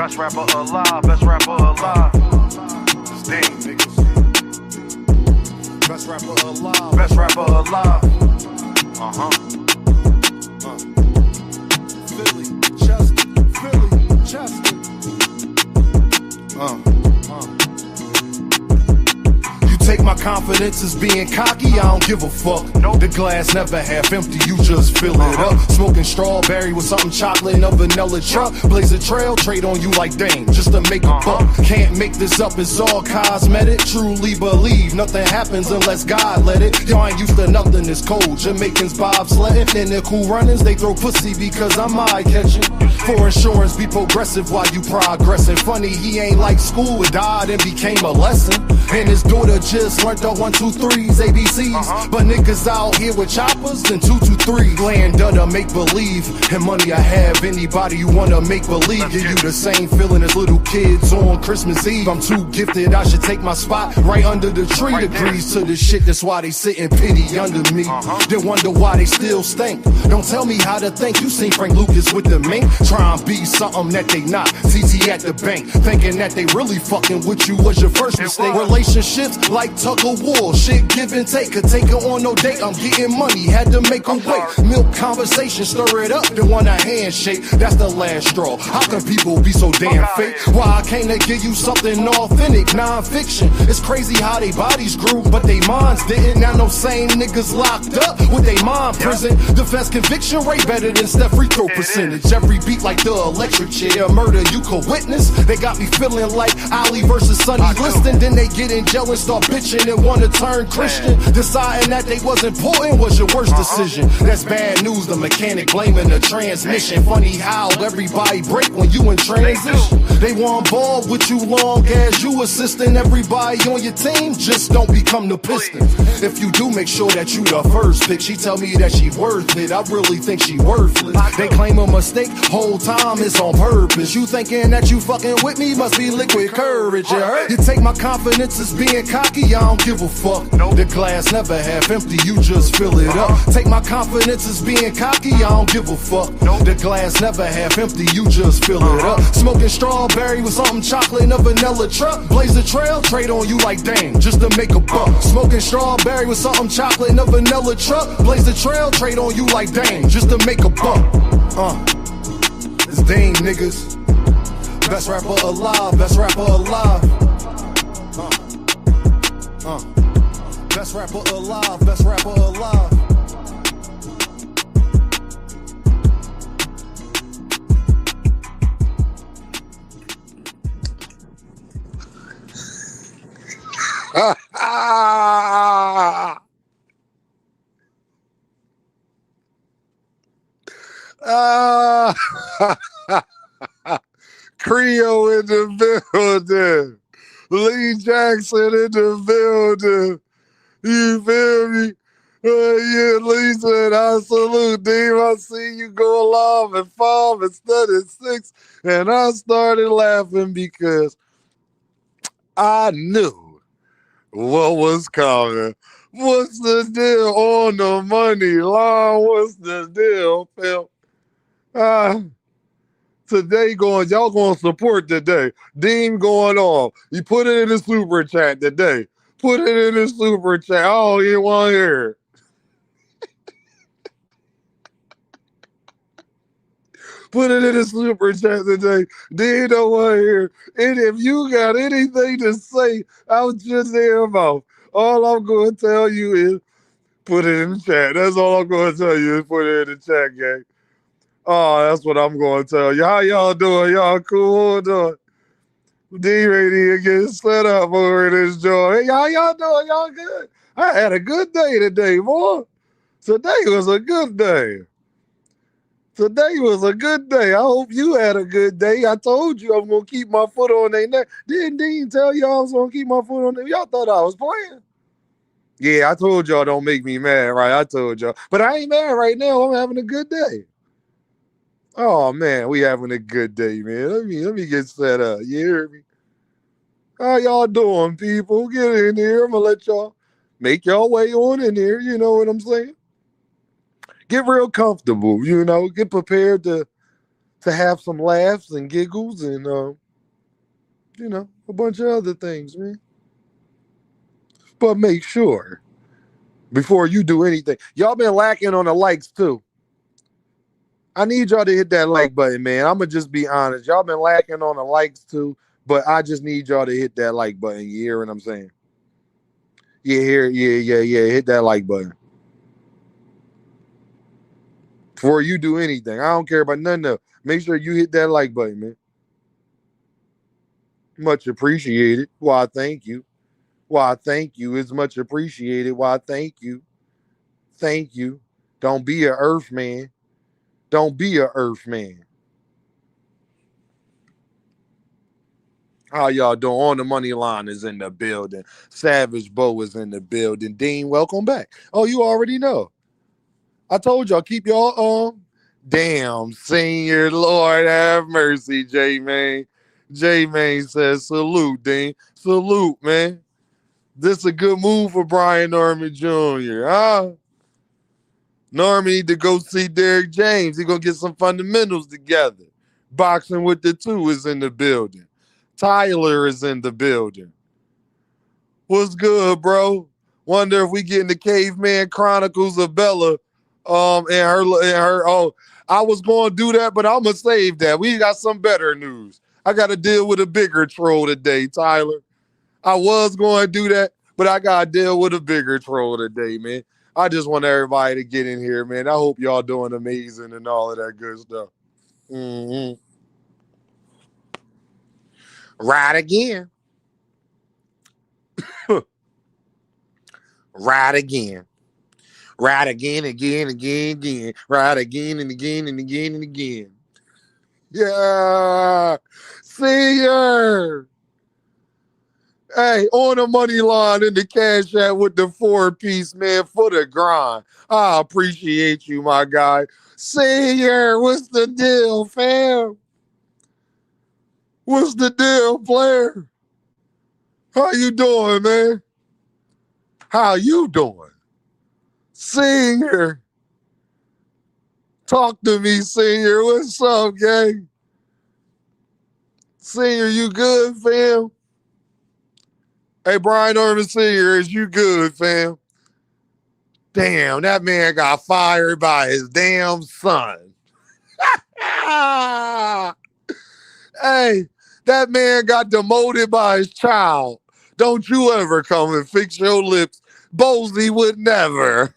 Best rapper alive, best rapper alive. Sting, niggas. Best rapper alive, best rapper alive. Philly, Chester. Take my confidence as being cocky, I don't give a fuck. Nope. The glass never half empty, you just fill it up. Smoking strawberry with something chocolate and a vanilla truck. Blaze a trail, trade on you like dang, just to make a buck. Can't make this up, it's all cosmetic. Truly believe nothing happens unless God let it. Y'all ain't used to nothing, it's cold. Jamaicans bobsledding, and their cool runnings, they throw pussy because I'm eye-catching. For insurance, be progressive while you progressing. Funny, he ain't like school, it died and became a lesson. And his daughter just learned the 1, 2, 3s, ABCs. But niggas out here with choppers and 2, 2, 3. Land to make believe. And money I have, anybody you wanna make believe. Give you the same feeling as little kids on Christmas Eve. I'm too gifted, I should take my spot right under the tree. Agrees to the shit, that's why they sit in pity under me. Then wonder why they still stink. Don't tell me how to think, you seen Frank Lucas with the mink. Try and be something that they not. TT at the bank, thinking that they really fucking with you was your first mistake. Relationships like tug of war, shit give and take. Could take her on no date, I'm getting money, had to make her wait. Milk conversation, stir it up, then want a handshake. That's the last straw. How can people be so damn fake? Why I can't give you something authentic, non-fiction? It's crazy how they bodies grew, but they minds didn't. Now no same niggas locked up with they mind prison. Defense conviction rate better than Steph free throw percentage. Every beat like the electric chair, murder you could witness. They got me feeling like Ali versus Sonny Liston. Then they get in jail and start bitching and wanna turn Christian. Deciding that they was important was your worst decision. That's bad news, the mechanic blaming the transmission. Funny how everybody break when you in transition. They want ball with you long as you assisting everybody on your team. Just don't become the Pistons. If you do, make sure that you the first pick. She tell me that she worth it, I really think she worthless. They claim a mistake, whole time it's on purpose. You thinking that you fucking with me, must be liquid courage, you heard? You take my confidence as being cocky, I don't give a fuck. The glass never half empty, you just fill it up. Take my confidence as being cocky, I don't give a fuck. The glass never half empty, you just fill it up. Smoking strawberry with something chocolate and a vanilla truck. Blaze a trail, trade on you like dang, just to make a buck. Smoking strawberry with something chocolate and a vanilla truck. Blaze a trail, trade on you like dang, just to make a buck. It's Dame, niggas. Best rapper alive, best rapper alive. Best rapper alive, best rapper alive. Creole in the building. Lee Jackson in the building. You feel me? Yeah, Lee said, I salute Dave. I see you go along at 5 instead of 6. And I started laughing because I knew what was coming. What's the deal on the money line? What's the deal, Phil? Today y'all going to support today. Dean going off. You put it in the super chat today. Put it in the super chat. Oh, you want to hear it. Put it in the super chat today. Dean don't want to hear it. And if you got anything to say out your damn mouth, all I'm going to tell you is put it in the chat. That's all I'm going to tell you is put it in the chat, gang. Oh, that's what I'm going to tell you. How y'all doing? Y'all cool? Doing? D ready to get set up over this joint. Hey, how y'all doing? Y'all good? I had a good day today, boy. Today was a good day. Today was a good day. I hope you had a good day. I told you I'm going to keep my foot on their neck. Didn't Dean tell y'all I was going to keep my foot on them? Y'all thought I was playing. Yeah, I told y'all don't make me mad, right? I told y'all. But I ain't mad right now. I'm having a good day. Oh, man, we having a good day, man. Let me get set up. You hear me? How y'all doing, people? Get in here. I'm going to let y'all make y'all way on in here. You know what I'm saying? Get real comfortable, you know. Get prepared to to have some laughs and giggles and, a bunch of other things, man. But make sure before you do anything, y'all been lacking on the likes too. I need y'all to hit that like button, man. I'm going to just be honest. Y'all been lacking on the likes too, but I just need y'all to hit that like button. You hear what I'm saying? Yeah, hit that like button. Before you do anything. I don't care about nothing else. Make sure you hit that like button, man. Much appreciated. Why, thank you. Why, thank you. It's much appreciated. Why, thank you. Thank you. Don't be a earth man. Don't be a earth man. How y'all doing? On the money line is in the building. Savage Bo is in the building. Dean, welcome back. Oh, you already know. I told y'all, keep y'all damn senior. Lord have mercy, J-Man. J-Man says, salute, Dean. Salute, man. This is a good move for Brian Norman Jr., huh? Norman need to go see Derrick James. He gonna get some fundamentals together. Boxing with the two is in the building. Tyler is in the building. What's good, bro? Wonder if we get in the Caveman Chronicles of Bella. And her. Oh, I was going to do that, but I'm gonna save that. We got some better news. I got to deal with a bigger troll today, Tyler. I was going to do that, but I got to deal with a bigger troll today, man. I just want everybody to get in here, man. I hope y'all doing amazing and all of that good stuff. Mm-hmm. Right again. Right again. Right again, again. Right again and again and again and again. Yeah. See ya. Hey, on the money line in the cash app with the 4-piece, man, for the grind. I appreciate you, my guy. See ya. What's the deal, fam? What's the deal, player? How you doing, man? How you doing? Senior. Talk to me, Senior. What's up, gang? Senior, you good, fam? Hey, Brian Norman Senior, is you good, fam? Damn, that man got fired by his damn son. Hey, that man got demoted by his child. Don't you ever come and fix your lips. Bosley would never.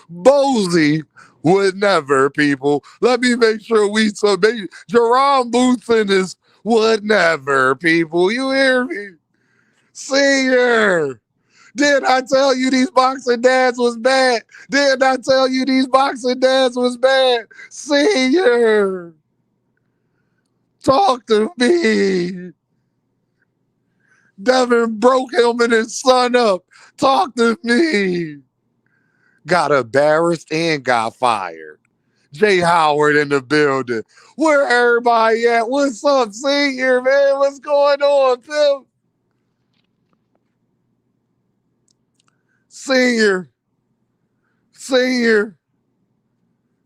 Bosley would never, people. Let me make sure we Jerome Boothennis would never, people. You hear me? Senior. Did I tell you these boxing dads was bad? Did I tell you these boxing dads was bad? Senior. Talk to me. Devin broke him and his son up. Talk to me. Got embarrassed and got fired. Jay Howard in the building. Where everybody at? What's up, Senior, man? What's going on, Phil? Senior.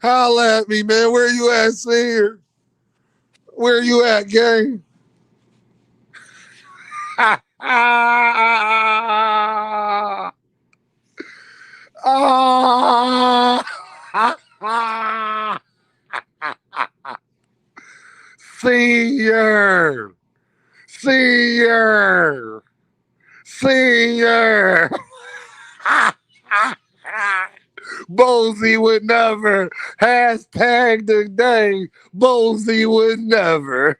Holla at me, man. Where you at, Senior? Where you at, gang? Senior. Bozy would never. Hashtag today. Bozy would never.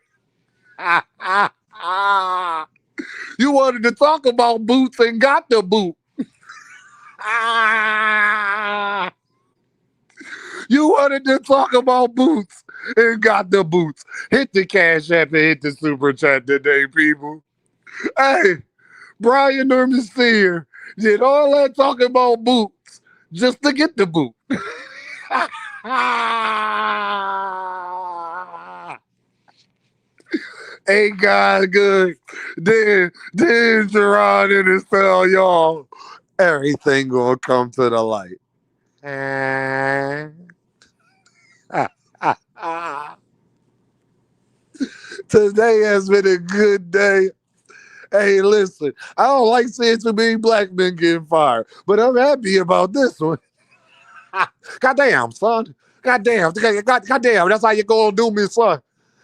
You wanted to talk about boots and got the boot. You wanted to talk about boots and got the boots. Hit the cash app and hit the super chat today, people. Hey, Brian Norman Sr. did all that talking about boots just to get the boot. Ain't God good? Then jaronennis tell y'all everything gonna come to the light. Today has been a good day. Hey, listen, I don't like seeing too many black men getting fired, but I'm happy about this one. Goddamn, son. Goddamn, goddamn, that's how you gonna do me, son.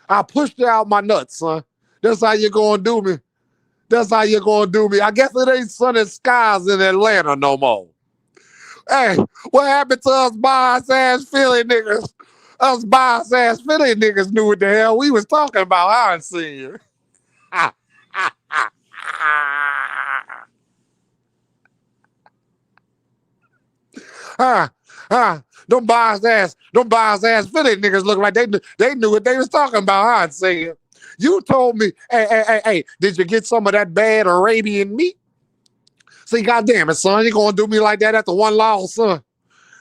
I pushed out my nuts, son. That's how you gonna do me. That's how you gonna do me. I guess it ain't sunny skies in Atlanta no more. Hey, what happened to us bias-ass Philly niggas? Us bias-ass Philly niggas knew what the hell we was talking about, I seen you. Them bias-ass Philly niggas look like they knew what they was talking about, I seen you. You told me, hey, did you get some of that bad Arabian meat? See, goddamn it, son, you gonna do me like that after one loss, son?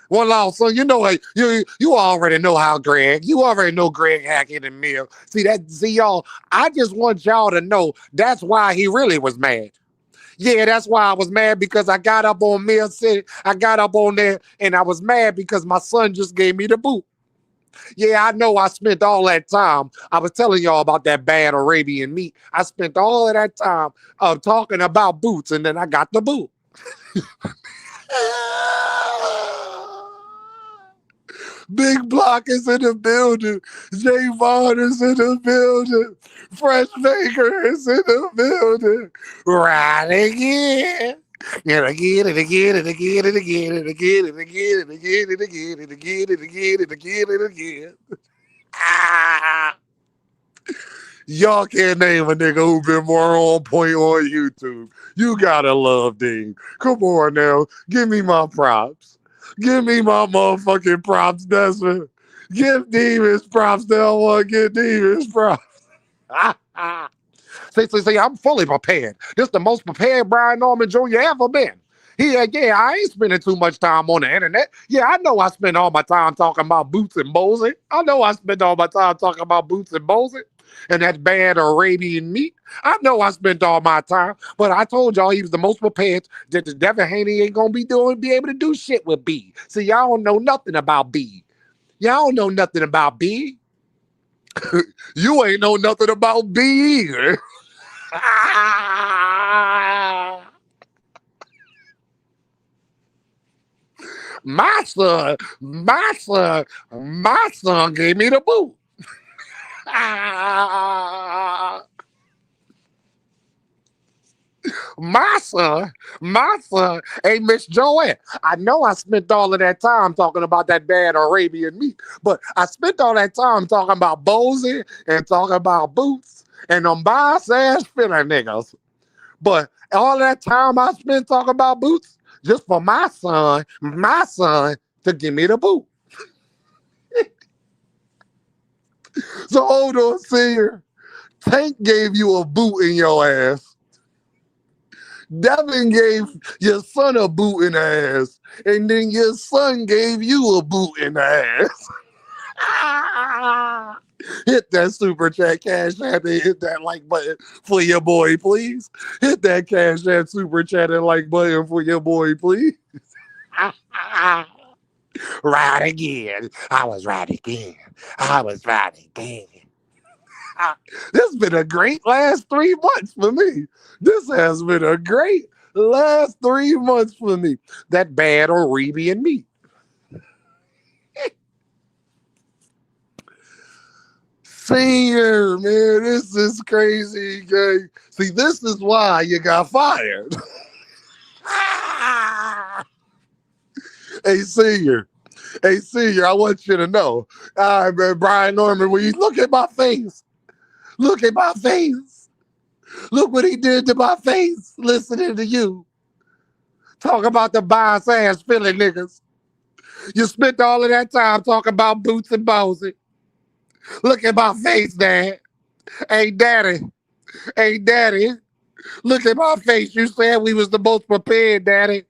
One loss, son. You know, like, you already know how Greg. You already know Greg Hackett and Mill. See, y'all. I just want y'all to know that's why he really was mad. Yeah, that's why I was mad, because I got up on Mill City. I got up on there, and I was mad because my son just gave me the boot. Yeah, I know I spent all that time. I was telling y'all about that bad Arabian meat. I spent all of that time talking about boots, and then I got the boot. Big Block is in the building. Jay Vaughn is in the building. Fresh Baker is in the building. Right again. And again and again and again and again and again and again and again and again and again and again and again and again. Y'all can't name a nigga who been more on point on YouTube. You gotta love Dean. Come on now. Give me my props. Give me my motherfucking props, Desmond. Give Dean his props. They don't want to give Dean his props. See, I'm fully prepared. This is the most prepared Brian Norman Jr. ever been. I ain't spending too much time on the internet. Yeah, I know I spend all my time talking about Boots and Bozy. I know I spend all my time talking about Boots and Bozy and that bad Arabian meat. I know I spent all my time, but I told y'all he was the most prepared, that the Devin Haney ain't gonna be able to do shit with B. See, y'all don't know nothing about B. Y'all don't know nothing about B. You ain't know nothing about B either. My son gave me the boot. My son, hey, Miss Joanne, I know I spent all of that time talking about that bad Arabian meat, but I spent all that time talking about Bozy and talking about Boots and them bias-ass Philly niggas. But all that time I spent talking about Boots, just for my son to give me the boot. So hold on, senior. Tank gave you a boot in your ass. Devin gave your son a boot in the ass. And then your son gave you a boot in the ass. Hit that super chat cash app and hit that like button for your boy, please. Hit that cash app super chat and like button for your boy, please. Right again. I was right again. This has been a great last 3 months for me. This has been a great last 3 months for me. That bad Arabian meat. Senior, man, this is crazy, gang. See, this is why you got fired. Hey, senior, I want you to know. Brian Norman, when you look at my face, look what he did to my face, listening to you. Talk about the bias-ass Philly niggas. You spent all of that time talking about Boots and Bozy. Look at my face, Dad. Hey, Daddy. Look at my face. You said we was the most prepared, Daddy.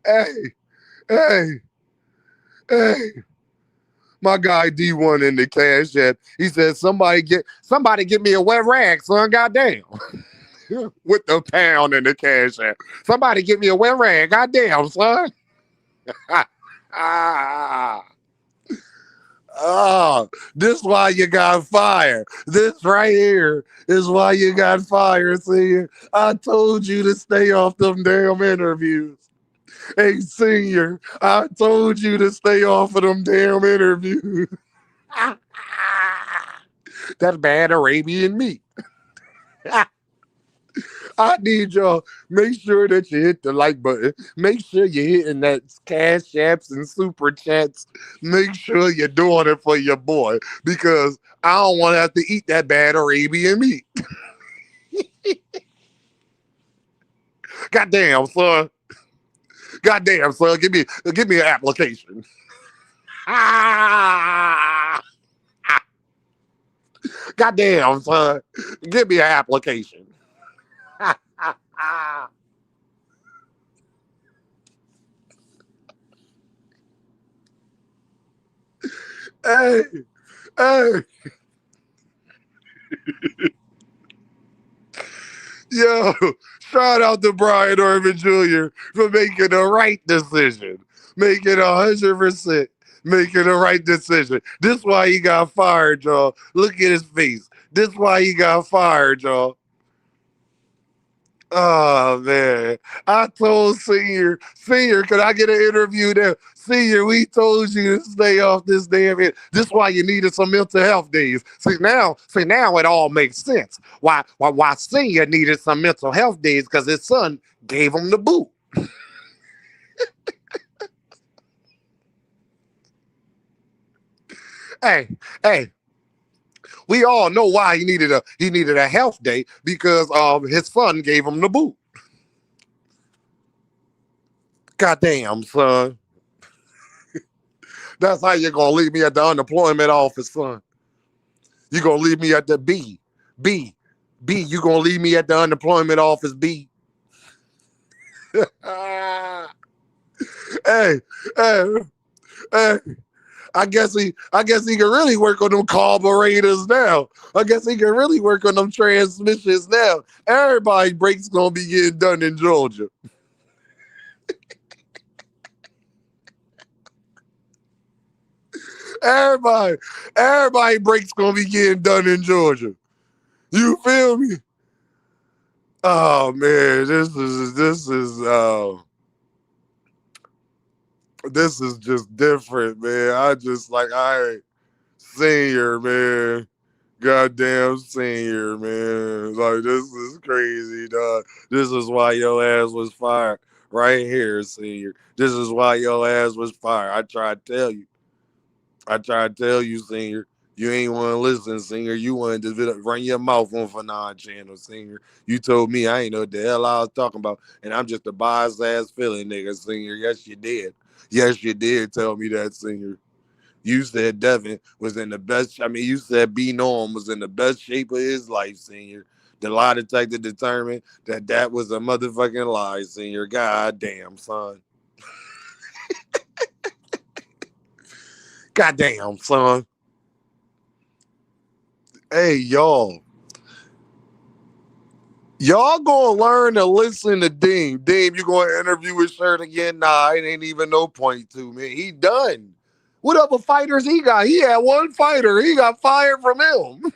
Hey. My guy D1 in the cash app. He said, somebody get me a wet rag, son. Goddamn. With the pound in the cash app. Somebody get me a wet rag. Goddamn, son. This why you got fired. This right here is why you got fired. See, I told you to stay off them damn interviews. Hey, senior, I told you to stay off of them damn interviews. That's bad Arabian meat. I need y'all. Make sure that you hit the like button. Make sure you're hitting that cash apps and super chats. Make sure you're doing it for your boy because I don't want to have to eat that bad Arabian meat. Goddamn, son. Goddamn, son. Give me an application. Goddamn, son. Give me an application. Hey, hey. Yo, shout out to Brian Norman Jr. for making the right decision. Making 100%. Making the right decision. This why he got fired, y'all. Look at his face. This why he got fired, y'all. Oh man, I told Senior, could I get an interview there? Senior, we told you to stay off this damn. This why you needed some mental health days. See now it all makes sense. Why Senior needed some mental health days because his son gave him the boot. Hey. We all know why he needed a health day because his son gave him the boot. Goddamn, son. That's how you're gonna leave me at the unemployment office, son. You're gonna leave me at the B. You gonna leave me at the unemployment office, B. hey. I guess he can really work on them carburetors now. I guess he can really work on them transmissions now. Everybody brakes gonna be getting done in Georgia. Everybody brakes gonna be getting done in Georgia. You feel me? Oh man, this is just different, man. I just like Senior, man. Goddamn Senior, man. Like this is crazy, dog. This is why your ass was fired. Right here, Senior. This is why your ass was fired. I tried to tell you, Senior. You ain't want to listen, Senior. You wanted to run your mouth on Fanon channel, Senior. You told me I ain't know what the hell I was talking about, and I'm just a biased ass feeling nigga, Senior. Yes, you did. Yes, you did tell me that, Senior. You said Devin was in the best. I mean, you said B Norm was in the best shape of his life, Senior. The lie detector determined that was a motherfucking lie, Senior. God damn, son. Goddamn, son. Hey, y'all. Y'all gonna learn to listen to Dean. Dean, you gonna interview his shirt again? Nah, it ain't even no point to, man. He done. What other fighters he got? He had one fighter. He got fired from him.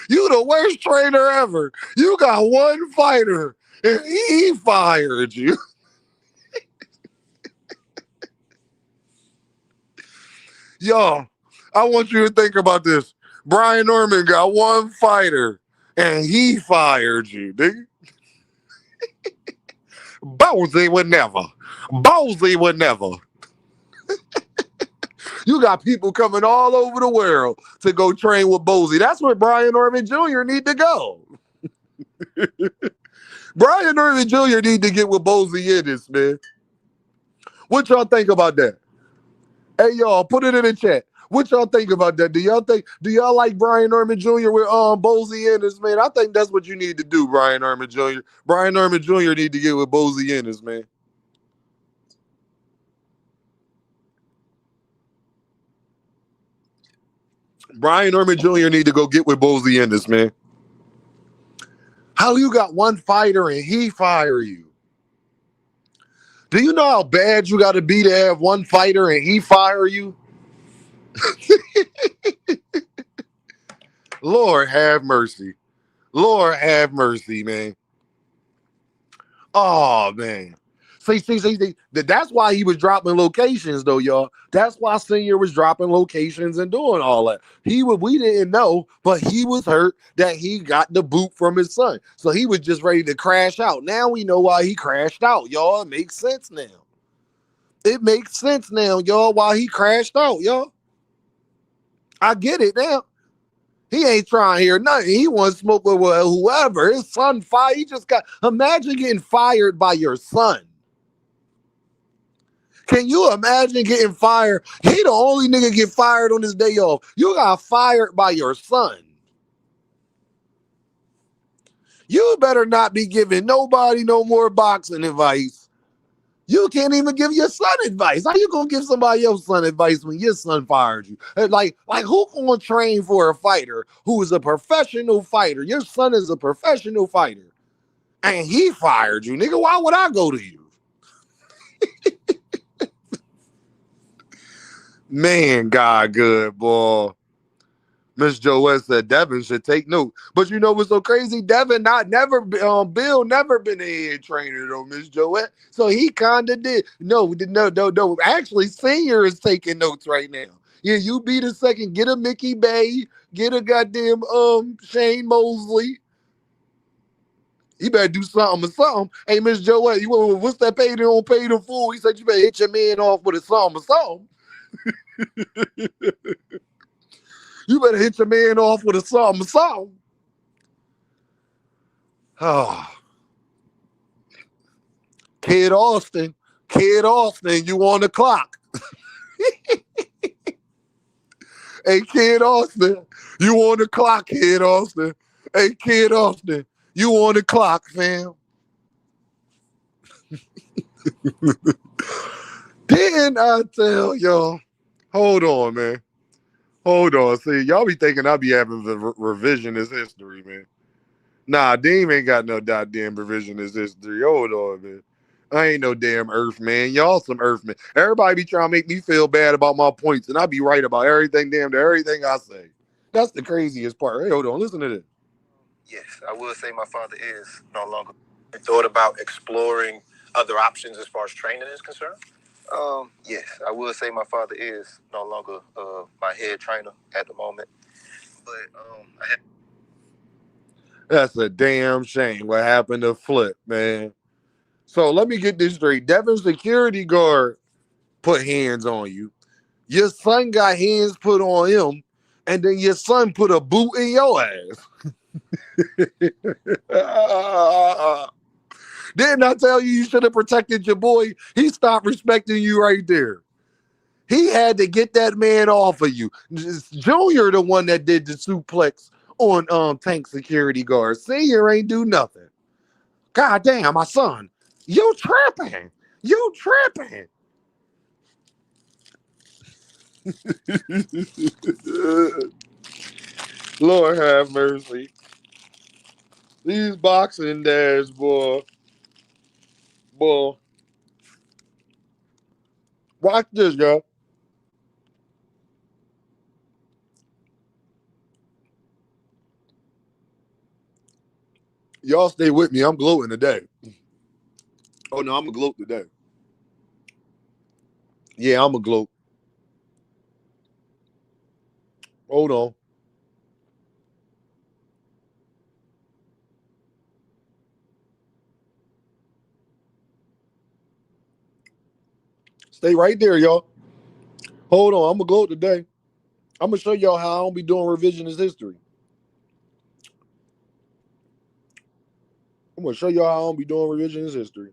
You the worst trainer ever. You got one fighter, and he fired you. Y'all, I want you to think about this. Brian Norman got one fighter, and he fired you, nigga. Bozy would never. Bozy would never. You got people coming all over the world to go train with Bozy. That's where Brian Norman Jr. need to go. Brian Norman Jr. need to get with Bozy in this, man. What y'all think about that? Hey, y'all, put it in the chat. What y'all think about that? Do y'all like Brian Norman Jr. with Bozy in this, man? I think that's what you need to do, Brian Norman Jr. Brian Norman Jr. need to get with Bozy in this, man. Brian Norman Jr. need to go get with Bozy in this, man. How you got one fighter and he fire you? Do you know how bad you got to be to have one fighter and he fire you? Lord have mercy. Lord have mercy, man. Oh, man. See. That's why he was dropping locations, though, y'all. That's why Senior was dropping locations and doing all that. We didn't know, but he was hurt that he got the boot from his son. So he was just ready to crash out. Now we know why he crashed out, y'all. It makes sense now. It makes sense now, y'all, why he crashed out, y'all. I get it now. He ain't trying to hear nothing. He wants to smoke with whoever. His son fired. He just got. Imagine getting fired by your son. Can you imagine getting fired? He the only nigga get fired on his day off. You got fired by your son. You better not be giving nobody no more boxing advice. You can't even give your son advice. How you gonna give somebody else's son advice when your son fired you? Like who gonna train for a fighter who is a professional fighter? Your son is a professional fighter, and he fired you, nigga. Why would I go to you? Man, God, good boy. Miss Joette said Devin should take note. But you know what's so crazy? Devin Bill never been a head trainer though, Miss Joette. So he kinda did. No. Actually, Senior is taking notes right now. Yeah, you be the second. Get a Mickey Bay, get a goddamn Shane Mosley. You better do something or something. Hey, Miss Joette, what's that paid and don't pay the fool? He said you better hit your man off with a something or something. You better hit your man off with a something. Oh. Kid Austin, you on the clock. Hey, Kid Austin, you on the clock, Kid Austin. Hey, Kid Austin, you on the clock, fam. Didn't I tell y'all? Hold on, man. Hold on. See, y'all be thinking I be having the revisionist history, man. Nah, Dean ain't got no goddamn revisionist history. Hold on, man. I ain't no damn Earthman. Y'all some Earthmen. Everybody be trying to make me feel bad about my points, and I be right about everything, everything I say. That's the craziest part. Hey, hold on. Listen to this. Yes, I will say my father is no longer. I thought about exploring other options as far as training is concerned. Yes, I will say my father is no longer my head trainer at the moment. But That's a damn shame what happened to Flip, man. So let me get this straight. Devin's security guard put hands on you. Your son got hands put on him, and then your son put a boot in your ass. Didn't I tell you should have protected your boy? He stopped respecting you right there. He had to get that man off of you. Junior, the one that did the suplex on Tank security guard. Senior ain't do nothing. God damn, my son. You tripping. Lord have mercy. These boxing dads, boy. Watch this, y'all. Y'all stay with me. I'm gloating today. Oh, no, I'm a gloat today. Yeah, I'm a gloat. Hold on. Stay right there, y'all. Hold on. I'm a gloat today. I'm going to show y'all how I don't be doing revisionist history. I'm going to show y'all how I don't be doing revisionist history.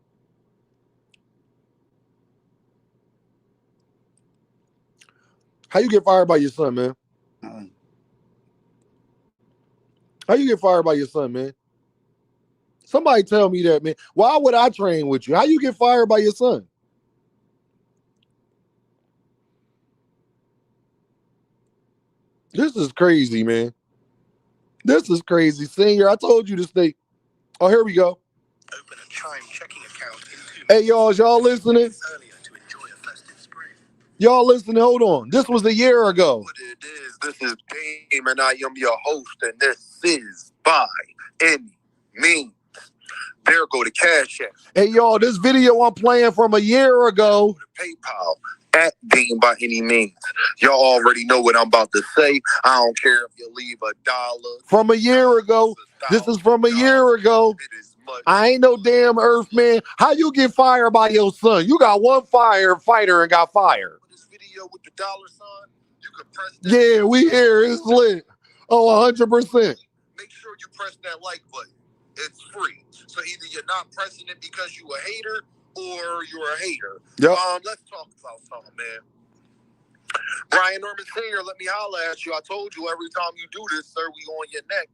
How you get fired by your son, man? How you get fired by your son, man? Somebody tell me that, man. Why would I train with you? How you get fired by your son? This is crazy, man. This is crazy. Senior, I told you to stay. Oh, here we go. open a Chime checking account Hey, y'all listening? Y'all listening? Hold on. This was a year ago. What it is, this is Dame, and I am your host, and this is By Any Means. There go the Cash App. Hey, y'all, this video I'm playing from a year ago. PayPal at Dame By Any Means. Y'all already know what I'm about to say. I don't care if you leave $1. From a year ago. This is from a year ago. It is much. I ain't no damn Earthman. How you get fired by your son? You got one fighter and got fired. This video with the dollar sign, you can press that. Yeah, we here. It's lit. Oh, 100%. Make sure you press that like button. It's free. So either you're not pressing it because you a hater or you're a hater. Yep. Let's talk about something, man. Brian Norman Sr., let me holler at you. I told you every time you do this, sir, we on your neck.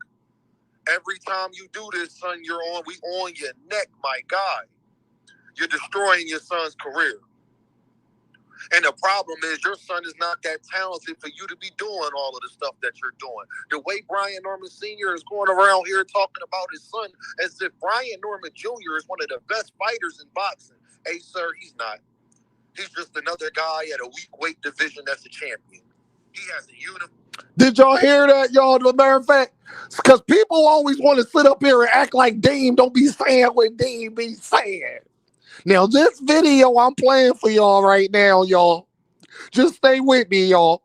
Every time you do this, son, we on your neck, my guy. You're destroying your son's career. And the problem is your son is not that talented for you to be doing all of the stuff that you're doing. The way Brian Norman Sr. is going around here talking about his son as if Brian Norman Jr. is one of the best fighters in boxing. Hey, sir, he's not. He's just another guy at a weak weight division that's a champion. He has a uniform. Did y'all hear that, y'all? As a matter of fact, because people always want to sit up here and act like Dame don't be saying what Dame be saying. Now, this video I'm playing for y'all right now, y'all. Just stay with me, y'all.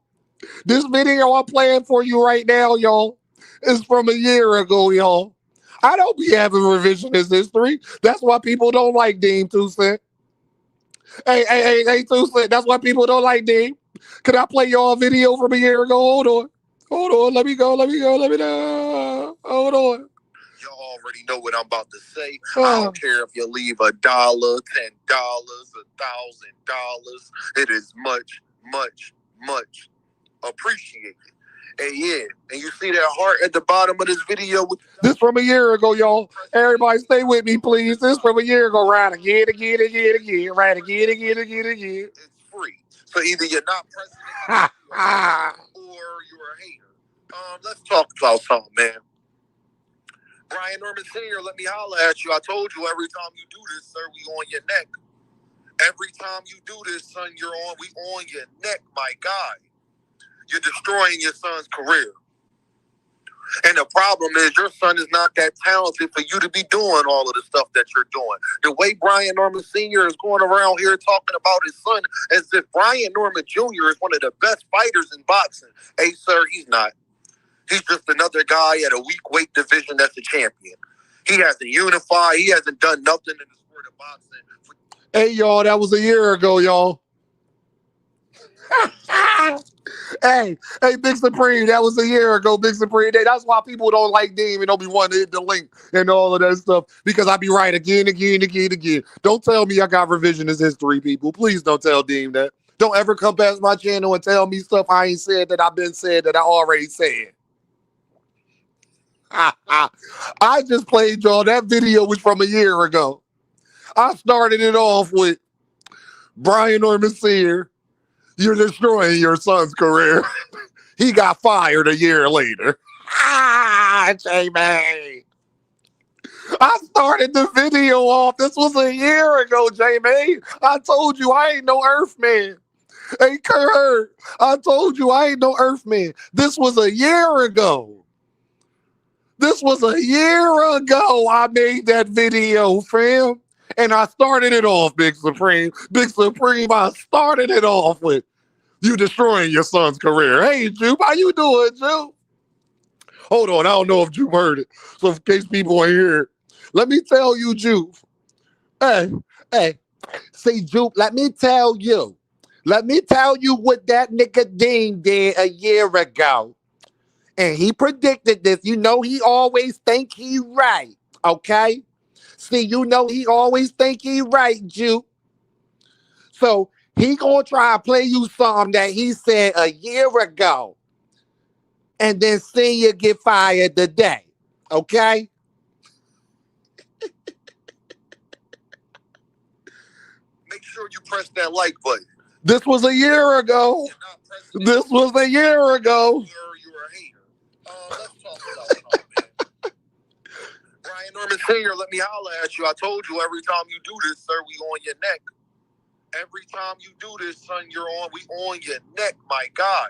This video I'm playing for you right now, y'all, is from a year ago, y'all. I don't be having revisionist history. That's why people don't like Dame 2 Cent. Hey, 2 Cent. That's why people don't like Dame. Can I play y'all a video from a year ago? Hold on. Let me go. Hold on. Y'all already know what I'm about to say. I don't care if you leave $1, $10, $1,000. It is much, much, much appreciated. And yeah, and you see that heart at the bottom of this video? This from a year ago, y'all. Everybody stay with me, please. This from a year ago. Right again. Right again. It's free. So either you're not pressing it or you're a hater. Let's talk about something, man. Brian Norman Sr., let me holler at you. I told you every time you do this, sir, we on your neck. Every time you do this, son, we on your neck, my guy. You're destroying your son's career. And the problem is your son is not that talented for you to be doing all of the stuff that you're doing. The way Brian Norman Sr. is going around here talking about his son as if Brian Norman Jr. is one of the best fighters in boxing. Hey, sir, he's not. He's just another guy at a weak weight division that's a champion. He hasn't unified. He hasn't done nothing in the sport of boxing. Hey, y'all, that was a year ago, y'all. Hey, Big Supreme, that was a year ago, Big Supreme. That's why people don't like Dame and don't be wanting to hit the link and all of that stuff, because I be right again. Don't tell me I got revisionist history, people. Please don't tell Dame that. Don't ever come past my channel and tell me stuff I ain't said that I've been said that I already said. I just played y'all. That video was from a year ago. I started it off with Brian Norman Sr. You're destroying your son's career. He got fired a year later. Jamie. I started the video off. This was a year ago, Jamie. I told you I ain't no Earthman. Hey, Kurt, I told you I ain't no Earthman. This was a year ago. I made that video, fam. And I started it off, Big Supreme. I started it off with you destroying your son's career. Hey, Jupe, how you doing, Jupe? Hold on, I don't know if Jupe heard it. So in case people ain't hear it, let me tell you, Jupe. Hey, say, Jupe, let me tell you what that nigga Dean did a year ago. And he predicted this. You know he always think he right, okay? See, you know he always think he right, Jupe. So he gonna try to play you something that he said a year ago. And then see you get fired today, okay? Make sure you press that like button. This was a year ago. This was a year ago. You're a hater. Let's talk about something, man. Brian Norman Senior, let me holler at you. I told you every time you do this, sir, we on your neck. Every time you do this, son, we on your neck, my guy.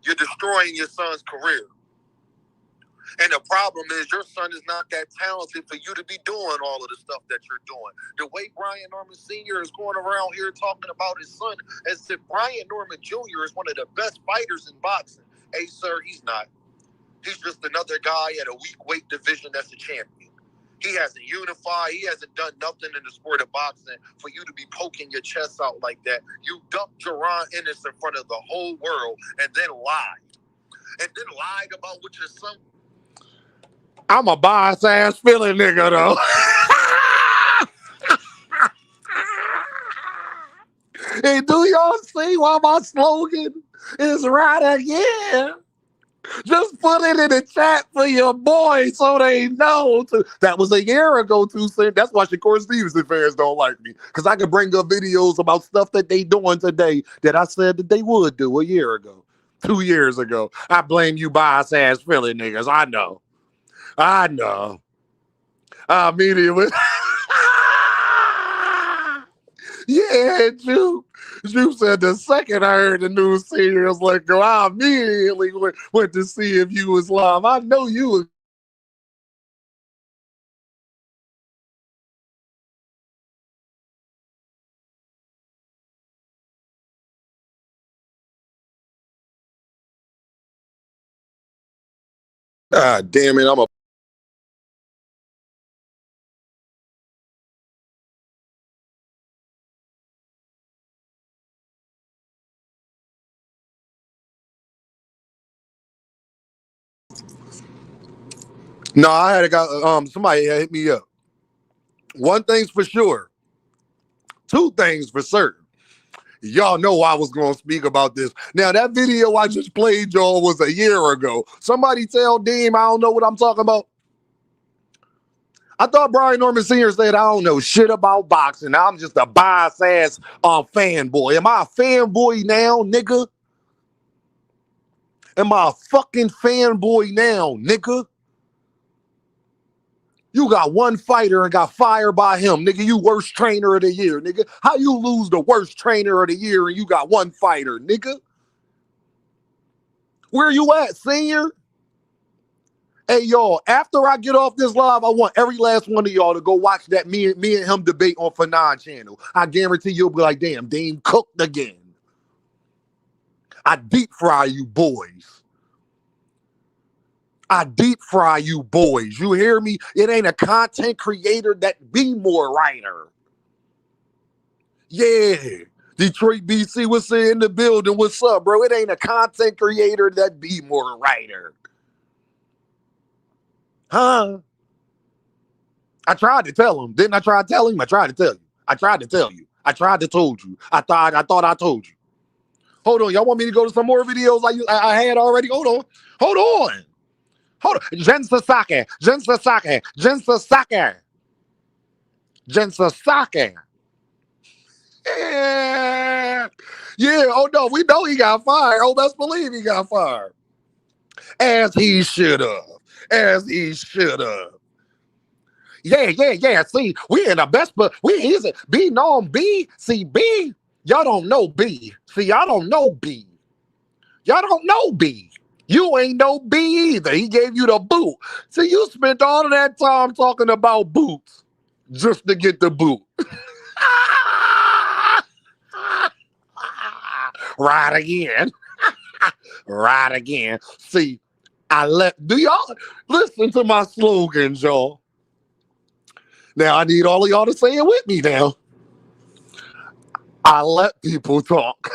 You're destroying your son's career. And the problem is your son is not that talented for you to be doing all of the stuff that you're doing. The way Brian Norman Sr. is going around here talking about his son as if Brian Norman Jr. is one of the best fighters in boxing. Hey, sir, he's not. He's just another guy at a weak weight division that's a champion. He hasn't unified. He hasn't done nothing in the sport of boxing for you to be poking your chest out like that. You dumped jaronennis in front of the whole world and then lied. And then lied about what your son... I'm a bias-ass feeling nigga, though. Hey, do y'all see why my slogan is right again? Just put it in the chat for your boy so they know. That was a year ago, too. That's why Shakur Stevenson fans don't like me. Because I can bring up videos about stuff that they doing today that I said that they would do a year ago, 2 years ago. I blame you bias-ass Philly niggas. I know. I immediately... Yeah, Jupe said the second I heard the news Senior was like, go, I immediately went to see if you was live. I know you was. God damn it, I'm a... No, I had got somebody hit me up. One thing's for sure. Two things for certain. Y'all know I was going to speak about this. Now, that video I just played y'all was a year ago. Somebody tell Deem I don't know what I'm talking about. I thought Brian Norman Sr. said I don't know shit about boxing. I'm just a bias-ass fanboy. Am I a fanboy now, nigga? Am I a fucking fanboy now, nigga? You got one fighter and got fired by him, nigga. You worst trainer of the year, nigga. How you lose the worst trainer of the year and you got one fighter, nigga? Where you at, Senior? Hey, y'all, after I get off this live, I want every last one of y'all to go watch that me and him debate on Fanon channel. I guarantee you'll be like, damn, Dean cooked again. I deep fry you boys. I deep fry you boys. You hear me? It ain't a content creator that be more writer. Yeah. Detroit BC was in the building. What's up, bro? It ain't a content creator that be more writer. Huh? I tried to tell him. Didn't I try to tell him? I tried to tell you. I tried to tell you. I tried to told you. I thought I told you. Hold on. Y'all want me to go to some more videos I had already? Hold on. Hold on. Jen Sasaki. Yeah. Oh, no. We know he got fired. Oh, best believe he got fired. As he should have. Yeah. See, we in the best, but we is it. B known B. See, B. Y'all don't know B. See, y'all don't know B. You ain't no B either. He gave you the boot. See, you spent all of that time talking about boots just to get the boot. Right again. See, do y'all listen to my slogans, y'all? Now, I need all of y'all to say it with me now. I let people talk.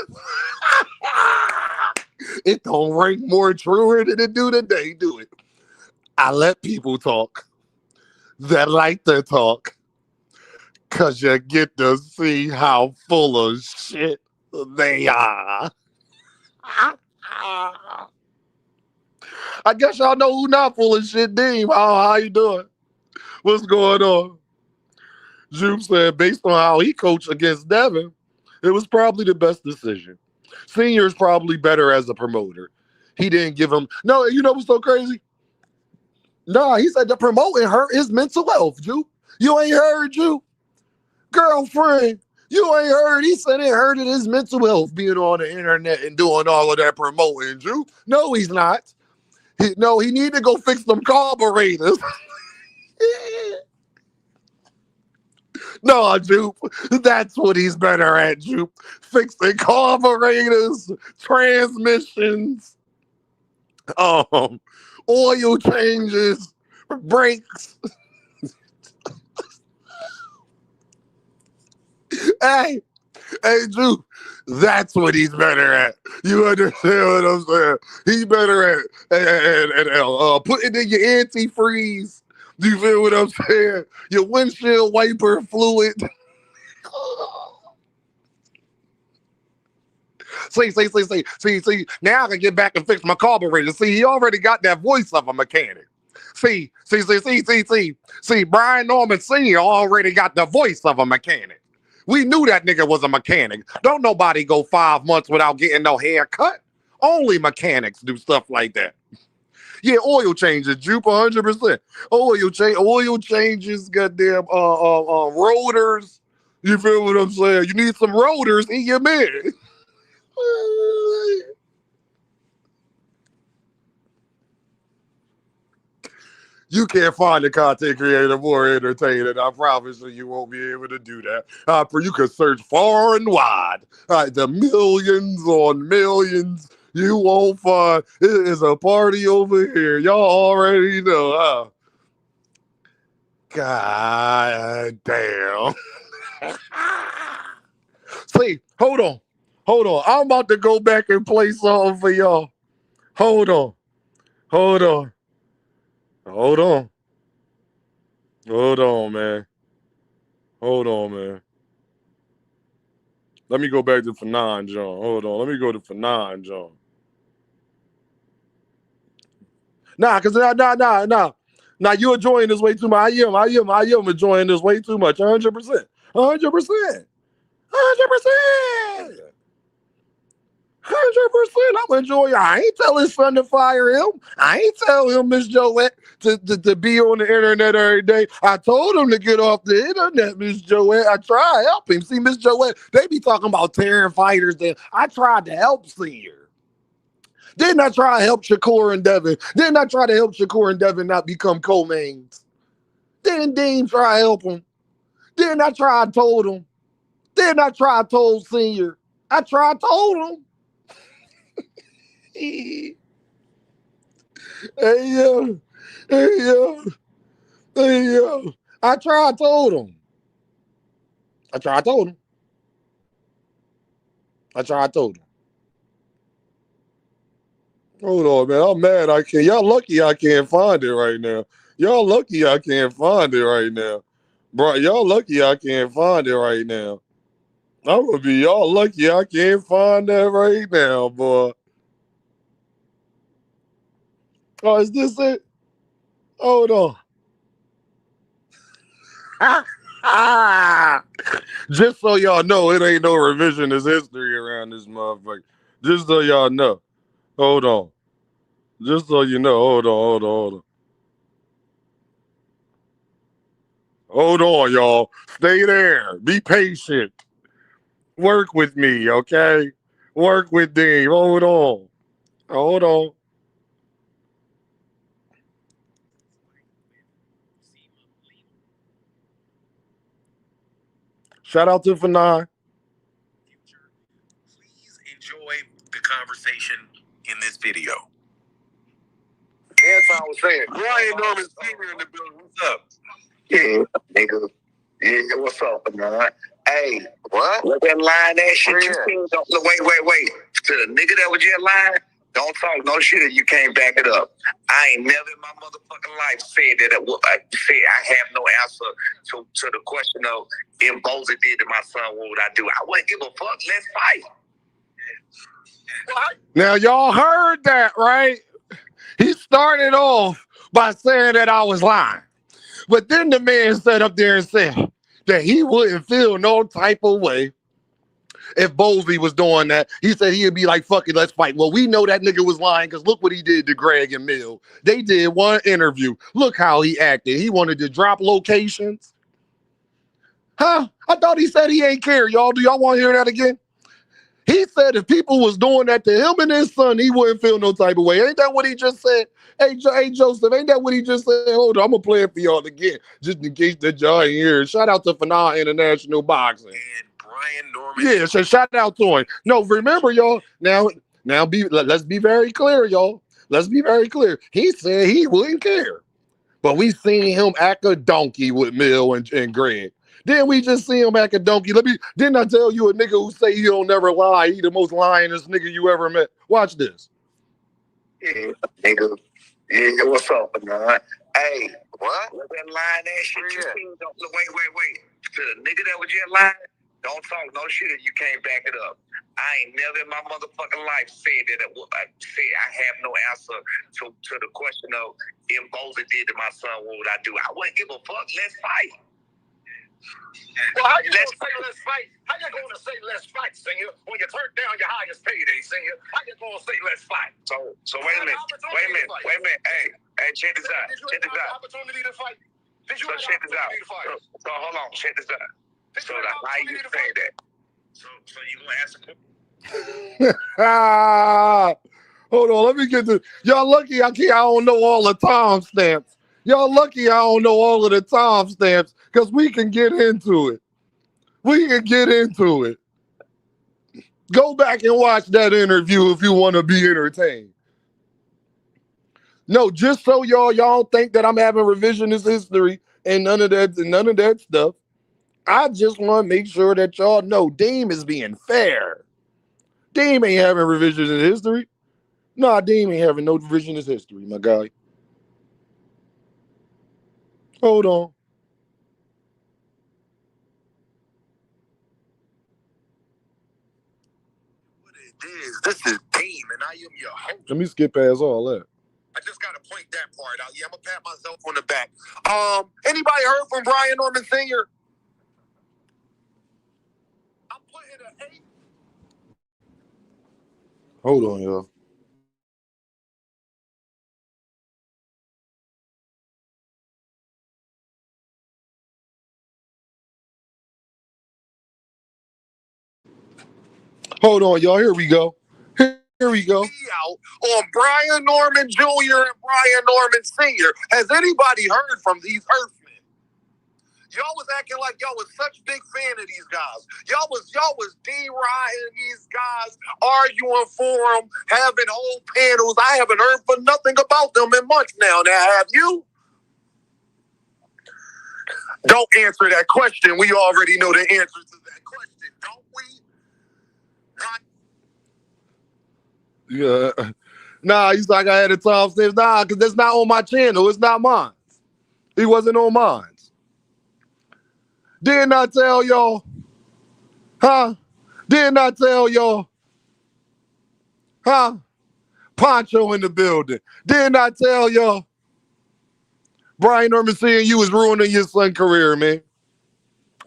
It don't ring more truer than it do today, do it? I let people talk that like to talk, because you get to see how full of shit they are. I guess y'all know who not full of shit, Deem. How you doing? What's going on? Jupe said, based on how he coached against Devin, it was probably the best decision. Senior's probably better as a promoter. He didn't give him... No, you know what's so crazy? Nah, he said the promoting her is mental health, Juke. You ain't heard, Juke? Girlfriend, you ain't heard. He said it hurted his mental health being on the internet and doing all of that promoting, Juke. No, he's not. He need to go fix them carburetors. No, Jupe, that's what he's better at, Jupe. Fixing carburetors, transmissions, oil changes, brakes. Hey, Jupe, that's what he's better at. You understand what I'm saying? He's better at putting in your antifreeze. Do you feel what I'm saying? Your windshield wiper fluid. See. Now I can get back and fix my carburetor. See, he already got that voice of a mechanic. See. Brian Norman Sr. already got the voice of a mechanic. We knew that nigga was a mechanic. Don't nobody go 5 months without getting no haircut. Only mechanics do stuff like that. Yeah, oil changes, Jupe, 100%. Oil changes, goddamn, rotors. You feel what I'm saying? You need some rotors in your man. You can't find a content creator more entertaining. I promise you won't be able to do that. You can search far and wide. The millions on millions. You won't find. It is a party over here. Y'all already know, huh? God damn. See, hold on. I'm about to go back and play something for y'all. Hold on, man. Let me go back to Fanon, John. Hold on. Let me go to Fanon, John. Nah, you enjoying this way too much. I am enjoying this way too much. 100%. 100%. I'm enjoying. I ain't telling son to fire him. I ain't telling him Miss Joette to be on the internet every day. I told him to get off the internet, Miss Joette. I tried to help him. See, Miss Joette, they be talking about tearing fighters. I tried to help Senior. Didn't I try to help Shakur and Devin? Didn't I try to help Shakur and Devin not become co-mains? Didn't Dean try to help him? Didn't I try to told him? Didn't I try to told Senior? I tried to told him. Hey yo. I tried told him. Hold on, man. I'm mad. Y'all lucky I can't find it right now. Bro, y'all lucky I can't find it right now. I'm gonna be y'all lucky I can't find that right now, boy. Oh, is this it? Hold on. Just so y'all know, it ain't no revisionist history around this motherfucker. Just so y'all know. Hold on. Just so you know. Hold on. Hold on, y'all. Stay there. Be patient. Work with me, okay? Work with Dean. Hold on. Shout out to Fanon. Please enjoy the conversation in this video. That's what I was saying. Brian Norman Sr. in the building. What's up? Yeah, nigga. Yeah, what's up, man? Hey, what? Let that line that shit you said. Wait. To the nigga that was just lying, don't talk no shit if you can't back it up. I ain't never in my motherfucking life said that I have no answer to the question of if Boza did to my son, what would I do? I wouldn't give a fuck. Let's fight. What? Now, y'all heard that, right? He started off by saying that I was lying. But then the man sat up there and said that he wouldn't feel no type of way if Bowlesy was doing that. He said he'd be like, fuck it, let's fight. Well, we know that nigga was lying because look what he did to Greg and Mill. They did one interview. Look how he acted. He wanted to drop locations. Huh? I thought he said he ain't care, y'all. Do y'all want to hear that again? He said if people was doing that to him and his son, he wouldn't feel no type of way. Ain't that what he just said? Hey, Joseph, ain't that what he just said? Hold on, I'm going to play it for y'all again, just in case that y'all ain't here. Shout out to Fanal International Boxing. And Brian Norman. Yeah, so shout out to him. No, remember, y'all, now let's be very clear, y'all. Let's be very clear. He said he wouldn't care. But we seen him act a donkey with Mill and Greg. Then we just see him act a donkey. Didn't I tell you a nigga who say he don't never lie? He the most lyingest nigga you ever met. Watch this. Yeah, nigga. Yeah, what's up, man? Hey, what? That lying ass shit you seen? Wait. To the nigga that was just lying, don't talk no shit if you can't back it up. I ain't never in my motherfucking life said that I have no answer to the question of if Bowser did to my son, what would I do? I wouldn't give a fuck. Let's fight. Well, how you gonna say let's fight? How you gonna say let's fight, senior, when you turned down your highest payday, senior? How you gonna say let's fight? So wait a minute. Hey, check this out. Did you have an opportunity to fight? Did you have an opportunity to fight? So hold on, check this out. So how you say that? So you gonna ask a Hold on, let me get this. Y'all lucky I don't know all the timestamps. Y'all lucky I don't know all of the timestamps because we can get into it. Go back and watch that interview if you want to be entertained. No, just so y'all think that I'm having revisionist history and none of that stuff. I just want to make sure that y'all know Deem is being fair. Deem ain't having revisionist history. Nah, Deem ain't having no revisionist history, my guy. Hold on. what it is. This is Deem, and I am your host. Let me skip past all that. I just gotta point that part out. Yeah, I'm gonna pat myself on the back. Anybody heard from Brian Norman Sr.? I'm putting an 8. Hold on, y'all. Hold on, y'all. Here we go. Out on Brian Norman Jr. and Brian Norman Sr. Has anybody heard from these Earthmen? Y'all was acting like y'all was such big fan of these guys. Y'all was D-riding these guys, arguing for them, having whole panels. I haven't heard for nothing about them in months now. Now, have you? Don't answer that question. We already know the answer to that question, don't we? Right? Yeah. Nah, he's like, I had a time since. Nah, because that's not on my channel. It's not mine. He wasn't on mine. Didn't I tell y'all? Huh? Didn't I tell y'all? Huh? Poncho in the building. Didn't I tell y'all? Brian Norman seeing you was ruining your son's career, man.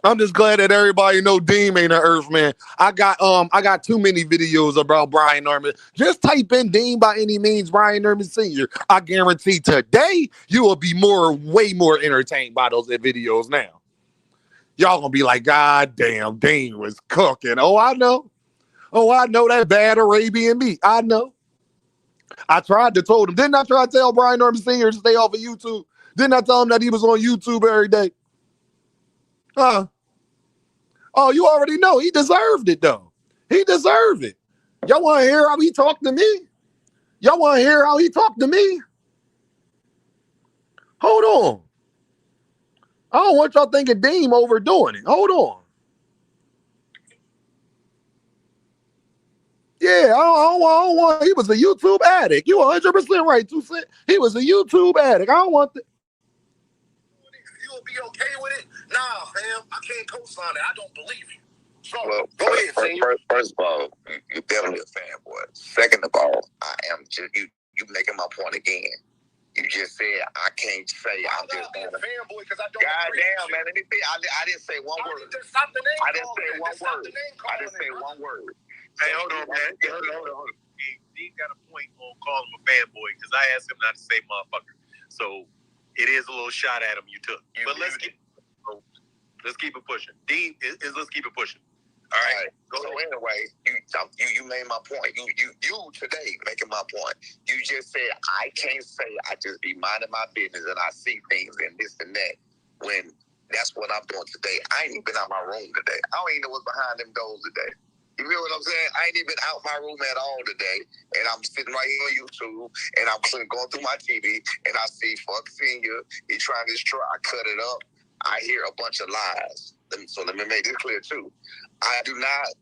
I'm just glad that everybody know Deem ain't an Earthman. I got too many videos about Brian Norman. Just type in Deem by any means Brian Norman Sr. I guarantee today you will be way more entertained by those videos now. Y'all gonna be like, God damn, Deem was cooking. Oh, I know that bad Arabian meat. I know. I tried to told him. Didn't I try to tell Brian Norman Sr. to stay off of YouTube? Didn't I tell him that he was on YouTube every day? Huh? Oh, you already know. He deserved it, though. He deserved it. Y'all want to hear how he talked to me? Hold on. I don't want y'all thinking Deem overdoing it. Hold on. Yeah, I don't want. He was a YouTube addict. You 100% right, 2 cents. He was a YouTube addict. I don't want that. You'll be okay with it? Nah, fam. I can't co-sign it. I don't believe you. So, well, go ahead, first of all, you're definitely a fanboy. Second of all, I am just you making my point again. You just said I can't say I'm just a fanboy because I don't. Goddamn, man. Let me see. I didn't say one word. I didn't say one word. I didn't say one word. Hey, hold on, man. Hold on. He got a point on calling him a fanboy because I asked him not to say motherfucker. So it is a little shot at him you took. But let's keep it pushing. Let's keep it pushing. All right. So anyway, you made my point. You today making my point. You just said I can't say. I just be minding my business and I see things and this and that. When that's what I'm doing today. I ain't even been out my room today. I don't even know what's behind them doors today. You feel what I'm saying? I ain't even out my room at all today. And I'm sitting right here on YouTube and I'm going through my TV and I see fuck Senior. He trying to destroy. I cut it up. I hear a bunch of lies. So let me make this clear too. I do not.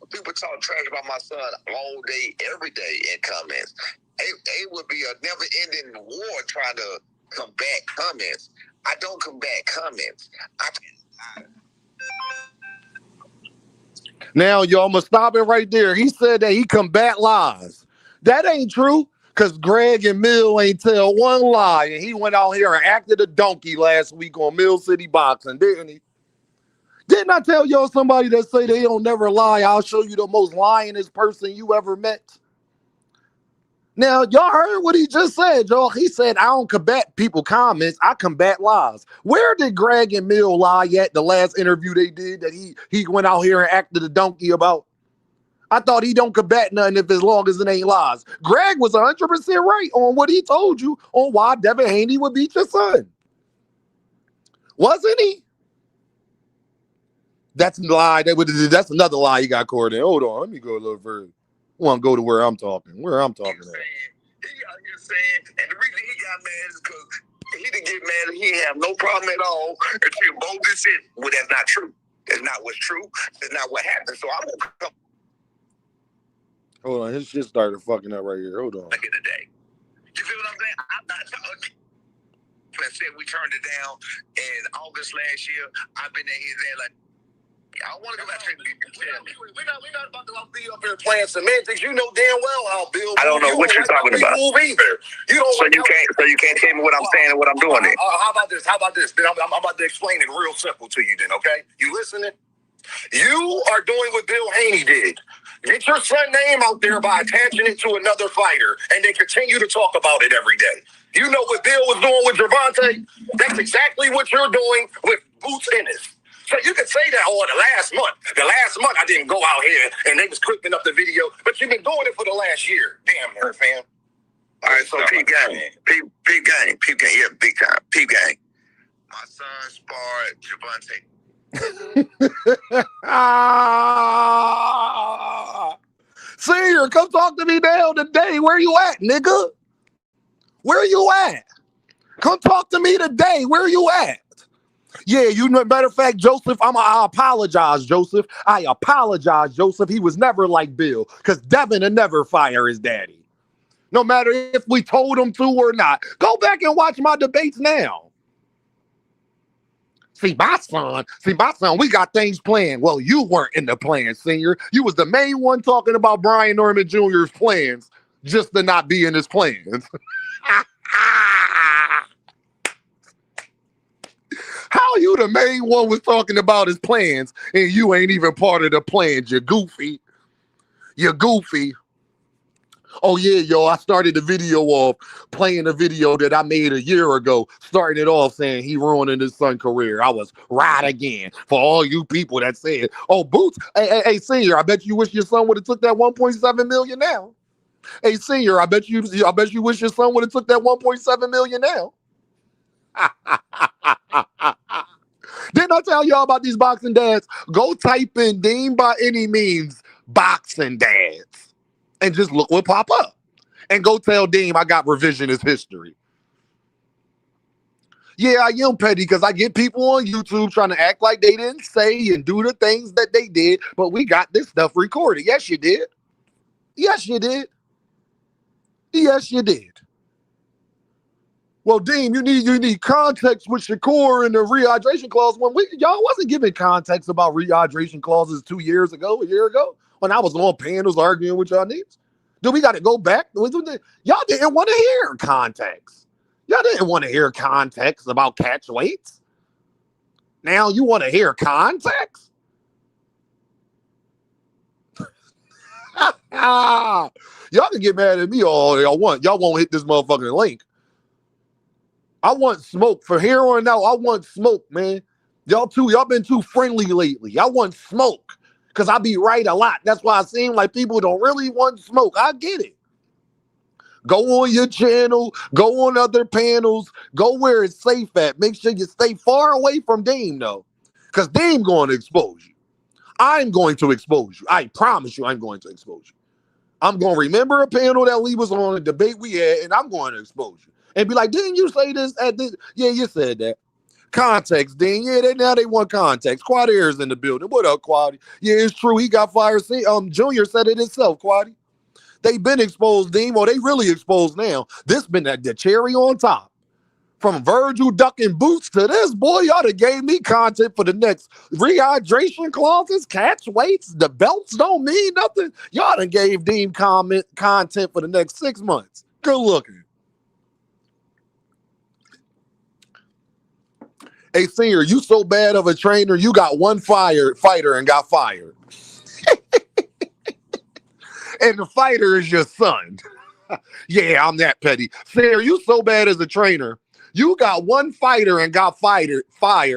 People talk trash about my son all day, every day in comments. It would be a never-ending war trying to combat comments. I don't combat comments. Now, y'all, I'm going to stop it right there. He said that he combat lies. That ain't true, because Greg and Mill ain't tell one lie, and he went out here and acted a donkey last week on Mill City Boxing, didn't he? Didn't I tell y'all somebody that say they don't never lie? I'll show you the most lyingest person you ever met. Now, y'all heard what he just said, y'all. He said, I don't combat people comments. I combat lies. Where did Greg and Mill lie at the last interview they did that he went out here and acted a donkey about? I thought he don't combat nothing if as long as it ain't lies. Greg was 100% right on what he told you on why Devin Haney would beat your son. Wasn't he? That's a lie. That's another lie he got caught in. Hold on. Let me go a little further. I want to go to where I'm talking. He out here saying, and the reason he got mad is because he didn't get mad. He didn't have no problem at all until Bogus said, well, that's not true. That's not what's true. That's not what happened. So I won't come. Hold on. His shit started fucking up right here. Hold on. Look at the day. You feel what I'm saying? I'm not talking. I said we turned it down in August last year. I've been in his head like, I don't want to go back to we're not about to be up here playing semantics. You know damn well how Bill. I don't know what you're talking about. Either. You don't. So you can't tell me what I'm saying and what I'm doing. How about this? Then I'm about to explain it real simple to you. Then, okay? You listening? You are doing what Bill Haney did. Get your son name out there by attaching it to another fighter, and then continue to talk about it every day. You know what Bill was doing with Gervonta? That's exactly what you're doing with Boots Ennis. So you could say that all the last month. The last month I didn't go out here and they was clipping up the video, but you've been doing it for the last year. Damn, nerd fam. All right, so peep game. Peep game. Yeah, big time. Peep game. My son sparred Gervonta. Senior, come talk to me now today. Where you at, nigga? Where you at? Come talk to me today. Where you at? Yeah, you know, matter of fact, Joseph, I apologize, Joseph. I apologize, Joseph. He was never like Bill, because Devin will never fire his daddy. No matter if we told him to or not. Go back and watch my debates now. See, my son, we got things planned. Well, you weren't in the plan, Senior. You was the main one talking about Brian Norman Jr.'s plans, just to not be in his plans. How you the main one was talking about his plans and you ain't even part of the plans, you goofy. You're goofy. Oh yeah, yo, I started the video off playing a video that I made a year ago, starting it off saying he ruining his son's career. I was right again for all you people that said, oh, Boots, hey, Senior, I bet you wish your son would have took that 1.7 million now. Hey, Senior, I bet you wish your son would have took that 1.7 million now. Didn't I tell y'all about these boxing dads? Go type in Dean by any means boxing dads and just look what pop up. And go tell Dean I got revisionist history. Yeah, I am petty because I get people on YouTube trying to act like they didn't say and do the things that they did, but we got this stuff recorded. Yes, you did. Yes, you did. Yes, you did. Well, Dean, you need context with Shakur and the rehydration clause. When y'all wasn't giving context about rehydration clauses a year ago, when I was on panels arguing with y'all niggas. Do we got to go back? Y'all didn't want to hear context. Y'all didn't want to hear context about catch weights. Now you want to hear context? Y'all can get mad at me all y'all want. Y'all won't hit this motherfucking link. I want smoke. From here on out, I want smoke, man. Y'all been too friendly lately. I want smoke. Because I be right a lot. That's why it seems like people don't really want smoke. I get it. Go on your channel. Go on other panels. Go where it's safe at. Make sure you stay far away from Dame, though. Because Dame going to expose you. I'm going to expose you. I promise you I'm going to expose you. I'm going to remember a panel that we was on, a debate we had, and I'm going to expose you. And be like, didn't you say this at this? Yeah, you said that. Context, Dean. Yeah, now they want context. Quad Air's in the building. What up, Quaddy? Yeah, it's true. He got fired. Junior said it himself, Quaddy. They been exposed, Dean. Well, they really exposed now. This been the cherry on top. From Virgil ducking boots to this, boy, y'all done gave me content for the next rehydration clauses, catch weights, the belts don't mean nothing. Y'all done gave Dean content for the next 6 months. Good looking. Hey, Senior, you so bad of a trainer, you got one fighter and got fired. And the fighter is your son. Yeah, I'm that petty. Senior, you so bad as a trainer, you got one fighter and got fired,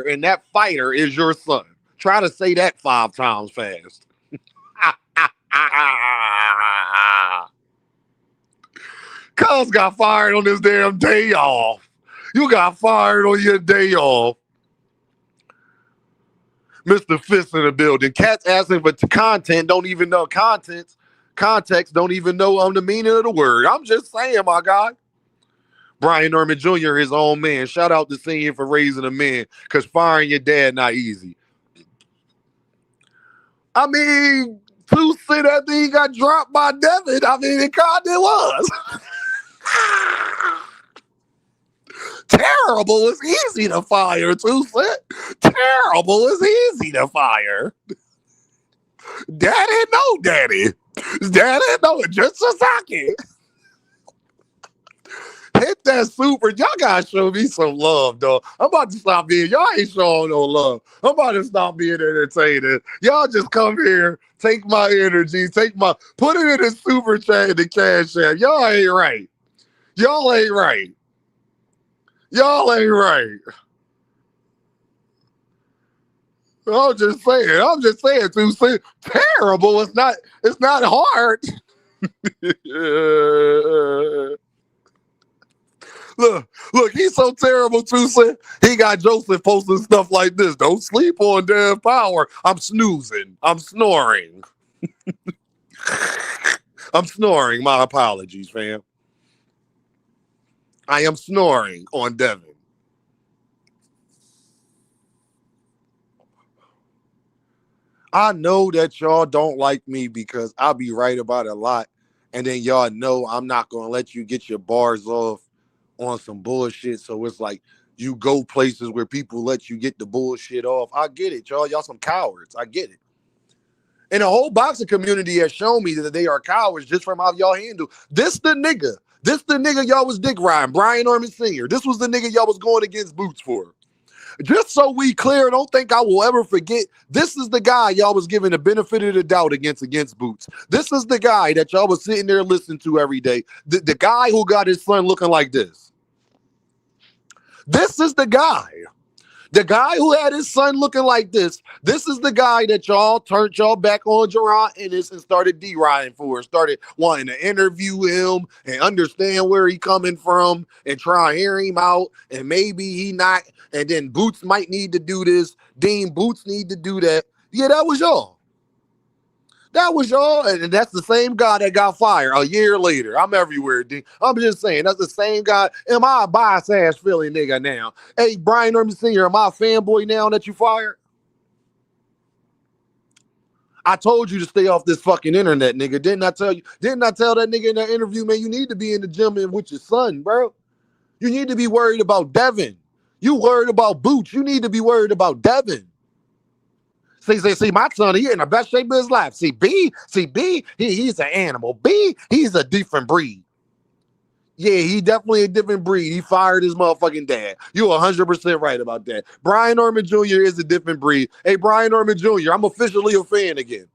and that fighter is your son. Try to say that 5 times fast. Cuz got fired on his damn day off. You got fired on your day off. Mr. Fist in the building. Cats asking for content, don't even know context, don't even know the meaning of the word. I'm just saying, my guy. Brian Norman Jr., his own man. Shout out to Senior for raising a man, because firing your dad not easy. I mean, 2 cent after he got dropped by Devin, I mean, it kind of was. Terrible is easy to fire, 2 cent. Terrible is easy to fire. Daddy, no daddy. Daddy, no, just Sasaki. Hit that super. Y'all gotta show me some love, though. I'm about to stop being. Y'all ain't showing no love. I'm about to stop being entertaining. Y'all just come here, take my energy, put it in the super chat in the cash app. Y'all ain't right. Y'all ain't right. Y'all ain't right. I'm just saying, too soon. Terrible. It's not hard. Look, he's so terrible, too soon. He got Joseph posting stuff like this. Don't sleep on damn power. I'm snoozing. I'm snoring. I'm snoring. My apologies, fam. I am snoring on Devin. I know that y'all don't like me because I be right about a lot. And then y'all know I'm not going to let you get your bars off on some bullshit. So it's like you go places where people let you get the bullshit off. I get it, y'all. Y'all some cowards. I get it. And the whole boxing community has shown me that they are cowards just from how y'all handle. This the nigga y'all was dick riding, Brian Norman Sr. This was the nigga y'all was going against Boots for. Just so we clear, don't think I will ever forget, this is the guy y'all was giving the benefit of the doubt against Boots. This is the guy that y'all was sitting there listening to every day. The guy who got his son looking like this. This is the guy. The guy who had his son looking like this. This is the guy that y'all turned y'all back on jaronennis and started deriding for. Started wanting to interview him and understand where he coming from and try to hear him out. And maybe he not. And then Boots might need to do this. Dean Boots need to do that. Yeah, that was y'all. That was y'all, and that's the same guy that got fired a year later. I'm everywhere, D. I'm just saying, that's the same guy. Am I a bias-ass Philly nigga now? Hey, Brian Norman Sr., am I a fanboy now that you fired? I told you to stay off this fucking internet, nigga. Didn't I tell you? Didn't I tell that nigga in that interview, man, you need to be in the gym with your son, bro? You need to be worried about Devin. You worried about Boots. You need to be worried about Devin. See, my son, he in the best shape of his life. See, B, he's an animal. B, he's a different breed. Yeah, he definitely a different breed. He fired his motherfucking dad. You 100% right about that. Brian Norman Jr. is a different breed. Hey, Brian Norman Jr., I'm officially a fan again.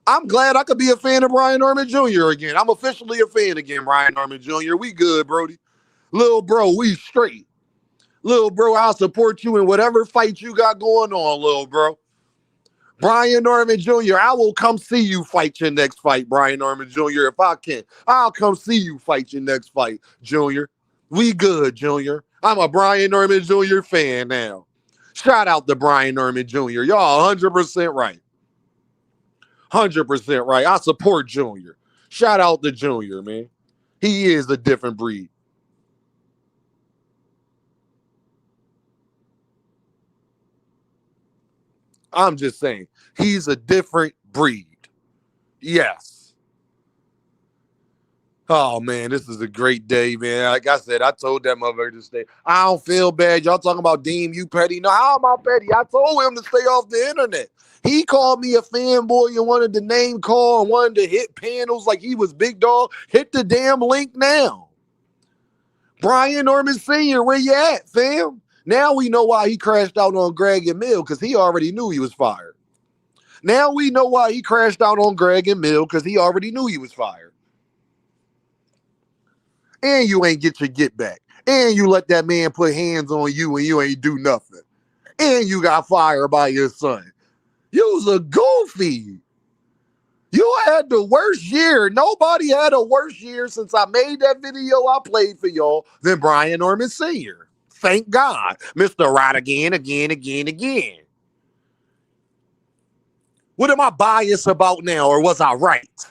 I'm glad I could be a fan of Brian Norman Jr. again. I'm officially a fan again, Brian Norman Jr. We good, Brody. Little bro, we straight. Little bro, I'll support you in whatever fight you got going on, little bro. Brian Norman Jr., I will come see you fight your next fight, Brian Norman Jr., if I can. I'll come see you fight your next fight, Junior. We good, Junior. I'm a Brian Norman Jr. fan now. Shout out to Brian Norman Jr. Y'all 100% right. 100% right. I support Junior. Shout out to Junior, man. He is a different breed. I'm just saying, he's a different breed. Yes. Oh, man, this is a great day, man. Like I said, I told that motherfucker to stay. I don't feel bad. Y'all talking about Deem, you petty. No, how am I petty? I told him to stay off the internet. He called me a fanboy and wanted to name call and wanted to hit panels like he was big dog. Hit the damn link now. Brian Norman Sr., where you at, fam? Now we know why he crashed out on Greg and Mill, because he already knew he was fired. Now we know why he crashed out on Greg and Mill, because he already knew he was fired. And you ain't get your get back. And you let that man put hands on you and you ain't do nothing. And you got fired by your son. You was a goofy. You had the worst year. Nobody had a worse year since I made that video I played for y'all than Brian Norman Sr. Thank God. Mr. Right again. What am I biased about now, or was I right?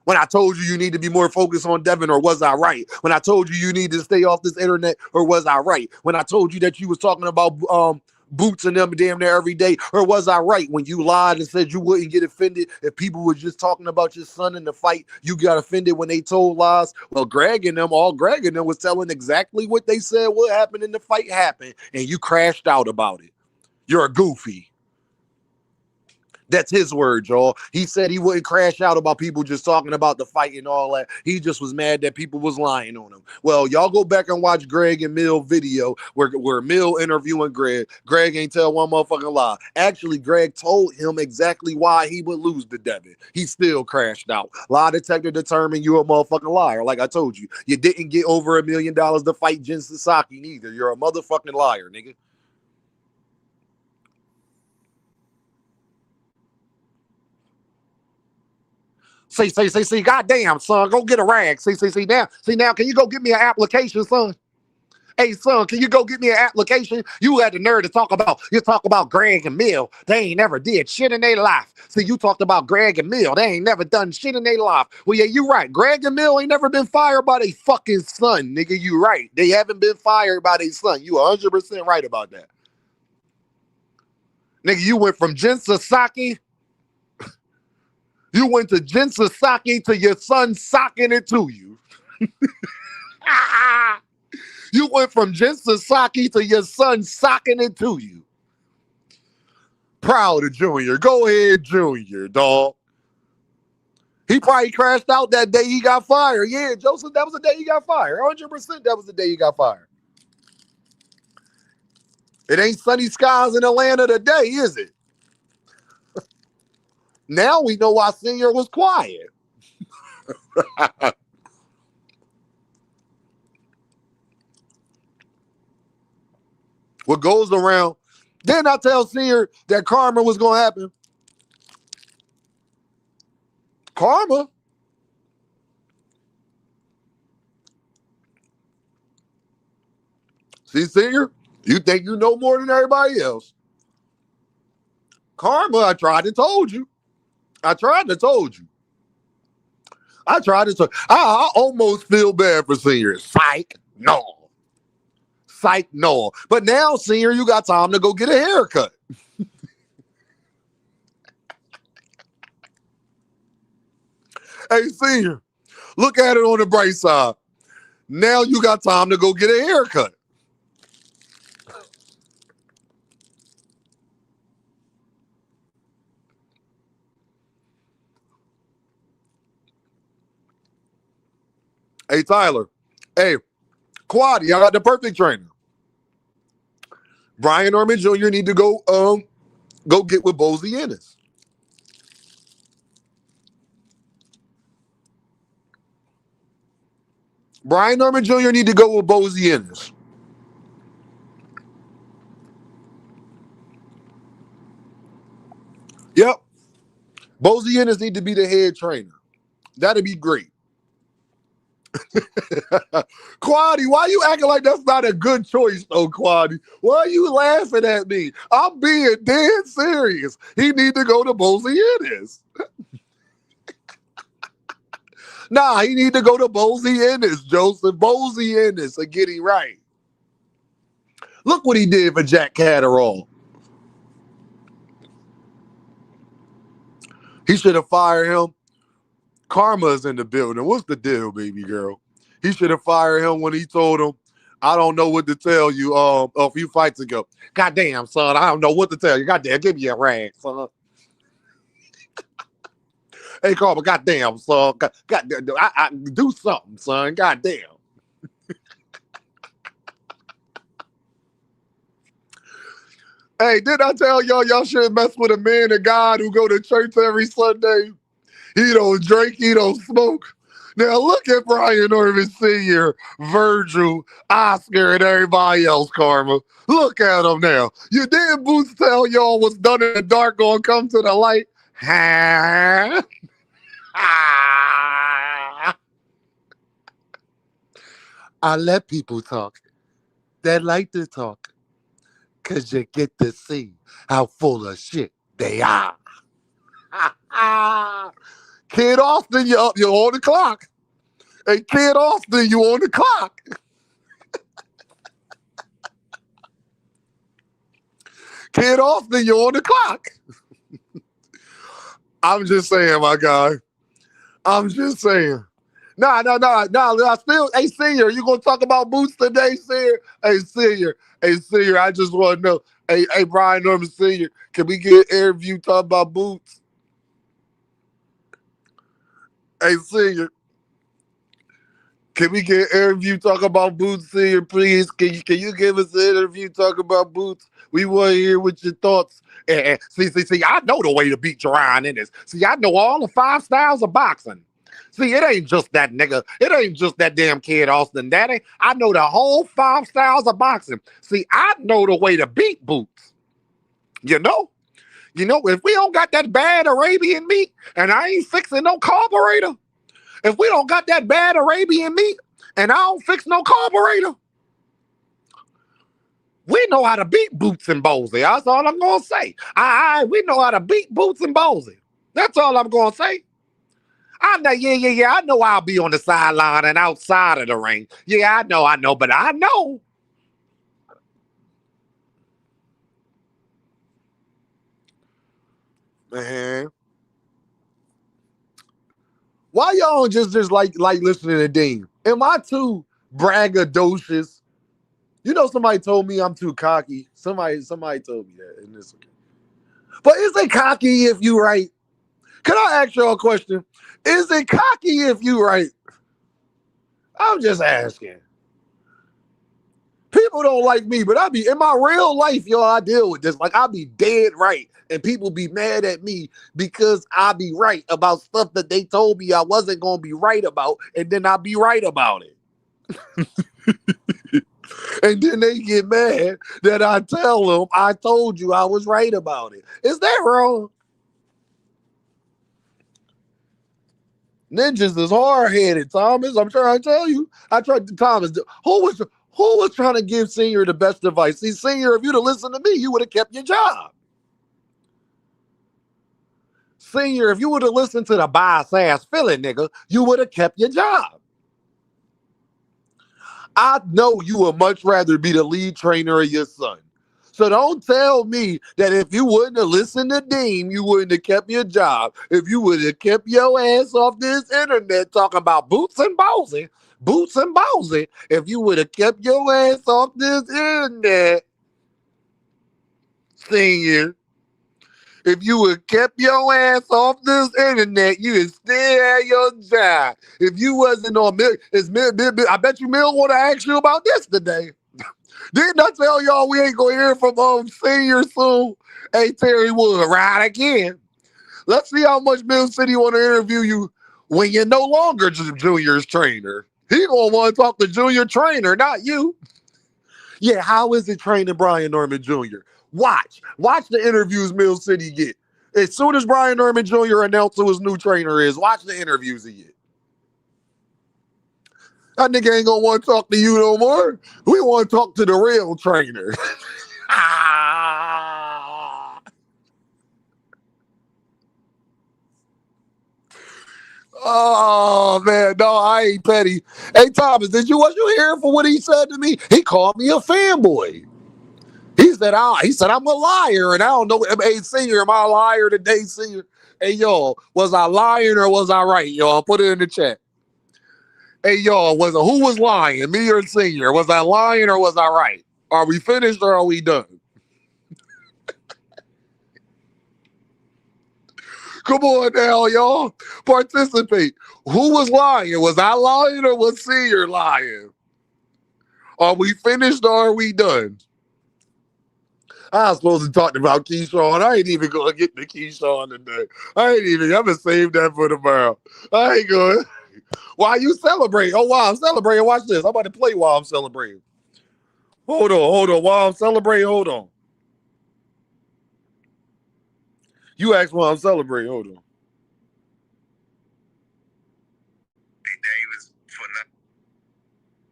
When I told you need to be more focused on Devin, or was I right? When I told you need to stay off this internet, or was I right? When I told you that you was talking about Boots and them damn near every day, or was I right? When you lied and said you wouldn't get offended if people were just talking about your son in the fight, you got offended when they told lies? Well, Greg and them was telling exactly what they said what happened in the fight happened, and you crashed out about it. You're a goofy. That's his word, y'all. He said he wouldn't crash out about people just talking about the fight and all that. He just was mad that people was lying on him. Well, y'all go back and watch Greg and Mill video where Mill interviewing Greg. Greg ain't tell one motherfucking lie. Actually, Greg told him exactly why he would lose to Devin. He still crashed out. Lie detector determined you a motherfucking liar. Like I told you, you didn't get over $1 million to fight Jen Sasaki neither. You're a motherfucking liar, nigga. See, goddamn, son, go get a rag. See, now, can you go get me an application, son? Hey, son, can you go get me an application? You had the nerve to talk about Greg and Mill. They ain't never did shit in their life. See, you talked about Greg and Mill. They ain't never done shit in their life. Well, yeah, you right. Greg and Mill ain't never been fired by their fucking son, nigga. You right. They haven't been fired by their son. You 100% right about that. Nigga, you went from Jen Sasaki. You went to Jen Sasaki to your son socking it to you. You went from Jen Sasaki to your son socking it to you. Proud of Junior. Go ahead, Junior, dog. He probably crashed out that day he got fired. Yeah, Joseph, that was the day he got fired. 100% that was the day he got fired. It ain't sunny skies in Atlanta today, is it? Now we know why Senior was quiet. What goes around, didn't I tell Senior that karma was going to happen? Karma? See, Senior, you think you know more than everybody else. Karma, I tried to told you. I almost feel bad for Senior. Psych, no. But now, Senior, you got time to go get a haircut. Hey, Senior, look at it on the bright side. Now you got time to go get a haircut. Hey, Tyler. Hey, Quad, y'all got the perfect trainer. Brian Norman Jr. need to go get with Bozy Ennis. Brian Norman Jr. need to go with Bozy Ennis. Yep. Bozy Ennis need to be the head trainer. That'd be great. Quaddy, why you acting like that's not a good choice, though, Quaddy? Why are you laughing at me? I'm being dead serious. He need to go to Bozy Ennis. Nah, he need to go to Bozy Ennis, Joseph. Bozy Ennis and get it right. Look what he did for Jack Catterall. He should have fired him. Karma's in the building. What's the deal, baby girl? He should have fired him when he told him, I don't know what to tell you a few fights ago. Goddamn, son, I don't know what to tell you. Goddamn, give me a rag, son. Hey, Karma, goddamn, son. Goddamn, I do something, son. Goddamn. Hey, didn't I tell y'all shouldn't mess with a man of God who go to church every Sunday? He don't drink, he don't smoke. Now look at Brian Norman Sr., Virgil, Oscar, and everybody else, Karma. Look at them now. You didn't Boots tell y'all what's done in the dark gonna come to the light? Huh? I let people talk that like to talk because you get to see how full of shit they are. Kid Austin, you're on the clock. Hey, Kid Austin, you on the clock. Kid Austin, you're on the clock. I'm just saying, my guy. I'm just saying. Nah. Still, hey, Senior, you gonna talk about Boots today, Senior? Hey, Senior, I just want to know. Hey, Brian Norman Senior, can we get an interview talking about Boots? Hey, Senior, can we get an interview talking about Boots, Senior, please? Can you give us an interview talking about Boots? We want to hear what your thoughts. See, I know the way to beat jaronennis. See, I know all the 5 styles of boxing. See, it ain't just that nigga. It ain't just that damn Kid Austin Daddy. I know the whole 5 styles of boxing. See, I know the way to beat Boots. You know, if we don't got that bad Arabian meat, and I ain't fixing no carburetor, if we don't got that bad Arabian meat, and I don't fix no carburetor, we know how to beat Boots and Bozy. That's all I'm going to say. We know how to beat Boots and Bozy. That's all I'm going to say. I know, yeah. I know I'll be on the sideline and outside of the ring. Yeah, I know, but I know. Man. Why y'all just like listening to Dean? Am I too braggadocious? You know, somebody told me I'm too cocky. Somebody told me that. And it's okay. But is it cocky if you right? Can I ask y'all a question? Is it cocky if you right? I'm just asking. People don't like me, but I be in my real life, y'all. I deal with this. Like, I be dead right, and people be mad at me because I be right about stuff that they told me I wasn't gonna be right about, and then I be right about it. And then they get mad that I tell them I told you I was right about it. Is that wrong? Ninjas is hard-headed, Thomas. I'm trying to tell you. I tried to Thomas. Who was trying to give Senior the best advice? See, Senior, if you'd have listened to me, you would have kept your job. Senior, if you would have listened to the bias-ass Philly nigga, you would have kept your job. I know you would much rather be the lead trainer of your son. So don't tell me that if you wouldn't have listened to Dean, you wouldn't have kept your job. If you would have kept your ass off this internet talking about Boots and Bozy, if you would have kept your ass off this internet, Senior, If you would kept your ass off this internet, you would still have your job. If you wasn't on I bet you Mill want to ask you about this today. Didn't I tell y'all we ain't gonna hear from Senior soon? Hey, Terry Wood, right again. Let's see how much Mill City want to interview you when you're no longer Junior's trainer. He gonna want to talk to Junior trainer, not you. Yeah, how is it training Brian Norman Jr.? Watch the interviews Mill City get. As soon as Brian Norman Jr. announced who his new trainer is, watch the interviews he get. That nigga ain't gonna want to talk to you no more. We want to talk to the real trainer. Oh man, no, I ain't petty. Hey Thomas, was you here for what he said to me? He called me a fanboy. He said I'm a liar, and I don't know. Hey, Senior, am I a liar today, Senior? Hey, y'all, was I lying or was I right, y'all? Put it in the chat. Hey, y'all, who was lying, me or Senior? Was I lying or was I right? Are we finished or are we done? Come on now, y'all. Participate. Who was lying? Was I lying or was Senior lying? Are we finished or are we done? I was supposed to talk about Keyshawn. I ain't even going to get to Keyshawn today. I'm going to save that for tomorrow. I ain't going. Why you celebrating? Oh, while I'm celebrating, watch this. I'm about to play while I'm celebrating. Hold on. While I'm celebrating, hold on. You asked while I'm celebrating. Hold on. Hey, Davis,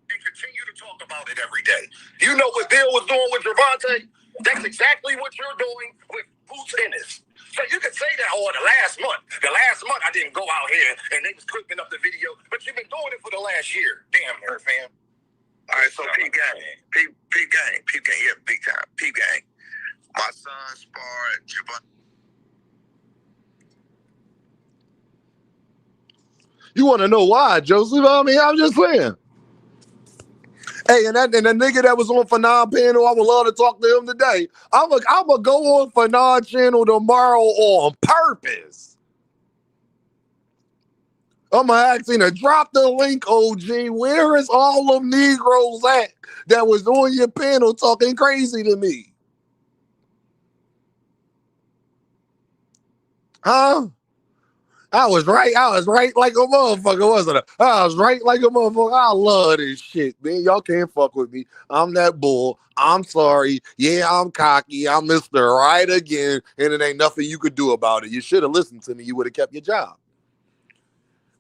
they continue to talk about it every day. You know what Bill was doing with Javante? That's exactly what you're doing with Boots Ennis. So you could say that, the last month. The last month I didn't go out here and they was clipping up the video, but you've been doing it for the last year. Damn, her fam. All right, so peep gang, yeah, big time. Peep gang. My son sparred Javante. You want to know why, Joseph? I mean, I'm just saying. Hey, and that nigga that was on Fanon panel, I would love to talk to him today. I'm gonna go on Fanon channel tomorrow on purpose. I'm gonna ask him to drop the link, OG. Where is all them Negroes at that was on your panel talking crazy to me? Huh? I was right like a motherfucker, wasn't I? I was right like a motherfucker. I love this shit, man. Y'all can't fuck with me. I'm that bull. I'm sorry. Yeah, I'm cocky. I'm Mr. Right again, and it ain't nothing you could do about it. You should have listened to me. You would have kept your job.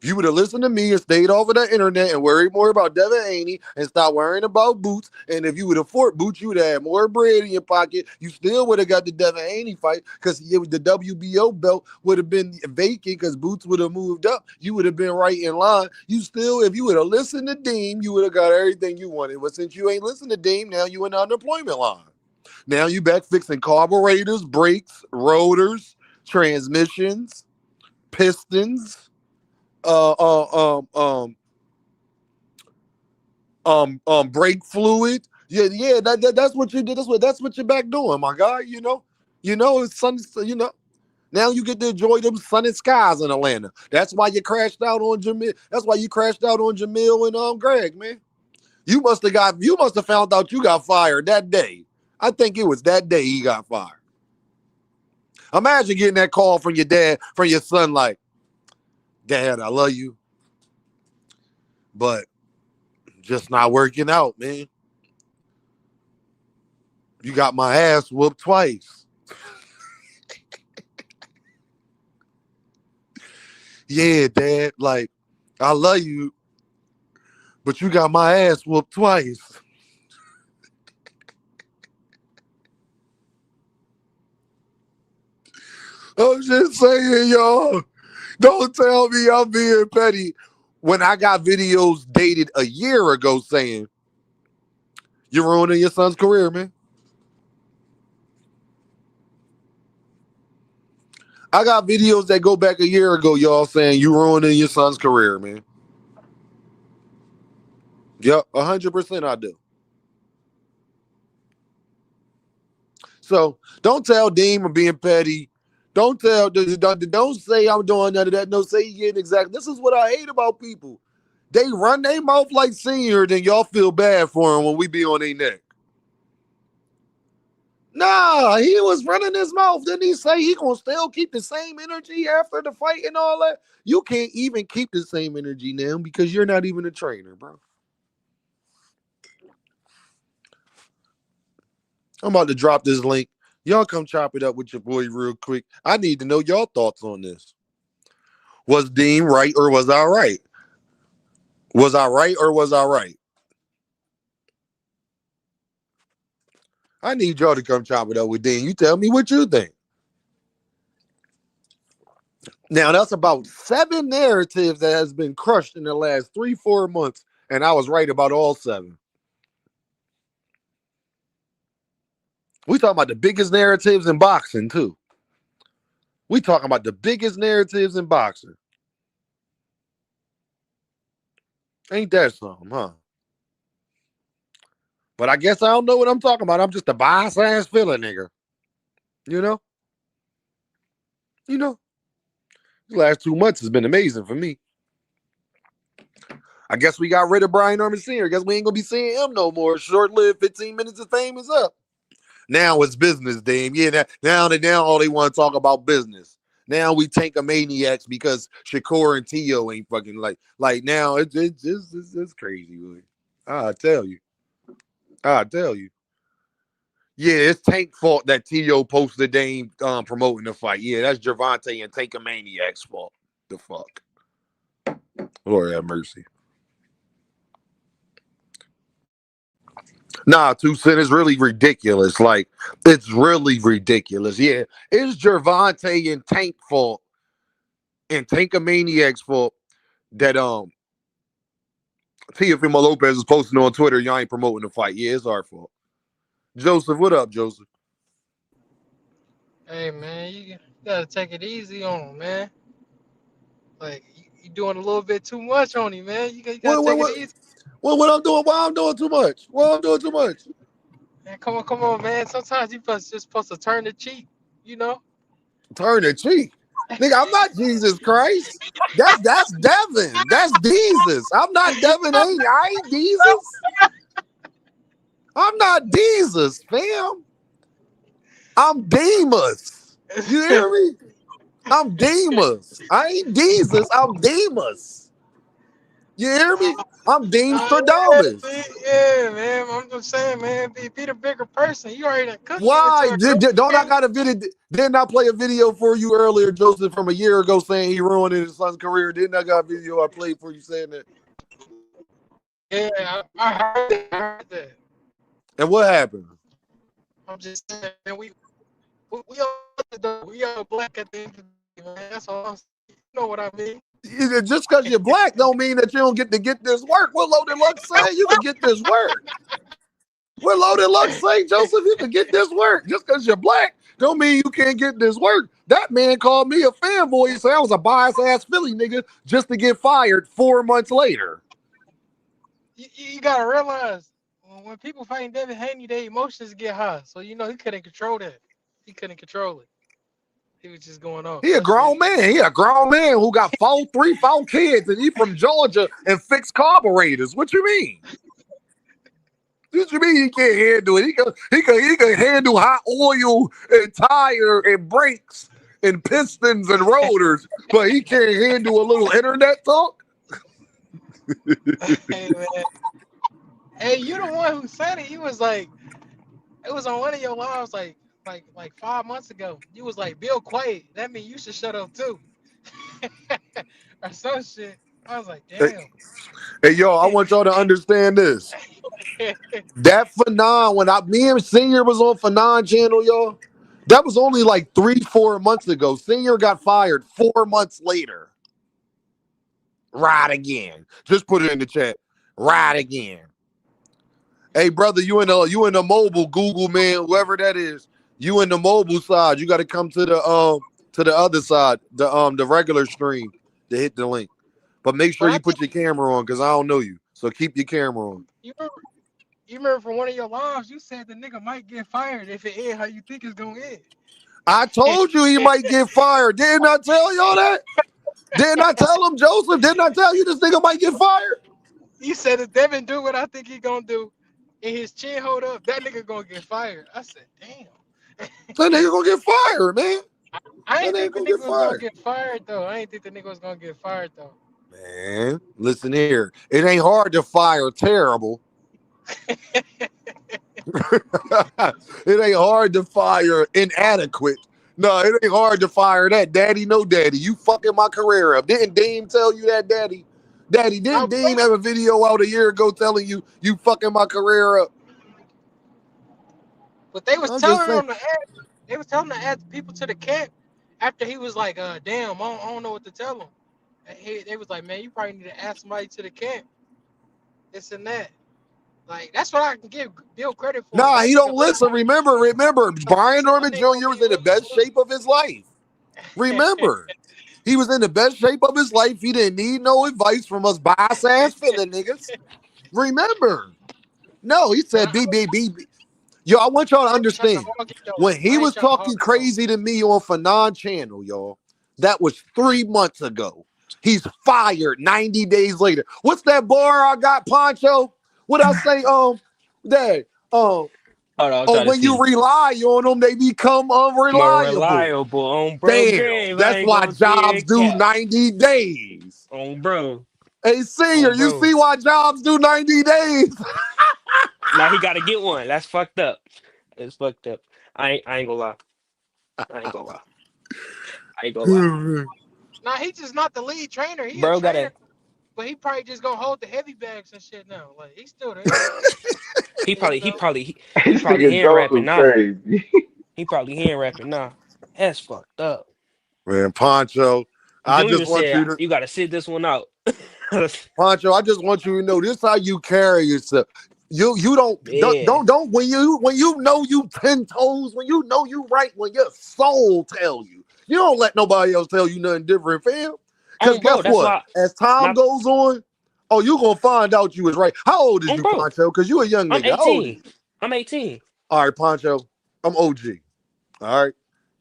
If you would have listened to me and stayed off of the internet and worried more about Devin Haney and stop worrying about Boots, and if you would have fought Boots, you would have had more bread in your pocket. You still would have got the Devin Haney fight because the WBO belt would have been vacant because Boots would have moved up. You would have been right in line. If you would have listened to Deem, you would have got everything you wanted. But since you ain't listened to Deem, now you in the unemployment line. Now you back fixing carburetors, brakes, rotors, transmissions, pistons. Brake fluid. Yeah. That's what you did. That's what you're back doing, my guy. It's sun. Now you get to enjoy them sunny skies in Atlanta. That's why you crashed out on Jamil. That's why you crashed out on Jamil and Greg, man. You must have found out you got fired that day. I think it was that day he got fired. Imagine getting that call from your dad, from your son, like, Dad, I love you, but just not working out, man. You got my ass whooped twice. Yeah, Dad, like, I love you, but you got my ass whooped twice. I'm just saying, y'all, don't tell me I'm being petty when I got videos dated a year ago saying, you're ruining your son's career, man. I got videos that go back a year ago, y'all, saying you ruining your son's career, man. Yep, 100% I do. So don't tell Deem I'm being petty. Don't say I'm doing none of that. No, say you getting exactly. This is what I hate about people. They run their mouth like Senior, then y'all feel bad for him when we be on their neck. Nah, he was running his mouth. Didn't he say he gonna still keep the same energy after the fight and all that? You can't even keep the same energy now because you're not even a trainer, bro. I'm about to drop this link. Y'all come chop it up with your boy real quick. I need to know y'all thoughts on this. Was Dean right or was I right? Was I right or was I right? I need y'all to come chop it up with Dean. You tell me what you think. Now, that's about 7 narratives that has been crushed in the last 3-4 months, and I was right about all 7. We talking about the biggest narratives in boxing, too. We talking about the biggest narratives in boxing. Ain't that something, huh? But I guess I don't know what I'm talking about. I'm just a bias-ass filler nigga. You know? The last 2 months has been amazing for me. I guess we got rid of briannormansr. I guess we ain't going to be seeing him no more. Short-lived 15 minutes of fame is up. Now it's business, Dame. Yeah, now all they want to talk about business. Now we tank a maniacs because Shakur and Tio ain't fucking like now it's crazy, really. I tell you. Yeah, it's Tank fault that Tio posted Dame promoting the fight. Yeah, that's Gervonta and Tank a maniac's fault. The fuck. Lord have mercy. Nah, 2 Cent is really ridiculous. Like, it's really ridiculous. Yeah, it's Gervonta and Tank fault and Tank a maniac's fault that Teofimo Lopez is posting on Twitter. Y'all ain't promoting the fight. Yeah, it's our fault. Joseph, what up, Joseph? Hey man, you gotta take it easy on him, man. Like you doing a little bit too much on him, man. You gotta take it easy. What I'm doing? Why I'm doing too much? Why I'm doing too much? Man, come on, man. Sometimes you just supposed to turn the cheek, you know? Turn the cheek. Nigga, I'm not Jesus Christ. That's Devin. That's Jesus. I'm not Devin. I ain't Jesus. I'm not Jesus, fam. I'm Demas. You hear me? I'm Demas. I ain't Jesus. I'm Demas. You hear me? I'm Dean Stradamus. Yeah, man. I'm just saying, man. Be the bigger person. You already cooked. Why? Don't I got a video? Didn't I play a video for you earlier, Joseph, from a year ago saying he ruined his son's career? Didn't I got a video I played for you saying that? Yeah, I heard that. And what happened? I'm just saying, man, we all black at the end of the day, man. That's all I'm saying. You know what I mean? Just because you're black don't mean that you don't get to get this work. What Loaded Luck say? You can get this work. What Loaded Luck say, Joseph? You can get this work. Just because you're black don't mean you can't get this work. That man called me a fanboy and said I was a bias-ass Philly nigga just to get fired 4 months later. You gotta realize when people fighting Devin Haney, their emotions get high. So he couldn't control that. He couldn't control it. He was just going off. He a grown man. He a grown man who got 4 kids, and he from Georgia and fix carburetors. What you mean? What you mean he can't handle it? He can handle hot oil and tire and brakes and pistons and rotors, but he can't handle a little internet talk. Hey man, hey, you the one who said it. He was like, it was on one of your lives like 5 months ago. You was like, Bill quiet. That means you should shut up too, or some shit. I was like, damn. Hey, yo, I want y'all to understand this. That Fanon, when me and Senior was on Fanon channel, y'all, that was only like 3-4 months ago. Senior got fired 4 months later. Right again. Just put it in the chat. Right again. Hey, brother, you in the mobile Google, man, whoever that is. You in the mobile side. You got to come to the other side, the regular stream to hit the link. But make sure you put your camera on because I don't know you. So keep your camera on. You remember from one of your lives, you said the nigga might get fired if it end how you think it's gonna end. I told you he might get fired. Didn't I tell y'all that? Didn't I tell him, Joseph? Didn't I tell you this nigga might get fired? You said if Devin do what I think he gonna do, and his chin hold up, that nigga gonna get fired. I said, damn. That nigga gonna get fired, man. I That ain't nigga think the gonna nigga get was gonna fired. get fired though. I ain't think the nigga was gonna get fired though. Man, listen here. It ain't hard to fire terrible. It ain't hard to fire inadequate. No, it ain't hard to fire that. Daddy, no daddy. You fucking my career up. Didn't Dean tell you that, daddy? Daddy, Now, didn't Dean have a video out a year ago telling you you fucking my career up? but they was I'm just telling saying. him to add. They was telling him to add people to the camp after he was like, damn, I don't know what to tell him. And they was like, man, you probably need to add somebody to the camp. This and that. Like that's what I can give Bill credit for. Nah, That he nigga don't let listen. Remember, Brian that Norman nigga gonna Jr. was be in the real best shape of his life. Remember, he was in the best shape of his life. He didn't need no advice from us bias ass feeling niggas. Remember, no, he But said, Yo, I want y'all to I ain't trying to understand. hog it though. When he I ain't was trying to hog talking it though. crazy to me on Fanon channel, y'all, that was 3 months ago. He's fired 90 days later. What's that bar I got, Poncho? What I say, that, Hold on, I'm oh, trying to when you see. rely on them, they become More unreliable. reliable on bro Damn, game. I that's ain't why gonna see jobs it do cap 90 days. on bro. Hey, senior, On you bro. see why jobs do 90 days? Now he gotta get one. That's fucked up. It's fucked up. I ain't gonna lie. I ain't gonna lie. I ain't gonna lie. Nah, he just not the lead trainer. He a Bro trainer, gotta but he probably just gonna hold the heavy bags and shit now. Like he's still there. he You probably he know. probably he, he This probably nigga hand rapping Joseph now. crazy. He probably hand rapping now. That's fucked up. Man, Poncho, I Junior just want you said to you gotta sit this one out. Poncho, I just want you to know this how you carry yourself. You Yeah. don't when you know you 10 toes, when you know you right, when your soul tell you. You don't let nobody else tell you nothing different, fam. Cause Bro, guess that's what? why As time not goes on, oh, you gonna find out you was right. How old is you, bro. Poncho? Cause you a young I'm nigga. How old are 18. you? I'm 18. All right, Poncho. I'm OG. All right.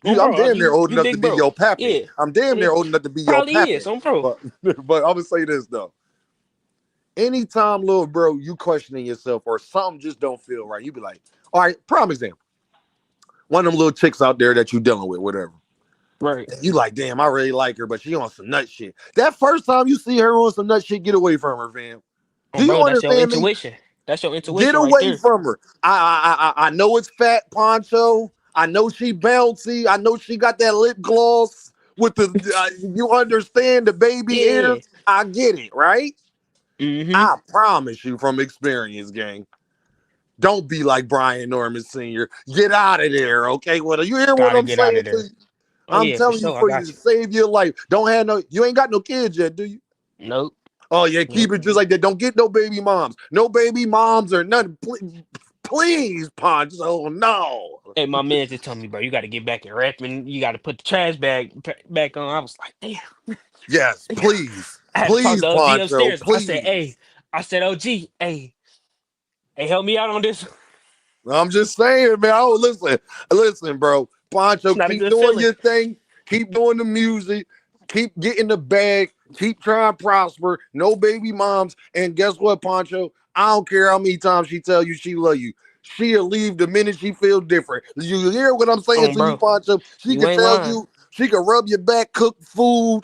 I'm Bro, damn near old you enough to big be bro. your pappy. Yeah. I'm damn Yeah. near old enough to be your Probably is. pappy. Bro. But but I'm gonna say this though. Anytime, little bro, you questioning yourself or something just don't feel right, you be like, all right, prime example. One of them little chicks out there that you dealing with, whatever. Right. And you like, damn, I really like her, but she on some nut shit. That first time you see her on some nut shit, get away from her, fam. Do you Bro, that's your understand me? intuition. That's your Get intuition right away there. from her. I know it's fat, Poncho. I know she bouncy. I know she got that lip gloss with the. You understand the baby Yeah. ears. I get it, right? Mm-hmm. I promise you from experience, gang. Don't be like Brian Norman Sr. Get out of there, okay? Well, you hear what Gotta I'm get out saying of to there. you? Oh I'm yeah, for telling you sure. I for you to got you. save your life. Don't have no. You ain't got no kids yet, do you? Nope. Oh yeah, keep Nope. it just like that. Don't get no baby moms. No baby moms or nothing. Please, Poncho. No. Hey, my man just told me, bro, you gotta get back in rapping. You gotta put the trash bag back on. I was like, damn. Yes, please, I had to talk please, to OG Poncho. upstairs. I said, Please. OG, hey, help me out on this. I'm just saying, man. Oh, listen, bro. Poncho, It's not a keep good doing feeling. your thing. Keep doing the music. Keep getting the bag. Keep trying to prosper. No baby moms. And guess what, Poncho? I don't care how many times she tell you she love you. She'll leave the minute she feel different. You hear what I'm saying to you, Bro, Poncho? She you could ain't tell lying. you. She could rub your back, cook food,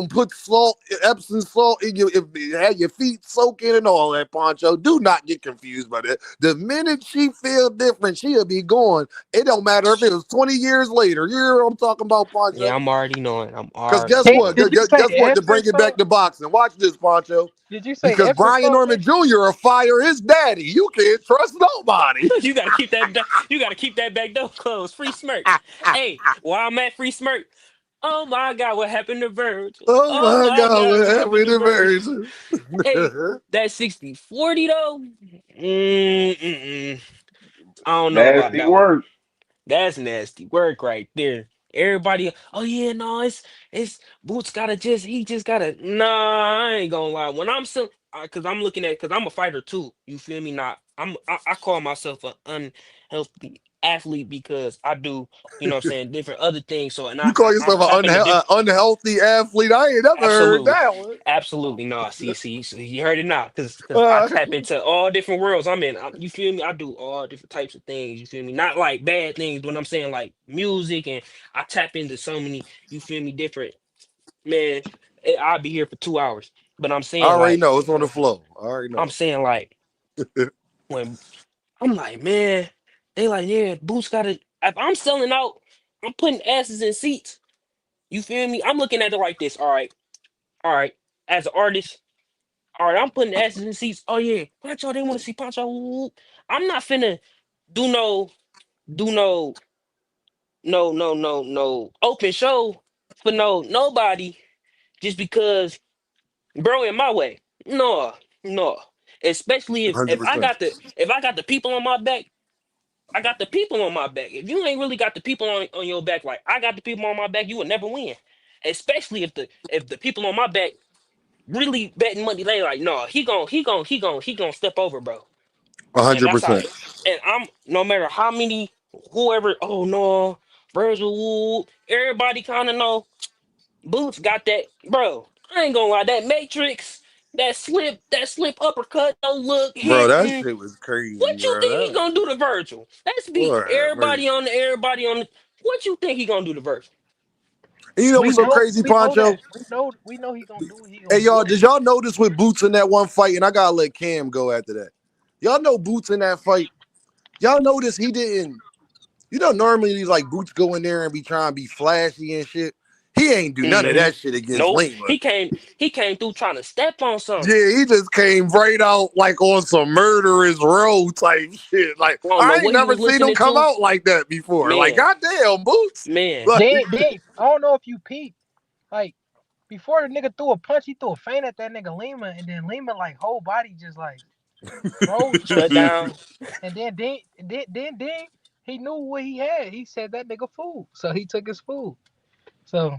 put salt, Epsom salt in you, if had your feet soaking and all that, Poncho. Do not get confused by that. The minute she feel different, she'll be gone. It don't matter if it was 20 years later. You hear what I'm talking about, Yeah, Poncho? I'm already knowing. I'm Because already guess Hey, what? knowing. did you say Guess what? To Epsom bring it back salt? to boxing. Watch this, Poncho. Did you say Because Epsom Brian salt, Norman nigga? Jr. will fire his daddy. You can't trust nobody. You gotta keep that. You gotta keep that back door closed. Free smirk. Hey, while I'm at free smirk. Oh my God, what happened to Virgil? Oh Oh my my God, God, what what happened happened to to Virgil? Virgil? Hey, that 60-40 though. Mm-mm. I don't know about Nasty that one. work. That's nasty work right there. Everybody, oh yeah, no, it's Boots gotta he just gotta. Nah, I ain't gonna lie. When I'm still, cause I'm looking at, cause I'm a fighter too. You feel me? Not, I call myself an unhealthy athlete because I do, you know what I'm saying, different other things. So and You call I yourself tap an into different. unhealthy athlete? I ain't never heard Absolutely. that one. Absolutely. No, see, so you heard it now. Cause I tap into all different worlds I'm in. You feel me? I do all different types of things. You feel me? Not like bad things, but I'm saying like music and I tap into so many, you feel me, different man, I'll be here for 2 hours. But I'm I saying already like know it's on the flow. I already I'm know. saying like when I'm like, man, they like, yeah, Boots gotta if I'm selling out, I'm putting asses in seats. You feel me? I'm looking at it like this. All right. As an artist. All right, I'm putting asses in seats. Oh yeah, Pancho, they want to see Pancho. Woo. I'm not finna do do no, no open show for nobody just because bro in my way. No, no. Especially if I 100%. got the people on my back, I got the people on my back. If you ain't really got the people on your back, like I got the people on my back, you will never win. Especially if the people on my back really betting money, they like, no, he gon' step over, bro. And that's how. 100%. And I'm no matter how many whoever. Oh no, Virgil Wood. Everybody kind of know Boots got that, bro. I ain't gonna lie, that Matrix, that slip uppercut, no look Bro, that hitting. shit was crazy, What you bro. think he That, gonna do to Virgil? Let's be Lord have mercy. everybody on the. What you think he gonna do to Virgil? And you know what's so crazy, We know Poncho? that. We know he gonna do what he Hey, gonna y'all, do. did y'all notice with Boots in that one fight? And I gotta let Cam go after that. Y'all know Boots in that fight. Y'all notice he didn't. You know, normally these like Boots go in there and be trying to be flashy and shit. He ain't do none of Hmm. that shit against Nope. Lima. He came through trying to step on something. Yeah, he just came right out like on some murderous road type shit. Like I don't know I ain't what he never was seen him listening come to. out like that before. Like Man, goddamn, Boots. man. Like Then I don't know if you peeped, like before the nigga threw a punch, he threw a feint at that nigga Lima, and then Lima like whole body just like froze to the Shut side, down. and then he knew what he had. He said that nigga food, so he took his food. So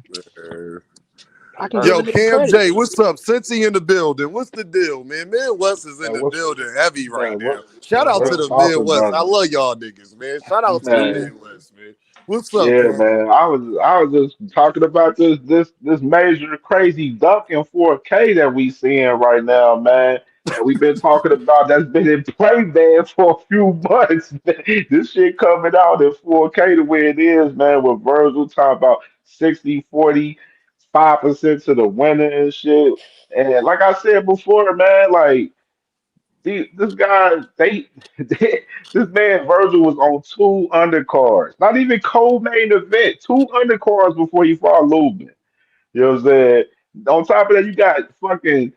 I can give yo, a nigga Cam credit. J, what's up? Since he in the building, what's the deal, man? Midwest is in Man, the what's building heavy right man, now. what Shout out to what's the poppin', Midwest. I brother? love y'all niggas, man. Shout out to the Man, Absolutely. Midwest, man. What's up, yeah, Cam? man. I was just talking about this major crazy duck in 4K that we seeing right now, man. And we've been talking about that's been in play man for a few months. This shit coming out in 4K the way it is, man, with Virgil talking about 60-40, 5% to the winner and shit. And like I said before, man, like this guy, this man Virgil was on two undercards, not even co-main event, two undercards before he fought Lubin. You know what I'm saying? On top of that, you got fucking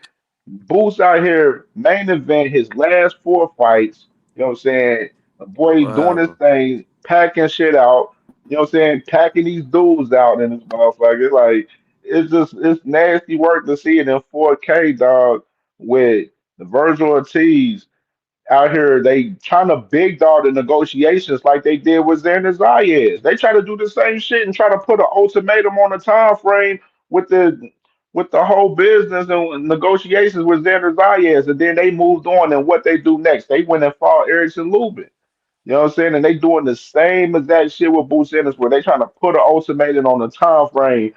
Boots out here main event his last four fights. You know what I'm saying? The boy What doing his happened? thing, packing shit out. You know what I'm saying? Packing these dudes out in this motherfucker. Like it's nasty work to see it in 4K, dog, with the Virgil Ortiz out here, they trying to big dog the negotiations like they did with Xander Zayas. They try to do the same shit and try to put an ultimatum on the time frame with the whole business and negotiations with Xander Zayas, and then they moved on. And what they do next? They went and fought Erickson Lubin. You know what I'm saying? And they doing the same exact shit with Boots Ennis, where they trying to put an ultimatum on the time frame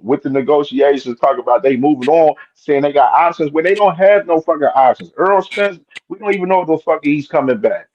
with the negotiations, talk about they moving on, saying they got options when they don't have no fucking options. Earl Spence, we don't even know if the fuck he's coming back.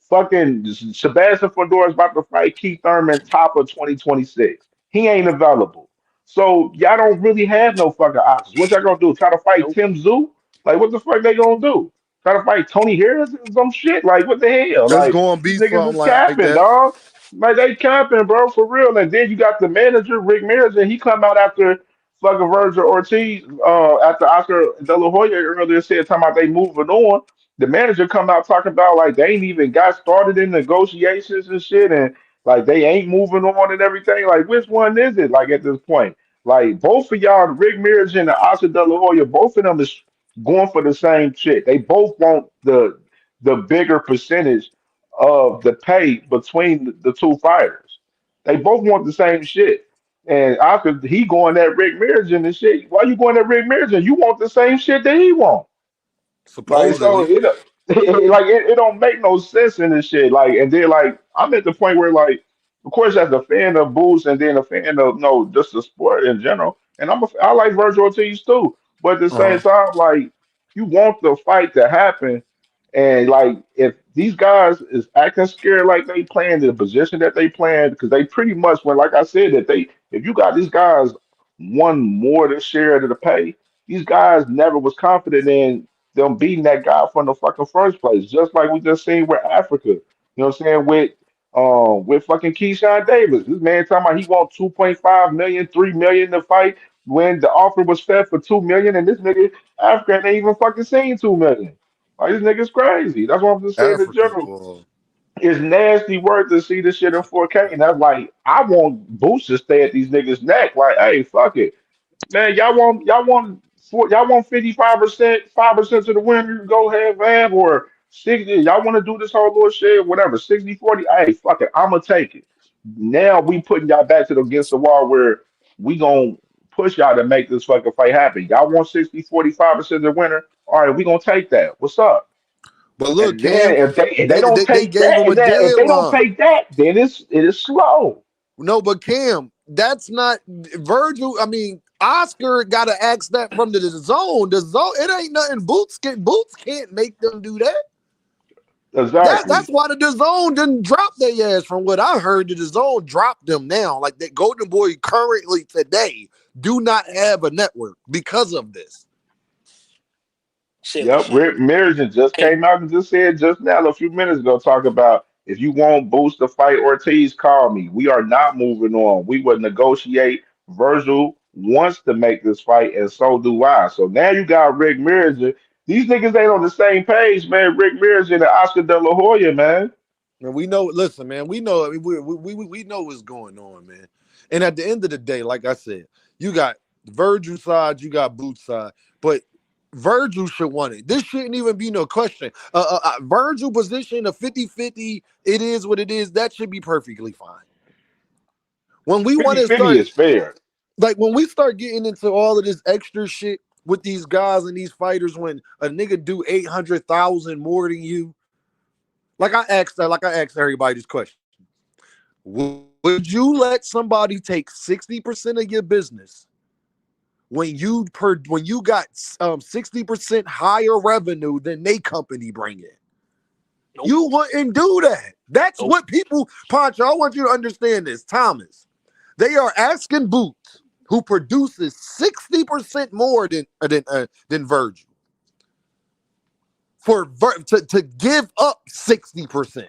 Fucking Sebastian Fedor is about to fight Keith Thurman top of 2026. He ain't available. So y'all don't really have no fucking options. What y'all gonna do? Try to fight Nope. Tim Zoo? Like what the fuck they gonna do? Try to fight Tony Harris and some shit? Like what the hell? It's Like gonna these be niggas something is like capping, that. dog. Like they capping, bro, for real. And then you got the manager, Rick Mears, and he come out after fucking Virgil Ortiz, after Oscar De La Hoya earlier said talking about they moving on. The manager come out talking about like they ain't even got started in negotiations and shit, and like they ain't moving on and everything. Like which one is it? Like at this point, like both of y'all, Rick Mears and Oscar De La Hoya, both of them is going for the same shit. They both want the bigger percentage of the pay between the two fighters. They both want the same shit. And after he going at Rick Mirrigan and shit, why you going at Rick Mirrigan? You want the same shit that he want. Like so Supposedly. It don't make no sense in this shit. Like, and then like I'm at the point where like, of course, as a fan of Boost and then a fan of no, just the sport in general, and I like Virgil Ortiz too. But at the same Uh-huh. time, like you want the fight to happen, and like if these guys is acting scared like they playing the position that they playing, because they pretty much when like I said that they if you got these guys one more than share of the pay, these guys never was confident in them beating that guy from the fucking first place. Just like we just seen with Africa. You know what I'm saying? With fucking Keyshawn Davis. This man talking about he want 2.5 million, 3 million to fight when the offer was set for 2 million and this nigga Africa ain't even fucking seen 2 million. Like this nigga's crazy. That's what I'm just saying in Africa, general. boy. It's nasty work to see this shit in 4K. And that's like I want Boost to stay at these niggas' neck. Like, hey, fuck it. Man, y'all want 55%, 5% of the winners go ahead, man, or 60. Y'all want to do this whole little shit, whatever, 60-40. Hey, fuck it, I'ma take it. Now we putting y'all back to the against the wall where we gonna push y'all to make this fucking fight happen. Y'all want 60-45% of the winner. All right, we gonna take that. What's up? But look, And then Cam, if they they, don't they, they take gave that, him a if they don't deadline. take that, then it is slow. No, but Cam, that's not Virgil. I mean, Oscar got to ask that from the zone. The zone, it ain't nothing. Boots can't make them do that. That's Exactly. why the zone didn't drop their ass. From what I heard, the zone dropped them now. Like that Golden Boy currently today do not have a network because of this. Silly Yep, shit. Rick Mirrigan just Hey, came out and just said just now a few minutes ago, talk about if you want Boost to fight Ortiz, call me. We are not moving on. We will negotiate. Virgil wants to make this fight, and so do I. So now you got Rick Mirrigan. These niggas ain't on the same page, man. Rick Mirrigan and Oscar De La Hoya, man. And we know, listen, man, we know, I mean, we know what's going on, man. And at the end of the day, like I said, you got Virgil side, you got Boots side, but Virgil should want it. This shouldn't even be no question. Virgil position, a 50-50, it is what it is. That should be perfectly fine. When we want to 50-50 start, is fair. like, when we start getting into all of this extra shit with these guys and these fighters, when a nigga do 800,000 more than you, like I asked everybody this question. Would you let somebody take 60% of your business when you got 60% higher revenue than they company bring in? nope, You wouldn't do that. That's nope. what people, Poncho, I want you to understand this, Thomas. They are asking Boots, who produces 60% more than Virgil, to give up 60%.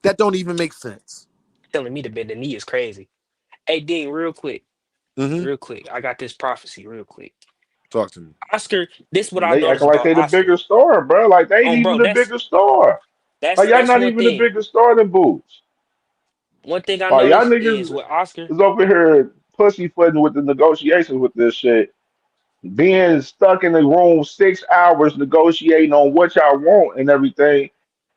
That don't even make sense. Telling me to bend the knee is crazy. Hey, Dean, Mm-hmm. real quick. I got this prophecy real quick. Talk to me. Oscar, this what I They acting noticed like about they the Oscar. bigger star, bro. Like they ain't even Bro, the bigger star. Like y'all that's not one even the thing. bigger star than Boots. One thing I Like y'all noticed is niggas with Oscar. is over here pussyfooting with the negotiations with this shit. Being stuck in the room 6 hours negotiating on what y'all want and everything.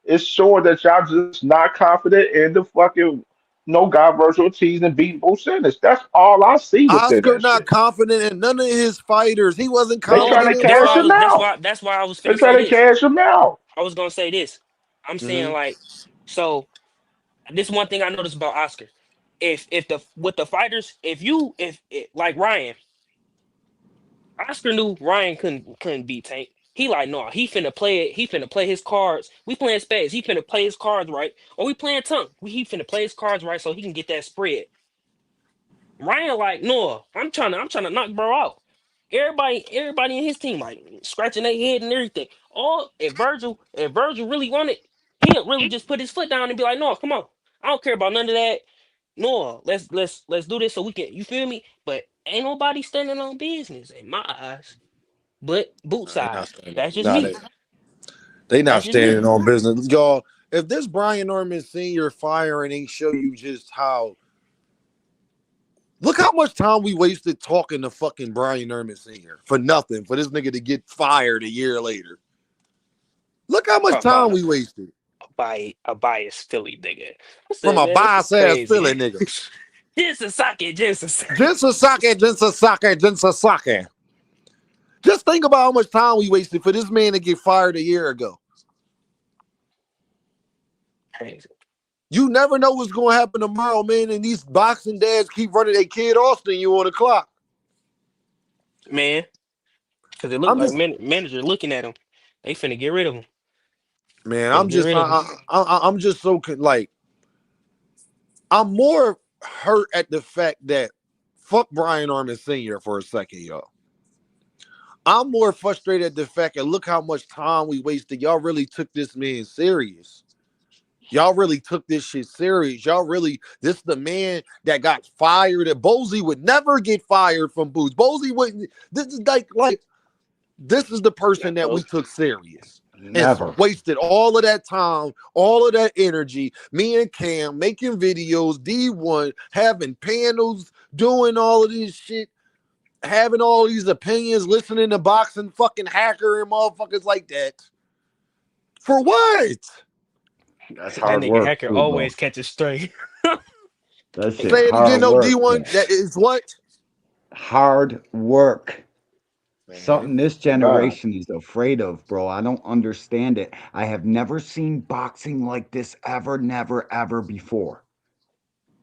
It's showing that y'all just not confident in the fucking no God virtual teas and beating Bo Sanders. That's all I see within Oscar that not shit. confident in none of his fighters. He wasn't They trying No, to confident in cash him Virgil. out. that's why I was They finna say trying to this. cash him out. I was gonna say this. I'm saying Mm-hmm. like, so this one thing I noticed about Oscar. If the with the fighters, if it, like Ryan, Oscar knew Ryan couldn't beat Tank. He like, no, he finna play it. He finna play his cards. We playing spades. He finna play his cards right. Or we playing tongue. He finna play his cards right so he can get that spread. Ryan like, no, I'm trying to knock bro out. Everybody in his team like scratching their head and everything. Or if Virgil really wanted, he'll really just put his foot down and be like, no, come on. I don't care about none of that. No, let's do this so we can, you feel me? But ain't nobody standing on business in my eyes. But boot Nah, they side. not standing. That's just Nah, me. they not That's just me. standing on business, y'all. If this Brian Norman Senior firing ain't show you just how. Look how much time we wasted talking to fucking Brian Norman Senior for nothing for this nigga to get fired a year later. Look how much time About we wasted a biased Philly nigga. I from said, a man, this is bias ass crazy. Philly nigga. Just a socket, just a socket. Just a sake. Just think about how much time we wasted for this man to get fired a year ago. Crazy. You never know what's going to happen tomorrow, man. And these boxing dads keep running their kid Austin you on the clock. Man, because it looked I'm like just, manager looking at him. They finna get rid of him. man, Finna get rid of him. I'm just so, like, I'm more hurt at the fact that fuck Brian Armin Sr. for a second, y'all. I'm more frustrated at the fact that look how much time we wasted. Y'all really took this man serious. Y'all really took this shit serious. This is the man that got fired. That Bozy would never get fired from Boots. Bozy wouldn't. This is this is the person that we took serious. Never. And wasted all of that time, all of that energy. Me and Cam making videos, D1 having panels, doing all of this shit, having all these opinions, listening to boxing fucking hacker and motherfuckers like that. For what? That's That hard nigga work. hacker Too, always catches straight. That shit Say it hard again, no work, D1. man. That is what? Hard work. Man. Something this generation is afraid of, bro. I don't understand it. I have never seen boxing like this ever, never, ever before.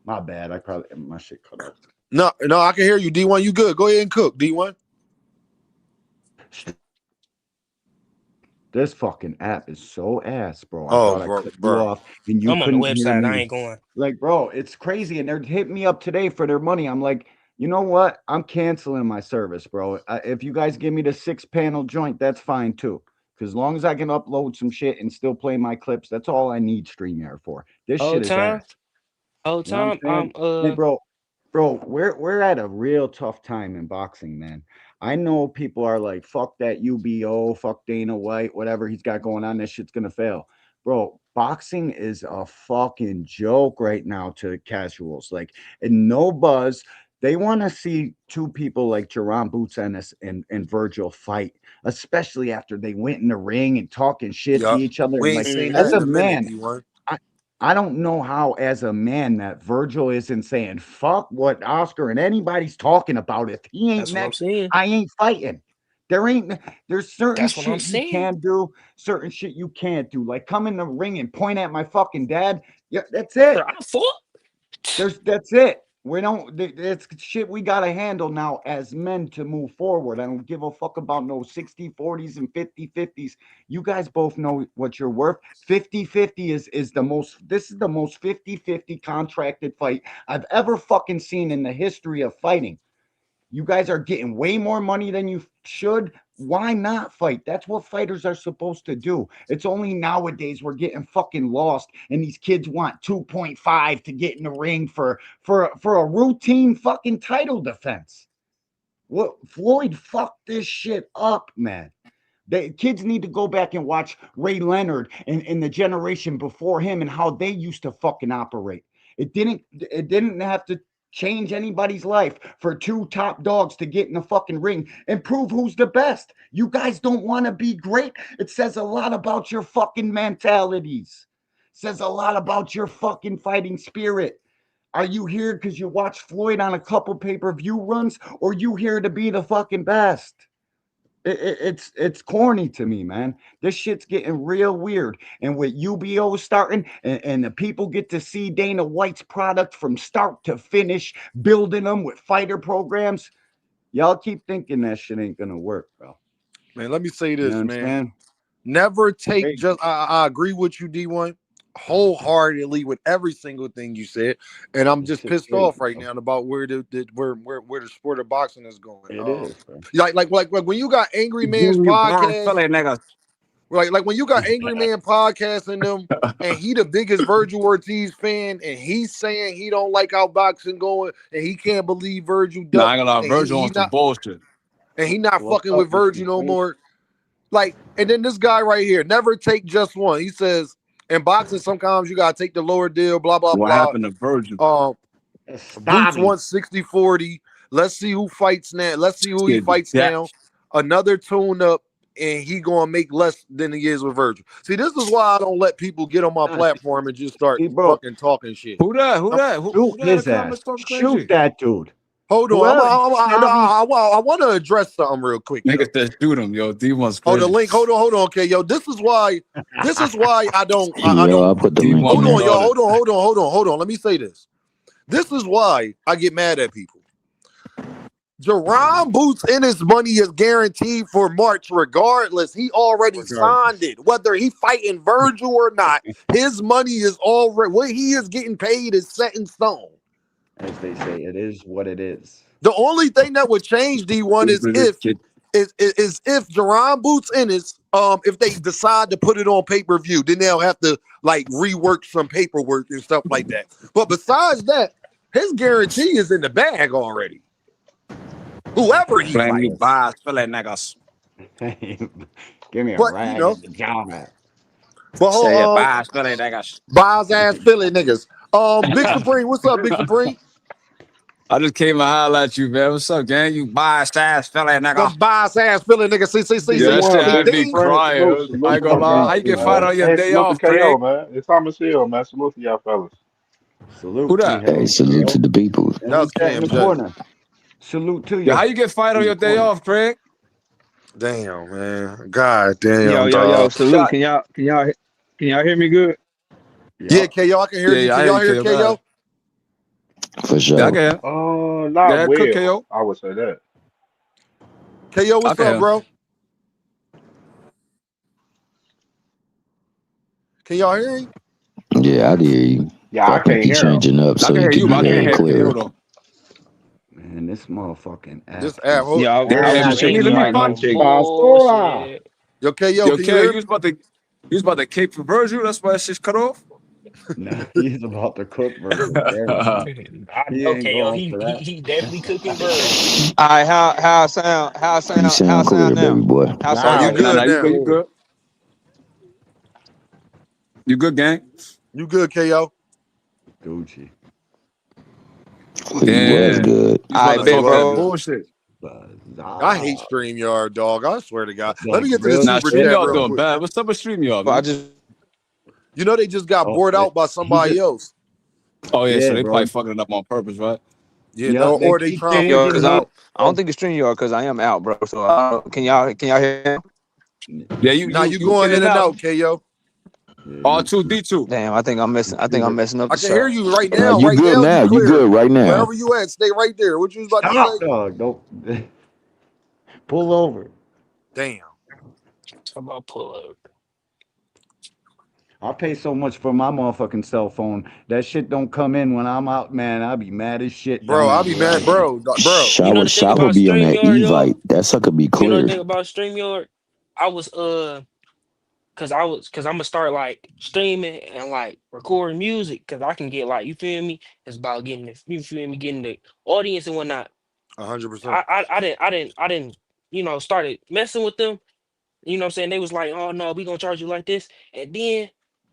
My bad. My shit cut off. No, I can hear you, D1. You good. Go ahead and cook, D1. This fucking app is so ass, bro. I Oh, thought I cut you bro. off and you I'm on the couldn't hear website. I me. ain't going. Like, bro, it's crazy. And they're hitting me up today for their money. I'm like, you know what? I'm canceling my service, bro. If you guys give me the 6-panel joint, that's fine too. Because as long as I can upload some shit and still play my clips, that's all I need StreamYard for. This Whole shit is time, ass. whole You know what I'm time. saying? Hey, bro, we're at a real tough time in boxing, man. I know people are like, fuck that UBO, fuck Dana White, whatever he's got going on, this shit's gonna fail. Bro, boxing is a fucking joke right now to the casuals. Like, and no buzz. They want to see two people like jaronennis and Virgil fight, especially after they went in the ring and talking shit to Yup. each other. We And ain't like, seen as that a in a minute, man, D1. I don't know how, as a man, that Virgil isn't saying fuck what Oscar and anybody's talking about. If he ain't That's what I'm next, saying. I ain't fighting. There's certain That's what I'm shit you saying. can do, certain shit you can't do. Like come in the ring and point at my fucking dad. Yeah, that's it. Bro, I fought. That's it. We don't. It's shit we gotta handle now as men to move forward. I don't give a fuck about no 60-40s and 50-50s. You guys both know what you're worth. 50-50 is the most. This is the most 50-50 contracted fight I've ever fucking seen in the history of fighting. You guys are getting way more money than you should. Why not fight? That's what fighters are supposed to do. It's only nowadays we're getting fucking lost, and these kids want 2.5 to get in the ring for a routine fucking title defense. What Floyd fucked this shit up, man. The kids need to go back and watch Ray Leonard and the generation before him and how they used to fucking operate. It didn't have to change anybody's life for two top dogs to get in the fucking ring and prove who's the best. You guys don't want to be great. It says a lot about your fucking mentalities. It says a lot about your fucking fighting spirit. Are you here because you watched Floyd on a couple pay-per-view runs, or you here to be the fucking best? It's corny to me, man. This shit's getting real weird. And with UBO starting and the people get to see Dana White's product from start to finish, building them with fighter programs, y'all keep thinking that shit ain't gonna work, bro. Man, let me say You this, know what I'm man. saying? Never take Hey, just. I agree with you, D1, wholeheartedly with every single thing you said, and I'm this just shit pissed crazy, off right bro. now about where the sport of boxing is going. It is, bro. Like when you got Angry Man's You born podcast, Philly nigga. like when you got Angry Man podcast and them, and he the biggest Virgil Ortiz fan, and he's saying he don't like how boxing going, and he can't believe Virgil Nah, I duck, ain't gonna lie, and Virgil on some bullshit. he not What's fucking up with with you, Virgil no Queen? more. Like, and then this guy right here, never take just one. He says, in boxing, sometimes you gotta take the lower deal, blah, blah, What blah. happened to Virgil? Boots Stabby. wants 60-40. Let's see who fights now. Let's see who he Shit, fights that now. Another tune up, and he gonna make less than he is with Virgil. See, this is why I don't let people get on my See, platform and just start bro, fucking talking shit. who that? Who I'm, that? Who shoot that in the his ass. comments talking Shoot crazy? that dude. Hold on. Whoever, I want to address something real quick. Yo. Niggas that shoot him, yo. D1's Oh, crazy. the link. Hold on. Okay, yo. This is why I don't. I Yeah, don't. I put the D1 link Hold in on, there. yo. Hold on. Let me say this. This is why I get mad at people. Jerron Boots and his money is guaranteed for March regardless. He already signed it. Whether he fighting Virgil or not, his money is already, what he is getting paid is set in stone. as they say, it is what it is. The only thing that would change D1 is if Jerron Boots and his if they decide to put it on pay-per-view, then they'll have to like rework some paperwork and stuff like that. But besides that, his guarantee is in the bag already. Whoever he Blame you, fights. boss, for that niggas. Give me a But, rag you know, in the jaw. But Say it, boss, for that niggas. Biles ass Philly niggas. Big Supreme, what's up, Big Supreme? I just came to holler at you, man. What's up, gang? You bias ass fella, nigga. Some bias ass Philly niggas. See. Yeah, that shit had me Dean? crying. I ain't gonna lie. How you get fired on your Hey, day salute off, to KO, Craig? man. It's Thomas Hill, man. Salute to y'all fellas. Salute. Who that? Hey, salute to the people. That was in the Cam corner. Salute to you. Yeah, how you get fired on your day off, Craig? Damn, man. God damn. Yo, dog. salute. Shot. Can y'all hear me good? Yeah, KO, I can hear you. I Can y'all hear you, KO? For sure. Yeah, I can. Not Yeah, well. cook KO. I would say that. KO, what's Okay. up, bro? Can y'all hear me? Yeah, I hear you. Yeah, I can't Keep hear him. changing up I so can you hear can you, be but I can't heard hear clearer. KO though. Man, this motherfucking app. This app. is- Yeah, I Damn, was shit, checking let me my find check. Bullshit. Yo, KO, Yo, can you K, hear you me? was about to cake for Virgil. That's why that shit's cut off. Nah, he's about to cook Virgil. Yeah, I He know ain't KO. going for that. He definitely cooking birds. All right, how I sound? You sound clear, baby boy. How I Oh, sound you right now? good you now. good, you good. You good, gang? You good, KO? Gucci. Well, you was good. You All about right, to big talk that bro. bullshit. I hate StreamYard, dog. I swear to God. Let me Like, get to the really? Nah, super stream chat y'all real doing quick. bad. What's up with stream y'all, But I man? just You know they just got bought out by somebody else. Oh yeah, Yeah, so they bro. probably fucking it up on purpose, right? Yeah, Yep, no, they or they keep trying yo, to. cause changing I don't think it's stream yard because I am out, bro. So can y'all hear me? Yeah, Now you you going in and out, KO. R2D2. Damn, I think I'm messing up I the can hear sound. you right Now now. you Right good now, now. you You clear. good right now. Wherever you at, stay right there. What you was about to Stop, say? dog. Don't pull over. Damn. Talk about pull up. I pay so much for my motherfucking cell phone. That shit don't come in when I'm out, man. I'll be mad as shit Bro, down I'll there be where mad, I'm at. bro. You know the thing Shower about be on that StreamYard, y'all? Evite. That sucker be You know the clear. thing about StreamYard? I was cause I'm gonna start like streaming and like recording music cause I can get like, you feel me? It's about getting the, you feel me, getting the audience and whatnot. 100%. I didn't, started messing with them. You know what I'm saying? They was like, oh no, we gonna charge you like this. And then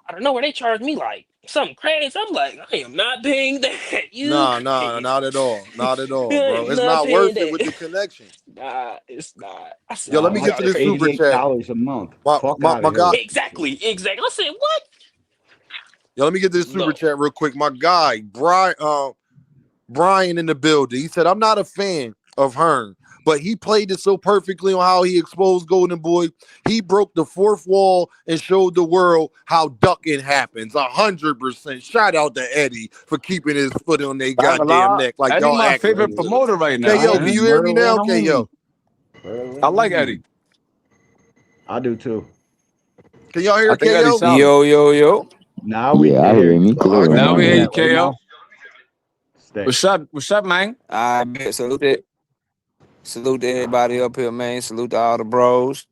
I don't know where they charged me like something crazy. I'm like, I am not paying that. You Nah, crazy. not at all. Not at all, I bro. am It's not not paying worth it with that. the connection. Nah, it's not. I said, Yo, let Nah, me my get to y'all shit's this super crazy. chat. $88 a month. My, Fuck my, out my of here. guy. Exactly. I said, what? Yo, let me get to this super No. chat real quick. My guy, Brian in the building. He said, I'm not a fan of Hearn, but he played it so perfectly on how he exposed Golden Boy. He broke the fourth wall and showed the world how ducking happens. 100%. Shout out to Eddie for keeping his foot on their goddamn neck like Eddie y'all my asked him favorite to. promoter right now, KO, man. can you hear me now? KO. I like Eddie. I do too. Can y'all hear I think Eddie's KO? solid. Yo. Now we Yeah, can I hear hear me you. clear right Now we hear now. you, KO. Stay. What's up, man? I bet salute to everybody up here, man. Salute to all the bros,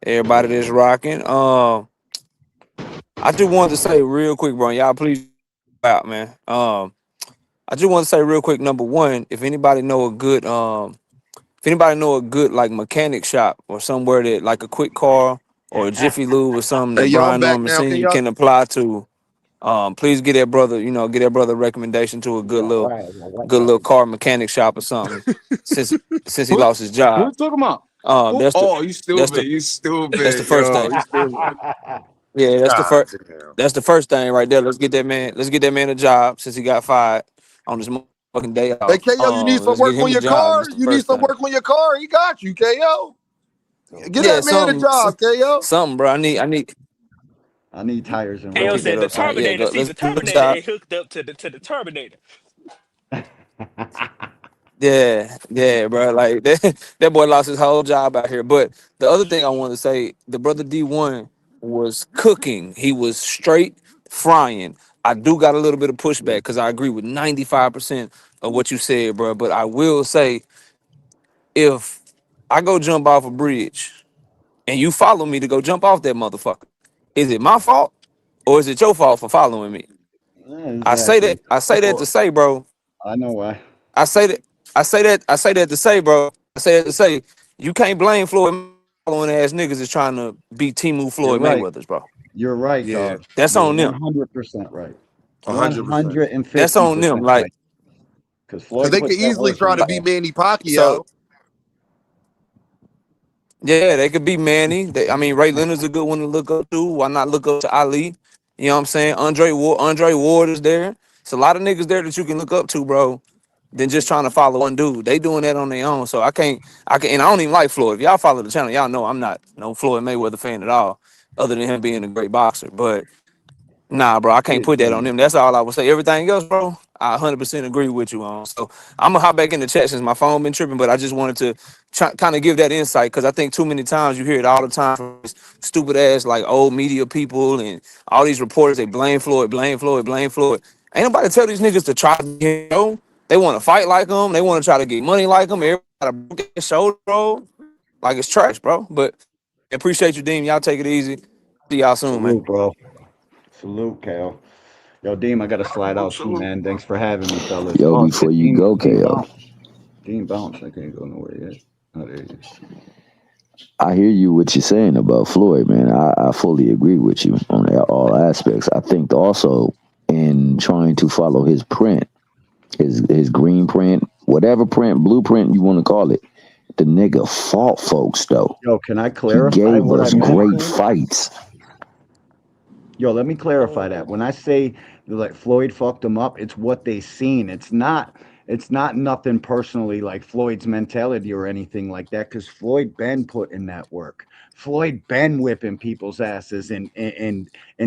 everybody that's rocking. I just wanted to say real quick, bro. Y'all please out, man. I just want to say real quick. Number one, if anybody know a good like mechanic shop or somewhere that like a quick car or a Jiffy Lube or something Hey, that yo, I'm Brian back Norman now. Can Sr. y'all? can apply to, please get that brother, get that brother a recommendation to a good little car mechanic shop or something since he Who lost his job. you talking about? That's the You that's the stupid. You that's the stupid, first yo. thing. You stupid. Yeah, God damn. that's the first thing right there. Let's get that man a job since he got fired on this fucking day Hey, off. KO, you need some Let's get work on him a your job. car? That's the You need first some thing. work on your car? He got you, KO. Get Yeah, that man a job, KO. something, bro. I need. I need tires and KO Pick rims. that said the up. So yeah, Terminator. go. See, Let's the do a Terminator job. ain't hooked up to the Terminator. Yeah, bro. Like that boy lost his whole job out here. But the other thing I wanted to say, the brother D1 was cooking. He was straight frying. I do got a little bit of pushback because I agree with 95% of what you said, bro. But I will say, if I go jump off a bridge and you follow me to go jump off that motherfucker, is it my fault or is it your fault for following me? I say Exactly. that. I say that to say, bro. I know why. I say that. I say that to say, bro. I say that to say, you can't blame Floyd following ass niggas is trying to beat Timu You're Floyd right. Mayweather's, bro. You're right, Yeah, dog. That's You're on them. 100% right. 100%. That's on them. 150% Like, right. Because Because Floyd they put could that easily work try in, to be bro. Manny so Pacquiao. yeah, they could be Manny. I mean, Ray Leonard's a good one to look up to. Why not look up to Ali? You know what I'm saying? Andre Ward is there. It's a lot of niggas there that you can look up to, bro. Than just trying to follow one dude. They doing that on their own. So and I don't even like Floyd. If y'all follow the channel, y'all know I'm not no Floyd Mayweather fan at all, other than him being a great boxer. But nah, bro, I can't put that on him. That's all I would say. Everything else, bro, I 100% agree with you on. So I'm gonna hop back in the chat since my phone been tripping, but I just wanted to kind of give that insight because I think too many times you hear it all the time from these stupid ass like old media people and all these reporters. They blame Floyd, blame Floyd, blame Floyd. Ain't nobody tell these niggas to try to get They want to fight like him. They want to try to get money like him. Everybody got a broken shoulder, bro. Like it's trash, bro. But appreciate you, Dean. Y'all take it easy. See y'all soon, man. Salute, bro. Salute, Kale. Yo, Deem, I got to slide Salute, out too, salute. man. Thanks for having me, fellas. Yo, Oh, shit. before you Deem, go, Deem KO, bounce. Deem bounce. I can't go nowhere yet. Oh, there you I hear you what you're saying about Floyd, man. I fully agree with you on all aspects. I think also in trying to follow his print, his green print, whatever print, blueprint you want to call it, the nigga fought folks though. Yo, can I He clarify gave what I us meant, great Deem? fights. Yo, let me clarify that. When I say like Floyd fucked him up, it's what they seen. It's not nothing personally like Floyd's mentality or anything like that, because Floyd been put in that work. Floyd been whipping people's asses and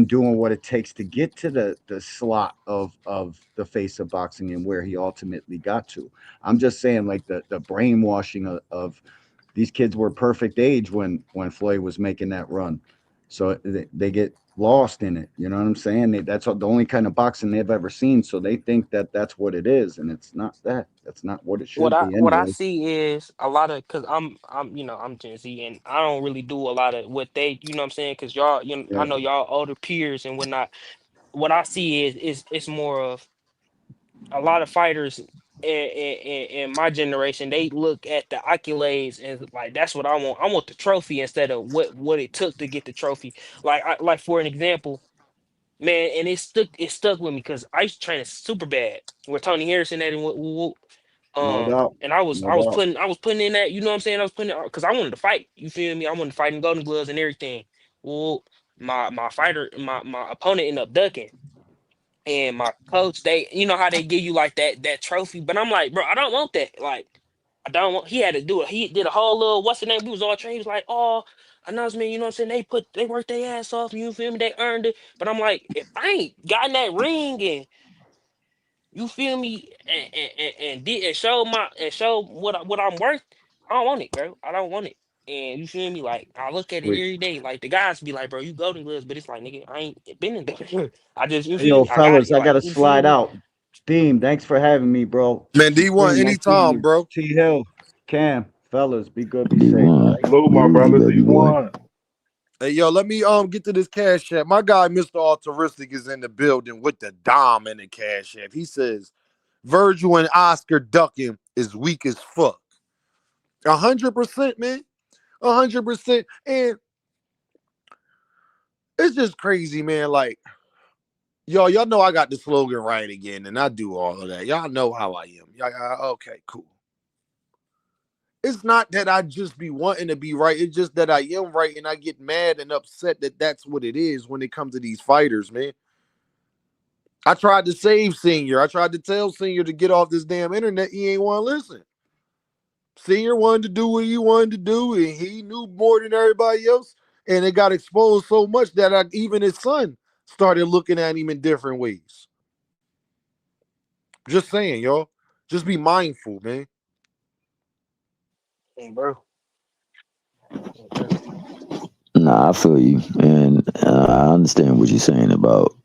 doing what it takes to get to the slot of the face of boxing and where he ultimately got to. I'm just saying like the brainwashing of these kids were perfect age when Floyd was making that run. So they get lost in it. You know what I'm saying? That's the only kind of boxing they've ever seen. So they think that that's what it is, and it's not that. That's not what it What should I be what I anyway. see is a lot of because I'm I'm Gen Z and I don't really do a lot of what they what I'm saying because y'all I Yeah. know y'all older peers and whatnot. What I see is it's more of a lot of fighters in my generation. They look at the accolades and like that's what I want. I want the trophy instead of what it took to get the trophy. Like for an example, man, and it stuck with me because I used to train super bad. Where Tony Harrison at and No doubt. and I was No I was doubt. putting I was putting in that, you know what I'm saying? I was putting it because I wanted to fight. You feel me? I wanted to fight in Golden Gloves and everything. Well, my opponent ended up ducking. And my coach, they you know how they give you like that trophy, but I'm like, bro, I don't want that. Like, I don't want. He had to do it. He did a whole little what's the name? We was all trained. He was like, oh, announcement. You know what I'm saying? They worked their ass off. You feel me? They earned it. But I'm like, if I ain't gotten that ring and you feel me and did and show what I'm worth, I don't want it, bro. I don't want it. And you feel me? Like I look at it Sweet. every day. Like the guys be like, bro, you golden gloves, but it's like, nigga, I ain't been in there. I just you Hey, feel yo, me? I got fellas, it. I Like gotta you feel slide me? out. Deem, thanks for having me, bro. Man, D1, Supreme, nice meeting anytime, you. bro. T Hill, Cam, fellas, be good, be safe. All D1, right. Salute my groovy brother baby boy. D1. Hey, yo, let me get to this cash app. My guy, Mr. Altruistic, is in the building with the dom in the cash app. He says Virgil and Oscar ducking is weak as fuck. 100%, man. 100%. And it's just crazy, man. Like, y'all know I got the slogan right again, and I do all of that. Y'all know how I am. Okay, cool. It's not that I just be wanting to be right. It's just that I am right, and I get mad and upset that that's what it is when it comes to these fighters, man. I tried to save Senior. I tried to tell Senior to get off this damn internet. He ain't want to listen. Senior wanted to do what he wanted to do, and he knew more than everybody else. And it got exposed so much that even his son started looking at him in different ways. Just saying, y'all. Just be mindful, man. Hey, bro. Nah, I feel you, and I understand what you're saying about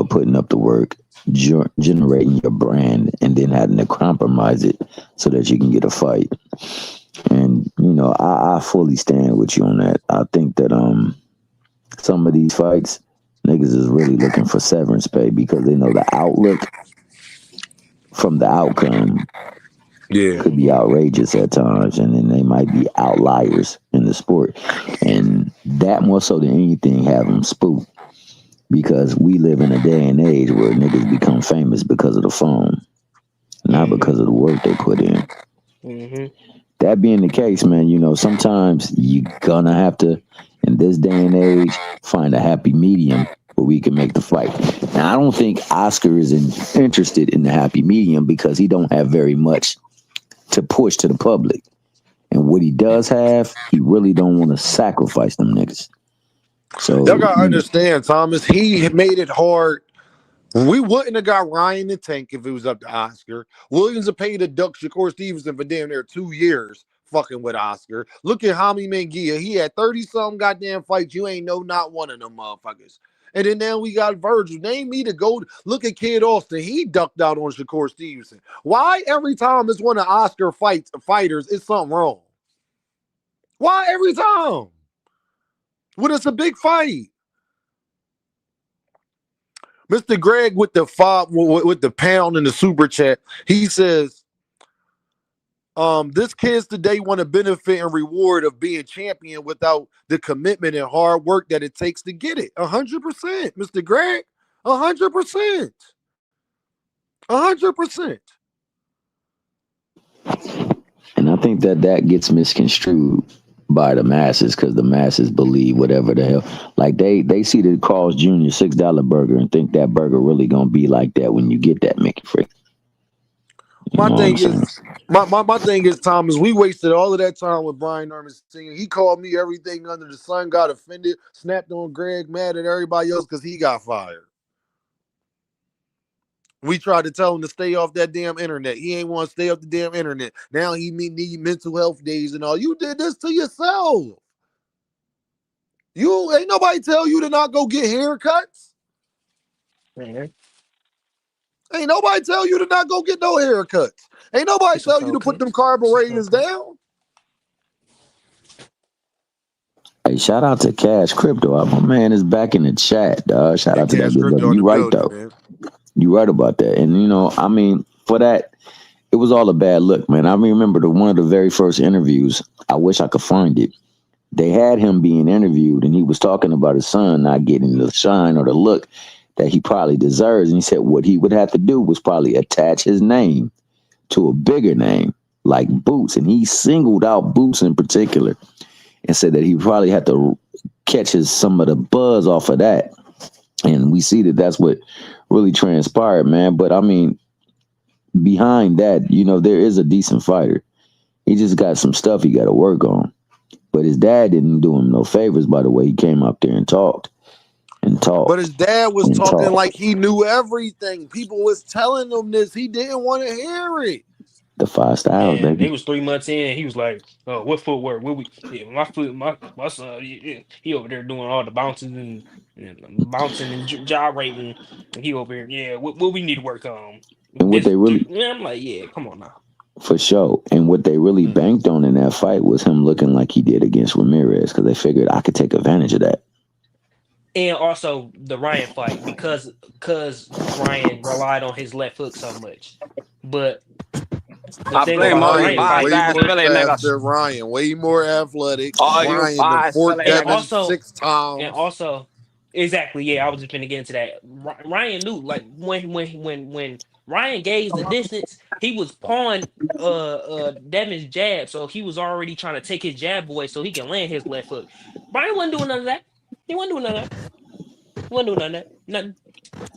putting up the work, generating your brand, and then having to compromise it so that you can get a fight. And I fully stand with you on that. I think that some of these fights, niggas is really looking for severance pay because they know the outlook from the outcome Yeah. could be outrageous at times, and then they might be outliers in the sport, and that more so than anything have them spooked because we live in a day and age where niggas become famous because of the phone, not because of the work they put in. That being the case, man, sometimes you gonna have to, in this day and age, find a happy medium where we can make the fight. Now, I don't think Oscar is interested in the happy medium because he don't have very much to push to the public. And what he does have, he really don't want to sacrifice them niggas. So Y'all gotta understand, Thomas. He made it hard. We wouldn't have got Ryan the Tank if it was up to Oscar. Williams have paid a Duck Shakur Stevenson for damn near 2 years fucking with Oscar. Look at Jaime Mengia. He had 30-something goddamn fights. You ain't know not one of them motherfuckers. And then now we got Virgil. Name me to go look at Kid Austin. He ducked out on Shakur Stevenson. Why every time it's one of Oscar fighters, it's something wrong? Why every time? When it's a big fight. Mr. Greg with the pound in the super chat, he says, this kids today want to benefit and reward of being champion without the commitment and hard work that it takes to get it. 100%, Mr. Greg. 100%. 100%. And I think that gets misconstrued by the masses because the masses believe whatever the hell. Like they see the Carl's Jr. $6 burger and think that burger really gonna be like that when you get that Mickey Frick. My thing is, Thomas, we wasted all of that time with Brian Norman singing. He called me everything under the sun, got offended, snapped on Greg, mad at everybody else because he got fired. We tried to tell him to stay off that damn internet. He ain't want to stay off the damn internet. Now he need mental health days and all. You did this to yourself. You ain't nobody tell you to not go get haircuts. Ain't nobody tell you to not go get no haircuts. Ain't nobody tell you to put them carburetors down. Hey, shout out to Cash Crypto. My man is back in the chat, dog. Shout out to that good brother. You right though. Man. You right about that. And for that, it was all a bad look, man. I remember one of the very first interviews. I wish I could find it. They had him being interviewed, and he was talking about his son not getting the shine or the look that he probably deserves. And he said what he would have to do was probably attach his name to a bigger name like Boots. And he singled out Boots in particular and said that he probably had to catch some of the buzz off of that. And we see that that's what really transpired, man. But behind that, there is a decent fighter. He just got some stuff he got to work on. But his dad didn't do him no favors by the way he came up there and talked. But his dad was talking like he knew everything. People was telling him this. He didn't want to hear it. The 5 styles, baby. They was 3 months in. He was like, "Oh, what footwork? What we? Yeah, my foot, my son. He over there doing all the bouncing and gyrating, and he over here. Yeah, what we need to work on." And what they really, I'm like, yeah, come on now. For sure. And what they really banked on in that fight was him looking like he did against Ramirez because they figured I could take advantage of that. And also the Ryan fight because Ryan relied on his left hook so much. But I blame all you five Ryan, way more athletic. All Ryan, you five and 6 times. And also, exactly, yeah, I was just gonna get into that. Ryan knew, like when Ryan gauged the distance, he was pawing Devin's jab, so he was already trying to take his jab away so he can land his left hook. Ryan wasn't doing none of that. He wasn't doing none of that. He wasn't doing none of that. Nothing.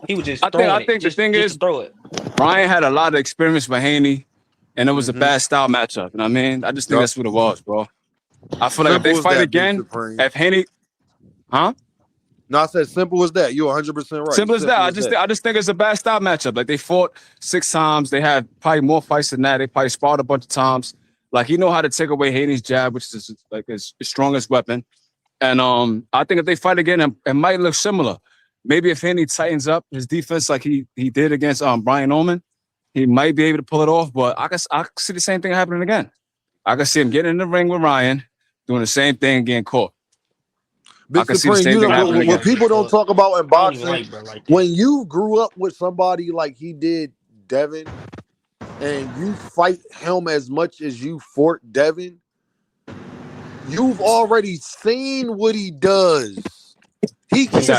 He was just I throwing it, think the thing just to is, throw it. Ryan had a lot of experience with Haney, and it was a Mm-hmm. bad style matchup. You know what I mean? I just think Yep. that's what it was, bro. I feel like if they Simple as fight that, Big again, Supreme. if Haney, huh? No, I said simple as that. You're 100% right. Simple as that. Simple as that. I just think it's a bad style matchup. Like they fought 6 times. They had probably more fights than that. They probably sparred a bunch of times. Like he know how to take away Haney's jab, which is like his strongest weapon. And I think if they fight again, it might look similar. Maybe if Haney tightens up his defense like he did against Brian Norman, he might be able to pull it off. But I can see the same thing happening again. I can see him getting in the ring with Ryan, doing the same thing and getting caught. Big Supreme, you know what people don't talk about in boxing, when you grew up with somebody like he did, Devin, and you fight him as much as you fought Devin, you've already seen what he does. He's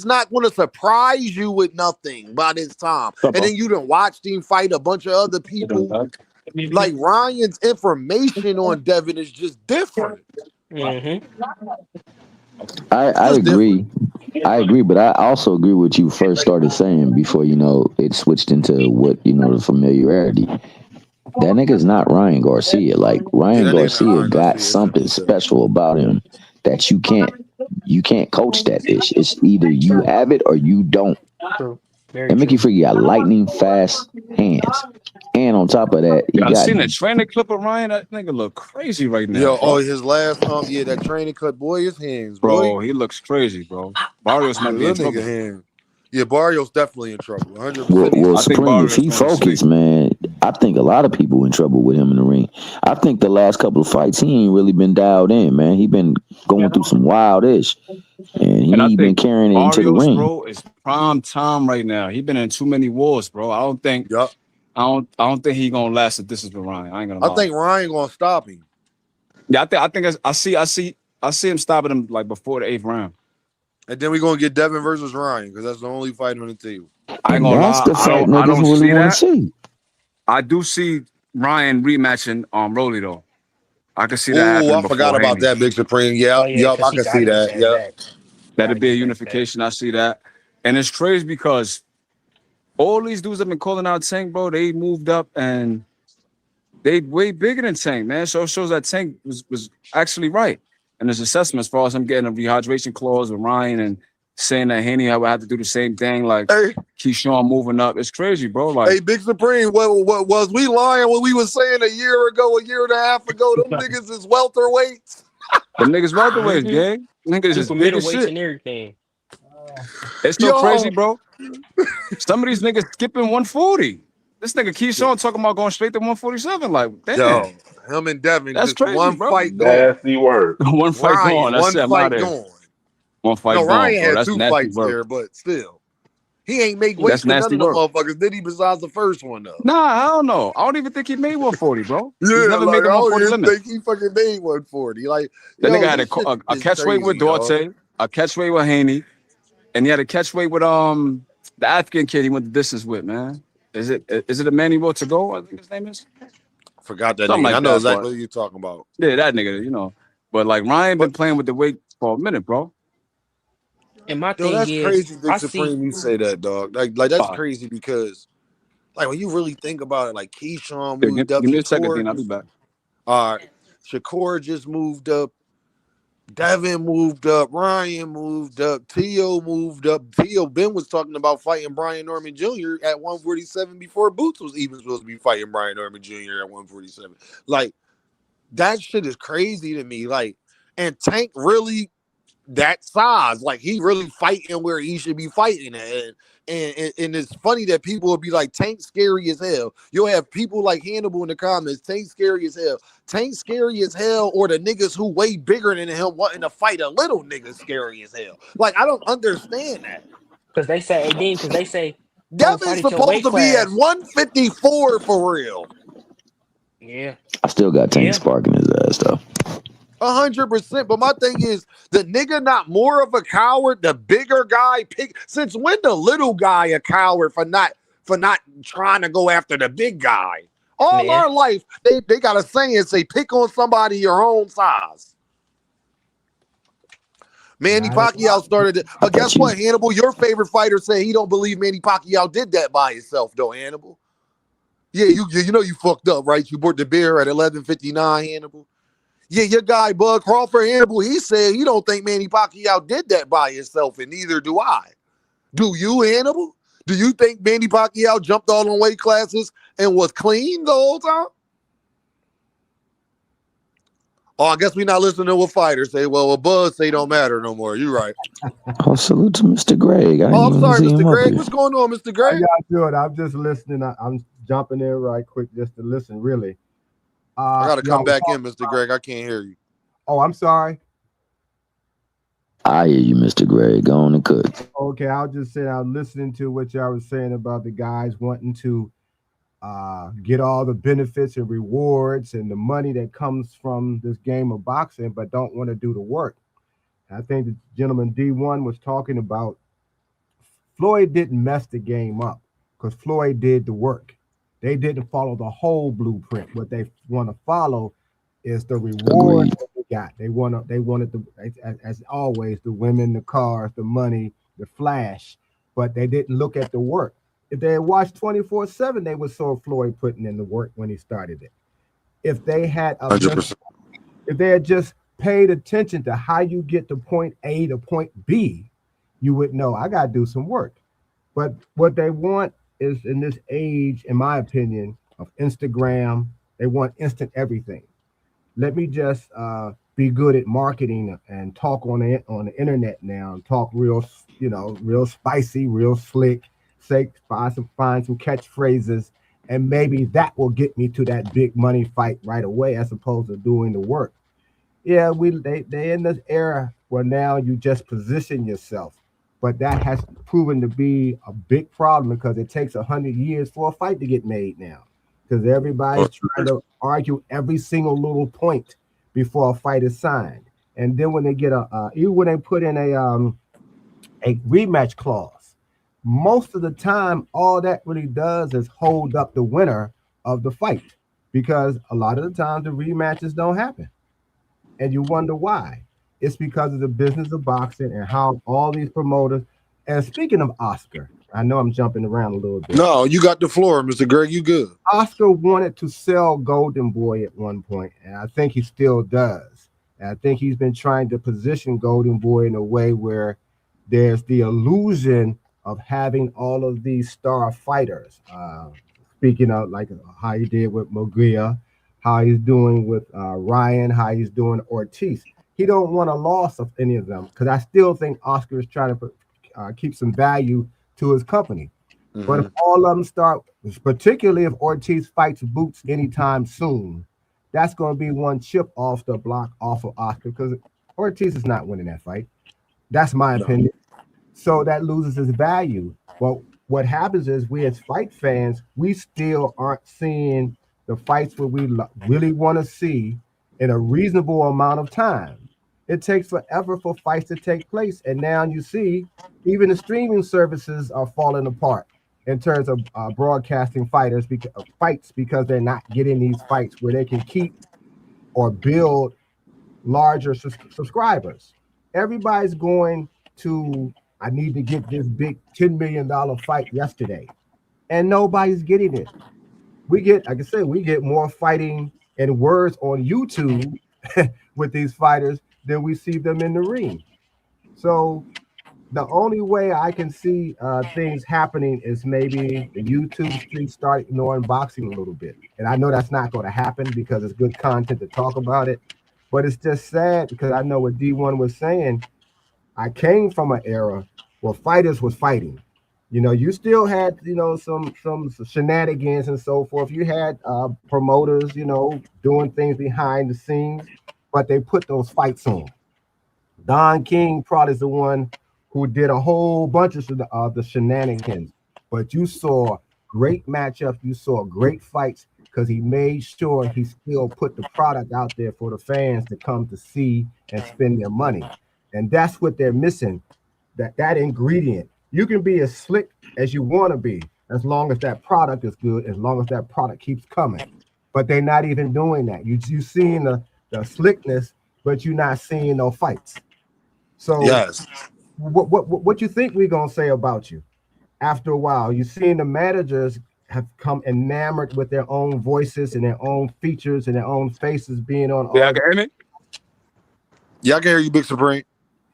not going to surprise you with nothing by this time. And then you done watched him fight a bunch of other people. Like Ryan's information on Devin is just different. Mm-hmm. I agree. I agree, but I also agree with what you first started saying before, it switched into what, the familiarity. That nigga's not Ryan Garcia. Like Ryan Garcia got something special about him that you can't coach that bitch. It's either you have it or you don't. True. And Mickey Freaky got lightning fast hands. And on top of that, I seen a training clip of Ryan. That nigga look crazy right now. Yo, bro. His last that training clip, boy, his hands, bro. He looks crazy, bro. Barrios might be in trouble. Hand. Yeah, Barrios definitely in trouble. 100%. Well, Supreme, if he focused, man, I think a lot of people in trouble with him in the ring. I think the last couple of fights, he ain't really been dialed in, man. He been going through some wild-ish. And he been carrying it into the ring. Bro, is prime time right now. He been in too many wars, bro. I don't think I don't think he gonna last if this is with Ryan. I ain't gonna lie. I think Ryan gonna stop him. Yeah, I think I see him stopping him like before the 8th round. And then we're gonna get Devin versus Ryan because that's the only fight on the table. I ain't gonna lie. I don't see that. I do see Ryan rematching Rolly though. I can see that. Oh, I forgot about that, Big Supreme. Yeah, I can see that. Yeah, that'd be a unification. I see that, and it's crazy because all these dudes have been calling out Tank, bro. They moved up and they way bigger than Tank, man. So it shows that Tank was actually right in his assessment as far as him getting a rehydration clause with Ryan and saying that Haney would have to do the same thing, like Keyshawn moving up. It's crazy, bro. Like, hey, Big Supreme, what was we lying when we was saying a year and a half ago, them niggas is welterweights? The niggas welterweights, gang. Niggas is big as shit. And everything. It's so crazy, bro. Some of these niggas skipping 140. This nigga Keyshawn talking about going straight to 147. Like, damn. Yo, him and Devin, that's just crazy, one bro. fight going. Nasty word. One fight going. That's one fight going. One fight going. Ryan had that's 2 fights there, but still. He ain't make weight for none of the motherfuckers, did he, besides the first one, though? Nah, I don't know. I don't even think he made 140, bro. Yeah, he's never like, made the 140 I don't limit. think he fucking made 140. Like, that nigga had a catchweight with Duarte, a catchweight with Haney, and he had a catchweight with the African kid he went the distance with, man. Is it Emmanuel to go? I think his name is. Forgot that name. Like I know exactly what you're talking about. Yeah, that nigga, But like Ryan been playing with the weight for a minute, bro. And my thing that's is, crazy, Big Supreme. You say that, dog. Like that's crazy because, like, when you really think about it, like Keyshawn moved up. Give me a second, then I'll be back. All right, Shakur just moved up. Devin moved up. Ryan moved up. Tio moved up. Ben was talking about fighting Brian Norman Jr. at 147 before Boots was even supposed to be fighting Brian Norman Jr. at 147. Like, that shit is crazy to me. Like, and Tank really that size. Like, he really fighting where he should be fighting at. And it's funny that people will be like, Tank scary as hell. You'll have people like Hannibal in the comments, Tank scary as hell. Tank scary as hell, or the niggas who way bigger than him wanting to fight a little nigga scary as hell. Like, I don't understand that. Because they say Devin's supposed to be at 154 for real. Yeah. I still got Tank sparking his ass though. 100%. But my thing is, the nigga not more of a coward, the bigger guy pick. Since when the little guy a coward for not trying to go after the big guy? All our life, they got a saying, say pick on somebody your own size. Manny Not a Pacquiao lot. started it. I But bet guess you. what, Hannibal? Your favorite fighter said he don't believe Manny Pacquiao did that by himself, though, Hannibal. Yeah, you know you fucked up, right? You bought the beer at 11:59, Hannibal. Yeah, your guy Bud Crawford, Hannibal, he said he don't think Manny Pacquiao did that by himself, and neither do I. Do you, Hannibal? Do you think Manny Pacquiao jumped all in weight classes and was clean the whole time? Oh, I guess we're not listening to what fighters say. Well, what Bud say don't matter no more. You're right. Oh, salute to Mr. Greg. I Oh, didn't I'm even sorry, see Mr. him up Greg. here. What's going on, Mr. How Greg? y'all doing? I'm just listening. I'm jumping in right quick just to listen, really. I got to come Y'all was back in, talking Mr. Greg. I can't hear you. Oh, I'm sorry. I hear you, Mr. Greg. Go on and cook. Okay, I'll just say I was listening to what y'all was saying about the guys wanting to get all the benefits and rewards and the money that comes from this game of boxing, but don't want to do the work. I think the gentleman D1 was talking about Floyd didn't mess the game up because Floyd did the work. They didn't follow the whole blueprint. What they want to follow is the reward Agreed. that they got. They wanted the as always the women, the cars, the money, the flash, but they didn't look at the work. If they had watched 24/7, they would saw Floyd putting in the work when he started it. If they had just 100%. if they had just paid attention to how you get to point A to point B, you would know I got to do some work. But what they want is in this age, in my opinion, of Instagram, they want instant everything. Let me just be good at marketing and talk on the internet now and talk real, real spicy, real slick. Say find some catchphrases, and maybe that will get me to that big money fight right away, as opposed to doing the work. Yeah, they in this era where now you just position yourself, but that has proven to be a big problem because it takes 100 years for a fight to get made now, because everybody's trying to argue every single little point before a fight is signed, and then when they get even when they put in a rematch clause, most of the time all that really does is hold up the winner of the fight, because a lot of the times the rematches don't happen and you wonder why. It's because of the business of boxing and how all these promoters. And speaking of Oscar, I know I'm jumping around a little bit. No, you got the floor, Mr. Greg. You good. Oscar wanted to sell Golden Boy at one point, and I think he still does. And I think he's been trying to position Golden Boy in a way where there's the illusion of having all of these star fighters. Speaking of like how he did with Moguia, how he's doing with Ryan, how he's doing Ortiz. He don't want a loss of any of them because I still think Oscar is trying to keep some value to his company. But if all of them start, particularly if Ortiz fights Boots anytime soon, that's going to be one chip off the block off of Oscar because Ortiz is not winning that fight. That's my opinion. So that loses its value. But what happens is we as fight fans, we still aren't seeing the fights where we really want to see in a reasonable amount of time. It takes forever for fights to take place. And now you see even the streaming services are falling apart in terms of broadcasting fights because they're not getting these fights where they can keep or build larger subscribers. Everybody's going to, I need to get this big $10 million fight yesterday. And nobody's getting it. We get, like I said, we get more fighting and words on YouTube with these fighters than we see them in the ring. So the only way I can see things happening is maybe the YouTube streets start ignoring boxing a little bit. And I know that's not going to happen because it's good content to talk about it. But it's just sad because I know what D1 was saying. I came from an era where fighters was fighting. You still had, some shenanigans and so forth. You had promoters, doing things behind the scenes, but they put those fights on. Don King probably is the one who did a whole bunch of the shenanigans, but you saw great matchups, you saw great fights because he made sure he still put the product out there for the fans to come to see and spend their money. And that's what they're missing, that ingredient. You can be as slick as you want to be as long as that product is good, as long as that product keeps coming. But they're not even doing that. You seeing the slickness, but you're not seeing no fights. So Yes. what you think we're gonna say about you after a while? You seen the managers have come enamored with their own voices and their own features and their own faces being on Yeah, all. I can hear me. Yeah, I can hear you, Big Supreme.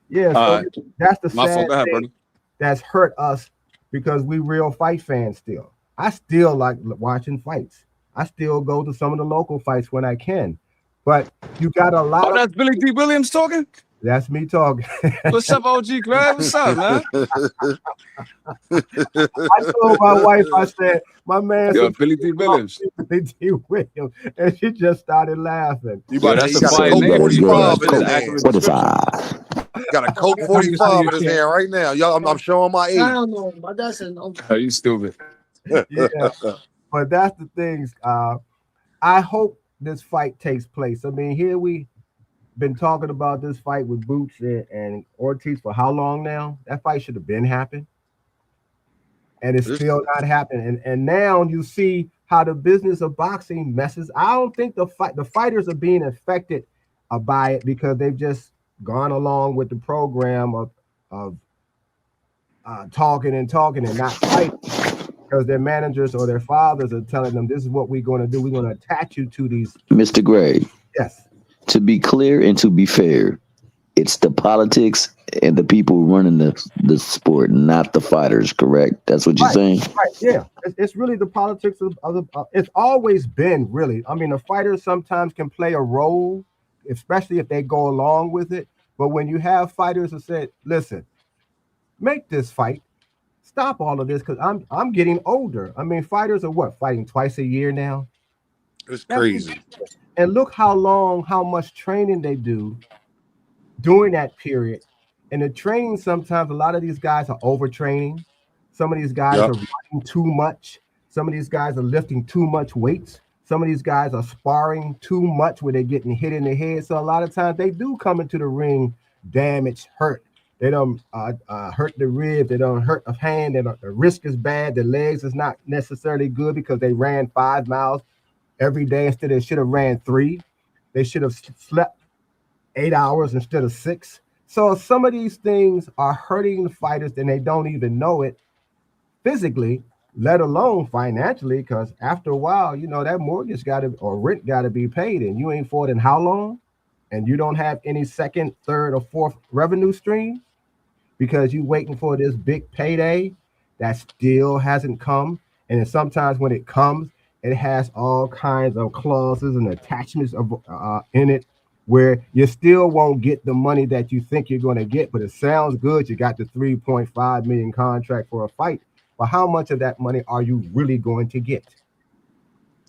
Yeah, All so right, that's the my fault. sad Go ahead, thing buddy. that's hurt us because we real fight fans still. I still like watching fights. I still go to some of the local fights when I can. But you got a lot Oh, of that's Billy D. Williams talking. that's me talking. What's up, OG Greg? What's up, man? I told my wife, I said, my man Yo, Supreme Billy D. Williams. Billy D. Williams, and she just started laughing. You Yo, about to, that's he a He got a said fire he Coke got name. a What do you good call ass that? 45 in That's his an Coke hand. accurate description. 45. Got a Coke 45 in his hand right now. Y'all, I'm showing my age. Oh, you stupid. Yeah, but that's the things. I hope this fight takes place. I mean, here we been talking about this fight with Boots and Ortiz for how long now? That fight should have been happened, and it's This- still not happening. And now you see how the business of boxing messes. I don't think the fighters are being affected by it because they've just gone along with the program of talking and talking and not fighting because their managers or their fathers are telling them this is what we're going to do. We're going to attach you to these. Mr. Gray, Yes. to be clear and to be fair, it's the politics and the people running the sport, not the fighters, correct? That's what you're Right. saying? Right. Yeah. It's really the politics of the. It's always been really. I mean, the fighters sometimes can play a role, especially if they go along with it. But when you have fighters that say, "Listen, make this fight, stop all of this," because I'm getting older. I mean, fighters are what fighting twice a year now. It's That's crazy. and look how much training they do during that period. And the training, sometimes a lot of these guys are overtraining. Some of these guys Yep. are running too much. Some of these guys are lifting too much weights. Some of these guys are sparring too much where they're getting hit in the head. So a lot of times they do come into the ring damaged, hurt. They don't hurt the rib. They don't hurt a hand. The wrist is bad. The legs is not necessarily good because they ran 5 miles every day instead they should have ran 3. They should have slept 8 hours instead of 6. So some of these things are hurting the fighters and they don't even know it physically, let alone financially, because after a while, you know, that mortgage got to or rent got to be paid and you ain't for it in how long? And you don't have any second, third, or fourth revenue stream because you waiting for this big payday that still hasn't come. And then sometimes when it comes, it has all kinds of clauses and attachments in it where you still won't get the money that you think you're going to get, but it sounds good. You got the 3.5 million contract for a fight, but how much of that money are you really going to get?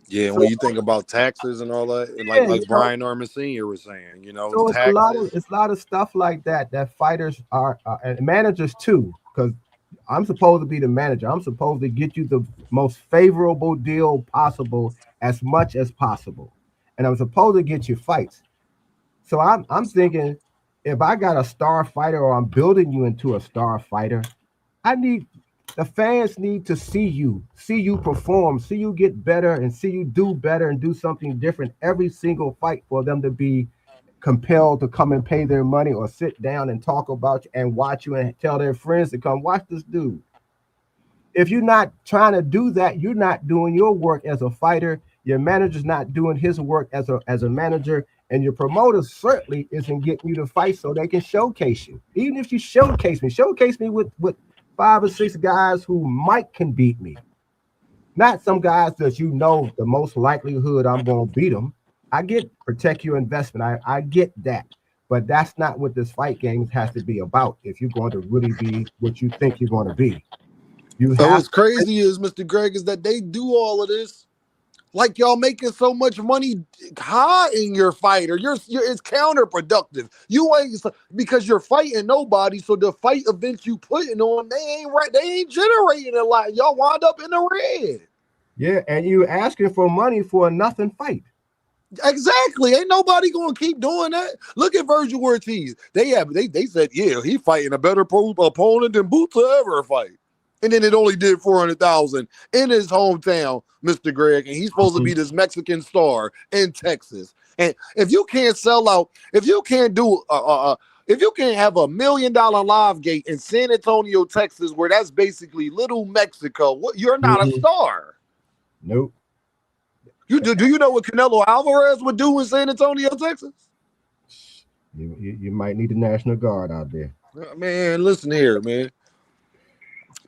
Yeah, So, when you think about taxes and all that, and yeah, like Brian Norman Sr. was saying, you know, so taxes. it's a lot of stuff like that fighters are and managers too, because I'm supposed to be the manager. I'm supposed to get you the most favorable deal possible as much as possible, and I'm supposed to get you fights. So I'm thinking if I got a star fighter or I'm building you into a star fighter, I need the fans need to see you perform, see you get better and see you do better and do something different every single fight for them to be compelled to come and pay their money or sit down and talk about you and watch you and tell their friends to come watch this dude. If you're not trying to do that, you're not doing your work as a fighter. Your manager's not doing his work as a manager, and your promoter certainly isn't getting you to fight so they can showcase you. Even if you showcase me with 5 or 6 guys who might can beat me, not some guys that you know the most likelihood I'm going to beat them. I get protect your investment. I get that, but that's not what this fight game has to be about. If you're going to really be what you think you're going to be. You So have what's crazy is, Mr. Greg, is that they do all of this like y'all making so much money hiding your fighter. It's counterproductive. You ain't because you're fighting nobody. So the fight events you putting on, they ain't right. They ain't generating a lot. Y'all wind up in the red. Yeah, and you asking for money for a nothing fight. Exactly. Ain't nobody gonna keep doing that. Look at Virgil Ortiz. They said, yeah, he fighting a better opponent than Boots will ever fight. And then it only did 400,000 in his hometown, Mr. Greg, and he's supposed to be this Mexican star in Texas. And if you can't sell out, if you can't do If you can have $1 million live gate in San Antonio, Texas, where that's basically little Mexico, you're not a star. Nope. Do you know what Canelo Alvarez would do in San Antonio, Texas? You might need the National Guard out there. Man, listen here, man.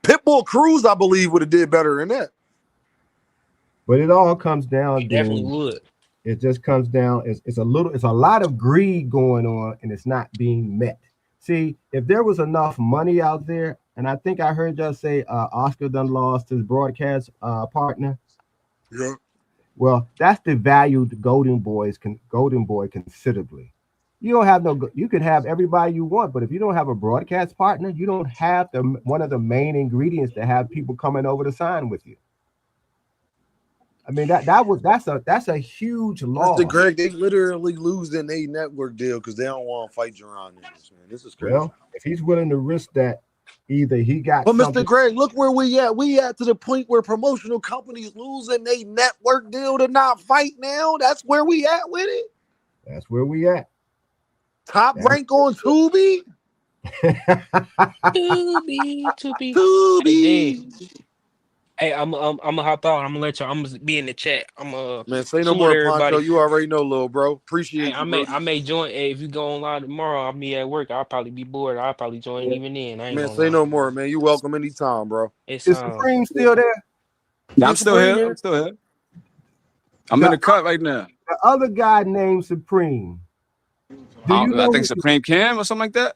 Pitbull Cruz, I believe, would have did better than that. But it all comes down. He definitely would. It just comes down. It's a lot of greed going on, and it's not being met. See, if there was enough money out there, and I think I heard y'all say Oscar done lost his broadcast partner. Yeah. Well, that's devalued Golden Boy considerably. You don't have you could have everybody you want, but if you don't have a broadcast partner, you don't have one of the main ingredients to have people coming over to sign with you. I mean, that's a huge loss. Mr. Greg, they literally losing a network deal because they don't want to fight jaronennis, man. This is crazy. Well, if he's willing to risk that, either he got. But Mr. Greg, look where we at. We at to the point where promotional companies losing a network deal to not fight now. That's where we at with it. That's where we at. Top rank on Tubi. Tubi. Hey, I'm gonna hop out. I'm gonna let y'all. I'm gonna be in the chat. Man, say no more, Poncho. You already know, little bro. Appreciate you. I may join. Hey, if you go online tomorrow, I'll be at work. I'll probably be bored. I'll probably join even in. Man, say no more, man. You welcome anytime, bro. Is Supreme still there? Yeah, I'm still here. I'm still here. I'm in the cut right now. The other guy named Supreme. I think Supreme Cam or something like that.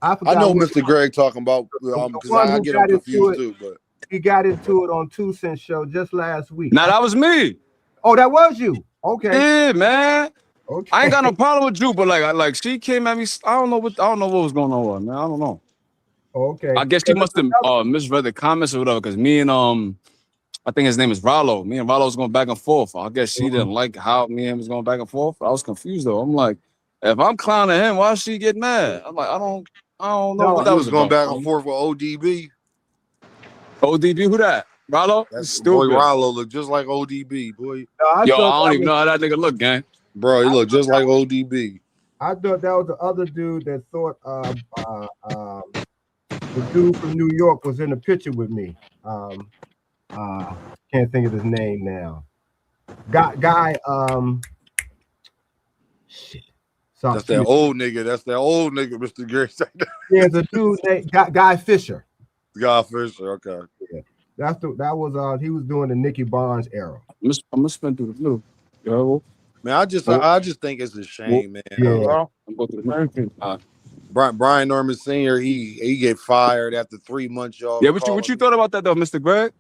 I know Mr. Greg talking about because I get him confused too, but he got into it on 2 Cent Show just last week. Now that was me. Oh, that was you. Okay. Yeah, man. Okay. I ain't got no problem with you, but like she came at me. I don't know what was going on, man. I don't know. Okay. I guess she must have misread the comments or whatever. Because me and I think his name is Rollo. Me and Rollo was going back and forth. I guess she didn't like how me and him was going back and forth. I was confused though. I'm like, if I'm clowning him, why she get mad? I'm like, I don't know what that was going back and forth with ODB. ODB, who that? Rollo? That's stupid. Boy, Rollo look just like ODB, boy. I don't even know how that nigga look, gang. Bro, he look just like ODB. I thought that was the other dude that thought the dude from New York was in the picture with me. Can't think of his name now. Guy, shit. That's that old nigga. That's that old nigga, Mr. Gary. Yeah, the dude named Guy Fisher. Guy Fisher, okay. Yeah. He was doing the Nicky Barnes era. I'm gonna spin through the middle. Yo. Man, I just think it's a shame, man. Yeah. Brian Norman Sr. He get fired after 3 months, y'all. Yeah, what you thought about that though, Mr. Greg?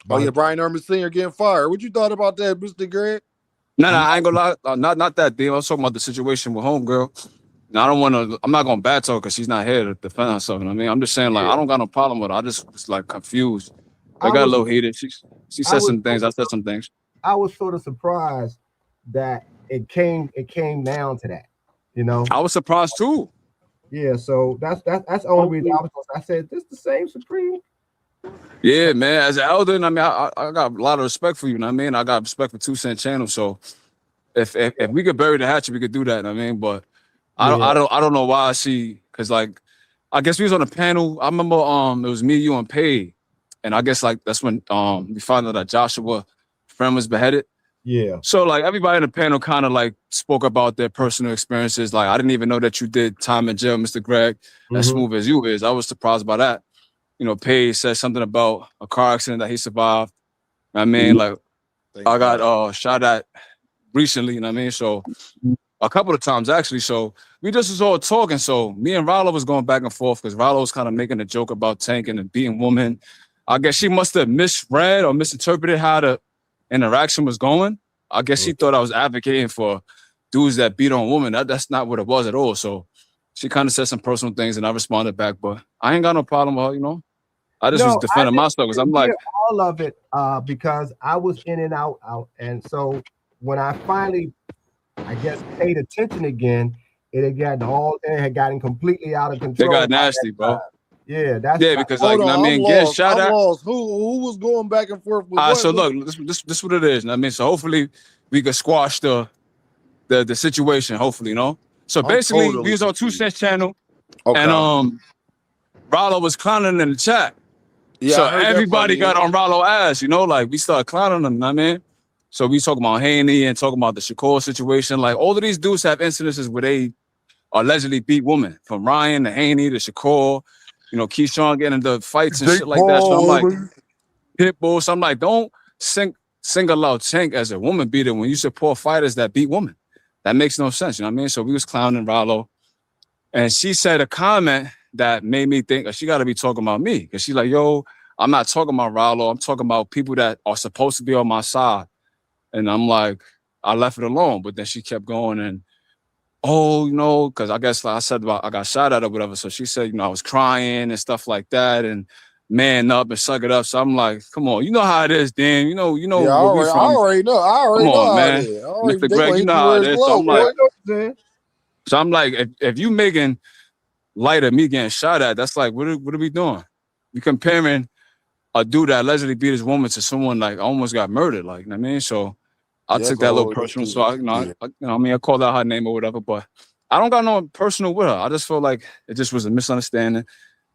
Oh yeah, Brian Norman Sr. getting fired. What you thought about that, Mr. Greg? No, I ain't gonna lie. Not that deal. I was talking about the situation with homegirl. Now, I'm not gonna bad talk because she's not here to defend herself. You know what I mean? I'm just saying, like, I don't got no problem with her. I just was like confused. I got a little heated. She said some things. I said some things. I was sort of surprised that it came down to that. You know, I was surprised too. Yeah, so that's the only reason I said this the same Supreme. Yeah, man. As an elder, I mean, I got a lot of respect for you. You know what I mean? I got respect for 2 Cent Channel. So if we could bury the hatchet, we could do that. You know what I mean? But I don't know why because like I guess we was on a panel. I remember it was me, you, and Pay, and I guess like that's when we found out that Joshua friend was beheaded. Yeah. So like everybody in the panel kind of like spoke about their personal experiences. Like I didn't even know that you did time in jail, Mr. Greg, as smooth as you is. I was surprised by that. You know, Pay said something about a car accident that he survived. I mean, like I got shot at recently, you know what I mean? So a couple of times actually. So we just was all talking. So me and Rollo was going back and forth because Rollo was kind of making a joke about tanking and beating women. I guess she must have misread or misinterpreted how the interaction was going. I guess she thought I was advocating for dudes that beat on women. That's not what it was at all. So she kind of said some personal things and I responded back, but I ain't got no problem with her, you know? I just was defending myself because I'm like all of it because I was in and out. And so when I finally, I guess, paid attention again, it had gotten completely out of control. They got nasty, bro. Yeah, because like, you know what I mean, getting shot at. Who was going back and forth with so look, this is what it is. You know what I mean, so hopefully we could squash the situation. Hopefully, you know. So I'm basically, we totally was on 2 confused. Cents channel, Okay. and Rollo was clowning in the chat. Yeah, So I heard that everybody part. got on Rollo ass, you know, like we started clowning him, you know what I mean? So we talking about Haney and talking about the Shakur situation. Like all of these dudes have incidences where they allegedly beat women, from Ryan to Haney to Shakur, you know, Keyshawn getting into fights and Jake shit like that. So I'm like, Paul, Pitbull. So I'm like, don't single out Tank as a woman beater when you support fighters that beat women. That makes no sense, you know what I mean? So we was clowning Rollo. And she said a comment that made me think she got to be talking about me. Because she's like, yo, I'm not talking about Rollo. I'm talking about people that are supposed to be on my side. And I'm like, I left it alone. But then she kept going and, oh, you know, because I guess like I said about I got shot at or whatever. So she said, you know, I was crying and stuff like that and man up and suck it up. So I'm like, come on, you know how it is, Dan. You know yeah, where we I from. already know. I already Come know on, how it man. is. They Mr. Greg, gonna you hit know you how where it it's is. So low, I'm like, boy. if you making light of me getting shot at, that's like, what are we doing? We comparing a dude that allegedly beat his woman to someone like almost got murdered, like, you know what I mean? So I Yeah, took that's a that a little whole personal. different. So I mean, I called out her name or whatever, but I don't got no personal with her. I just feel like it just was a misunderstanding.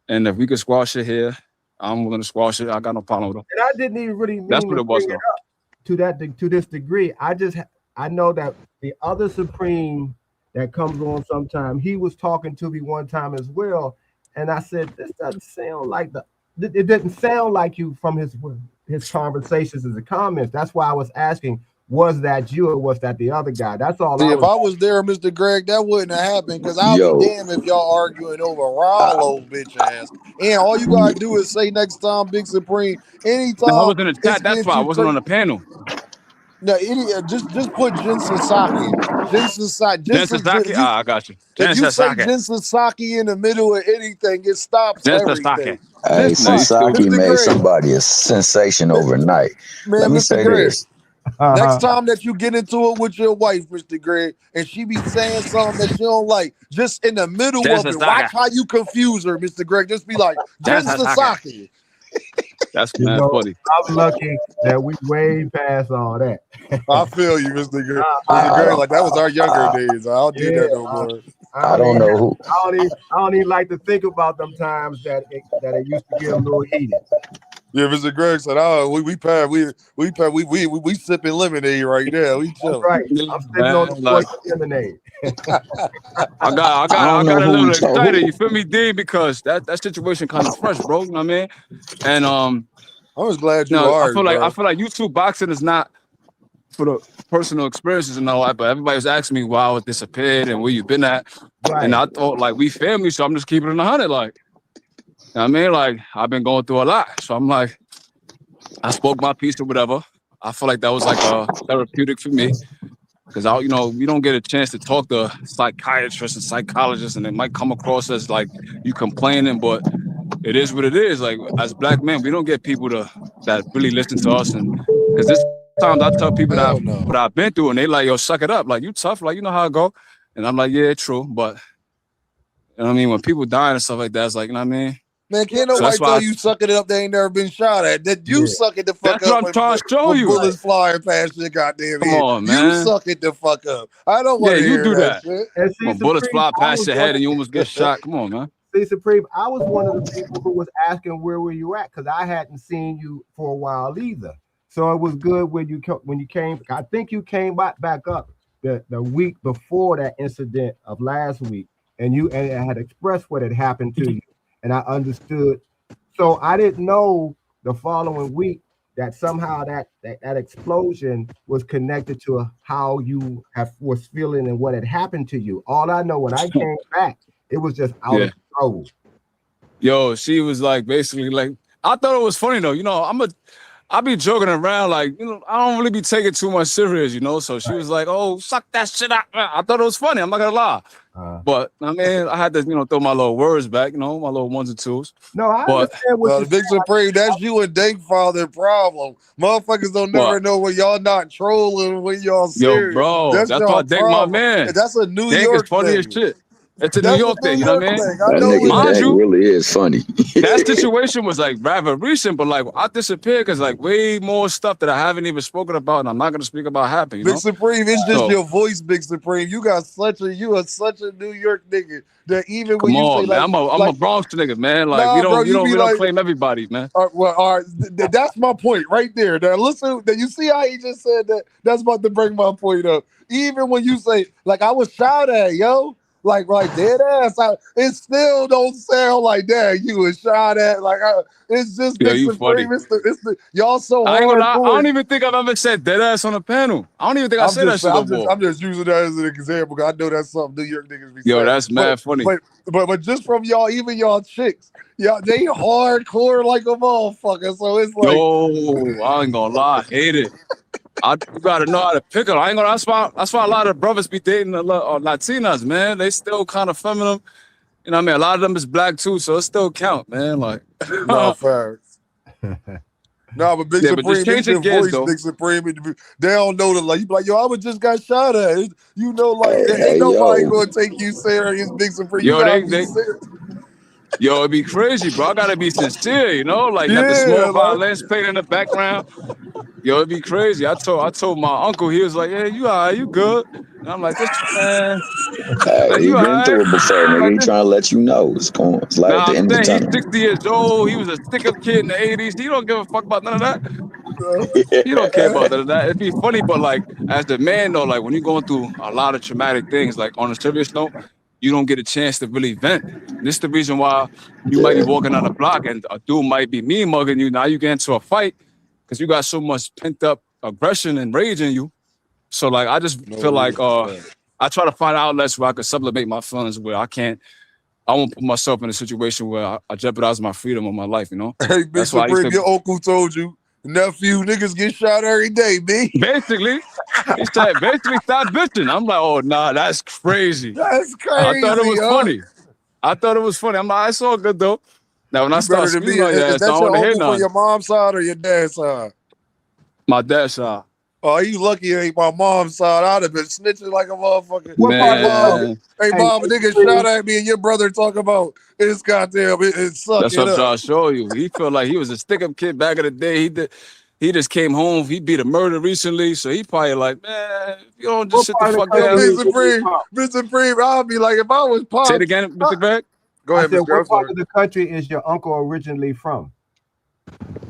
And if we could squash it here, I'm willing to squash it. I got no problem with her. And I didn't even really That's mean what to it was, bring it though. to this degree. I know that the other Supreme that comes on sometime, he was talking to me one time as well, and I said this doesn't sound like it didn't sound like you from his conversations and the comments. That's why I was asking, was that you or was that the other guy? That's all See, I if was. I was there, Mr. Greg, that wouldn't have happened because I'll be Yo, damned if y'all arguing over I, Rollo, bitch ass. And all you gotta do is say next time, Big Supreme, No, I anytime was in the it's chat. That's getting why I too wasn't crazy. on the panel. No, just put Jin Sasaki. Jin Sasaki. Jen Sasaki? I got you. If Jen you say Sasaki. Jin Sasaki in the middle of anything, it stops Jen everything. Sasaki. hey, Just No, you put stupid. Sasaki Mr. made Greg. somebody a sensation overnight. Let Man, me Mr. say Greg. this. Next time that you get into it with your wife, Mr. Greg, and she be saying something that you don't like, just in the middle Jen of it, watch Sasaki. how you confuse her, Mr. Greg. Just be like, Jen Jin Sasaki. Sasaki. That's You mad know, funny. I'm lucky that we way past all that. I feel you, Mr. Greg. Mr. I Greg, don't, like that was our younger days. I don't do Yeah, that no more. I don't know who. I don't even like to think about them times that it used to get a little heated. Yeah, Mr. Greg said, "Oh, we sipping lemonade right now. We That's chilling." right. Yeah, I'm sipping on the man. Like poison lemonade. I I don't know got a who little you talk. excited. Who? You feel me, D? Because that situation kind of fresh, bro. You know what I mean? And I'm just glad you no, all right, I bro. feel like YouTube boxing is not for the personal experiences and all that. But everybody was asking me why I was disappeared and where you been at. And Right. I thought like we family, so I'm just keeping it 100. Like, you know what I mean, like I've been going through a lot, so I'm like, I spoke my piece or whatever. I feel like that was like a therapeutic for me. Because you know, we don't get a chance to talk to psychiatrists and psychologists, and it might come across as like you complaining, but it is what it is. Like as black men, we don't get people that really listen to us, and because this times I tell people that Hell no. what I've been through, and they like, yo, suck it up, like you tough, like you know how it go, and I'm like, yeah, true, but you know what I mean, when people dying and stuff like that, it's like, you know what I mean. Man, can't So nobody that's tell why you sucking it up they ain't never been shot at. That you Yeah. suck it the fuck that's what up I'm trying to show when you. bullets flying past your goddamn Come head. on, You man. suck it the fuck up. I don't Yeah, want to you hear do that that. shit. And see, When bullets Supreme, fly I past was your one head of and you almost get shot. Come on, man. Supreme, I was one of the people who was asking where were you at because I hadn't seen you for a while either. So it was good when you came. I think you came back up the week before that incident of last week, and I had expressed what had happened to you, and I understood. So I didn't know the following week that somehow that explosion was connected to how you was feeling and what had happened to you. All I know when I came back, it was just out Yeah. of control. Yo, she was like basically like I thought it was funny though. You know, I be joking around like, you know, I don't really be taking too much serious, you know. So she was like, "Oh, suck that shit out." I thought it was funny. I'm not gonna lie. But I mean, I had to, you know, throw my little words back, you know, my little ones and twos. No, I But understand what Well, you're the Big Supreme, that's you and Dank Father problem. Motherfuckers don't never what? know when y'all not trolling, when y'all Yo, serious. bro, That's that's why I y'all think my problem. man. And that's a New Dank is York funny as thing. shit. It's a New That's a York New thing, you know what York I mean? thing. I That know nigga it Mind Dak is. you, really is funny. that situation was like rather recent, but like I disappeared because like way more stuff that I haven't even spoken about, and I'm not gonna speak about happened, you Big know? Supreme, it's just So your voice, Big Supreme. You are such a New York nigga that even when come you say on, man. I'm a like Bronx nigga, man. Like we nah, bro, don't we you don't be we don't like, claim everybody, man. well, all right, that's my point right there. Now listen, that you see how he just said that. That's about to bring my point up. Even when you say like I was shot at, yo, like dead ass, it still don't sound like that. You was shot at, it's just Yo, Big you funny. Supreme. It's the y'all so I ain't gonna lie. I hardcore. don't even think I've ever said dead ass on a panel. I don't even think I said that shit no more. I'm just using that as an example because I know that's something New York niggas be Yo, saying. that's mad funny. But just from y'all, even y'all chicks, y'all they hardcore like a motherfucker. So it's like, Yo, I ain't gonna lie. I hate it. You gotta know how to pick them. I ain't gonna. That's why a lot of brothers be dating a lot Latinas, man. They still kind of feminine. You know what I mean? A lot of them is black too, so it still count, man. Like, no facts. No, but Big yeah, but just Supreme, it's change your your gears voice, though. Big Supreme. They don't know the like. You be like, yo, I just got shot at. You know, like ain't Hey, nobody yo. gonna take you serious, Big Supreme. You Yo, gotta be serious. yo, it'd be crazy, bro. I gotta be sincere, you know. Like, have the Yeah, small like violins playing in the background. Yo, it'd be crazy. I told my uncle, he was like, "Yeah, you all right, you good?" And I'm like, "This man, Hey, like, he you all been right?" through it before, I'm nigga. like, He this. trying to let you know it's going. It's light at Nah, the I'm end of the saying he's tunnel. 60 years old. He was a stick-up kid in the 80s. He don't give a fuck about none of that. He don't care about none of that. It'd be funny, but like as the man though, like when you're going through a lot of traumatic things, like on a serious note, you don't get a chance to really vent. This is the reason why you might be Yeah, walking down the block and a dude might be mean mugging you. Now you get into a fight because you got so much pent up aggression and rage in you. So like I just no feel like real. I try to find outlets where I can sublimate my feelings where I won't put myself in a situation where I jeopardize my freedom or my life, you know? Hey, Big That's why I used Supreme, to your uncle told you, nephew, niggas get shot every day, B. basically he said basically stop bitching. I'm like, oh nah, that's crazy. That's I thought it crazy, was huh? funny. I thought it was funny. I'm like, it's all good though. Now when I You start better than me. screaming on your Is ass, I that don't want your to hear uncle from none. your mom's side or your dad's side? My dad's side. Oh, you lucky it ain't my mom's side. I'd have been snitching like a motherfucker. What Hey, part of mom. Man, Hey, hey, mom, a nigga shot at me and your brother talk about it's goddamn, it suck that's what it I'm up. trying to show you. He felt like he was a stick-up kid back in the day. He just came home. He beat a murder recently, so he probably like, man, if you don't just what sit the part of fuck the Yo, country down. Big is you Supreme, from? Big Supreme, I'll be like, if I was Say it Pops. again, Mr. Greg. Go I ahead, said, Mr. Greg. what I'm part sorry. of the country is your uncle originally from?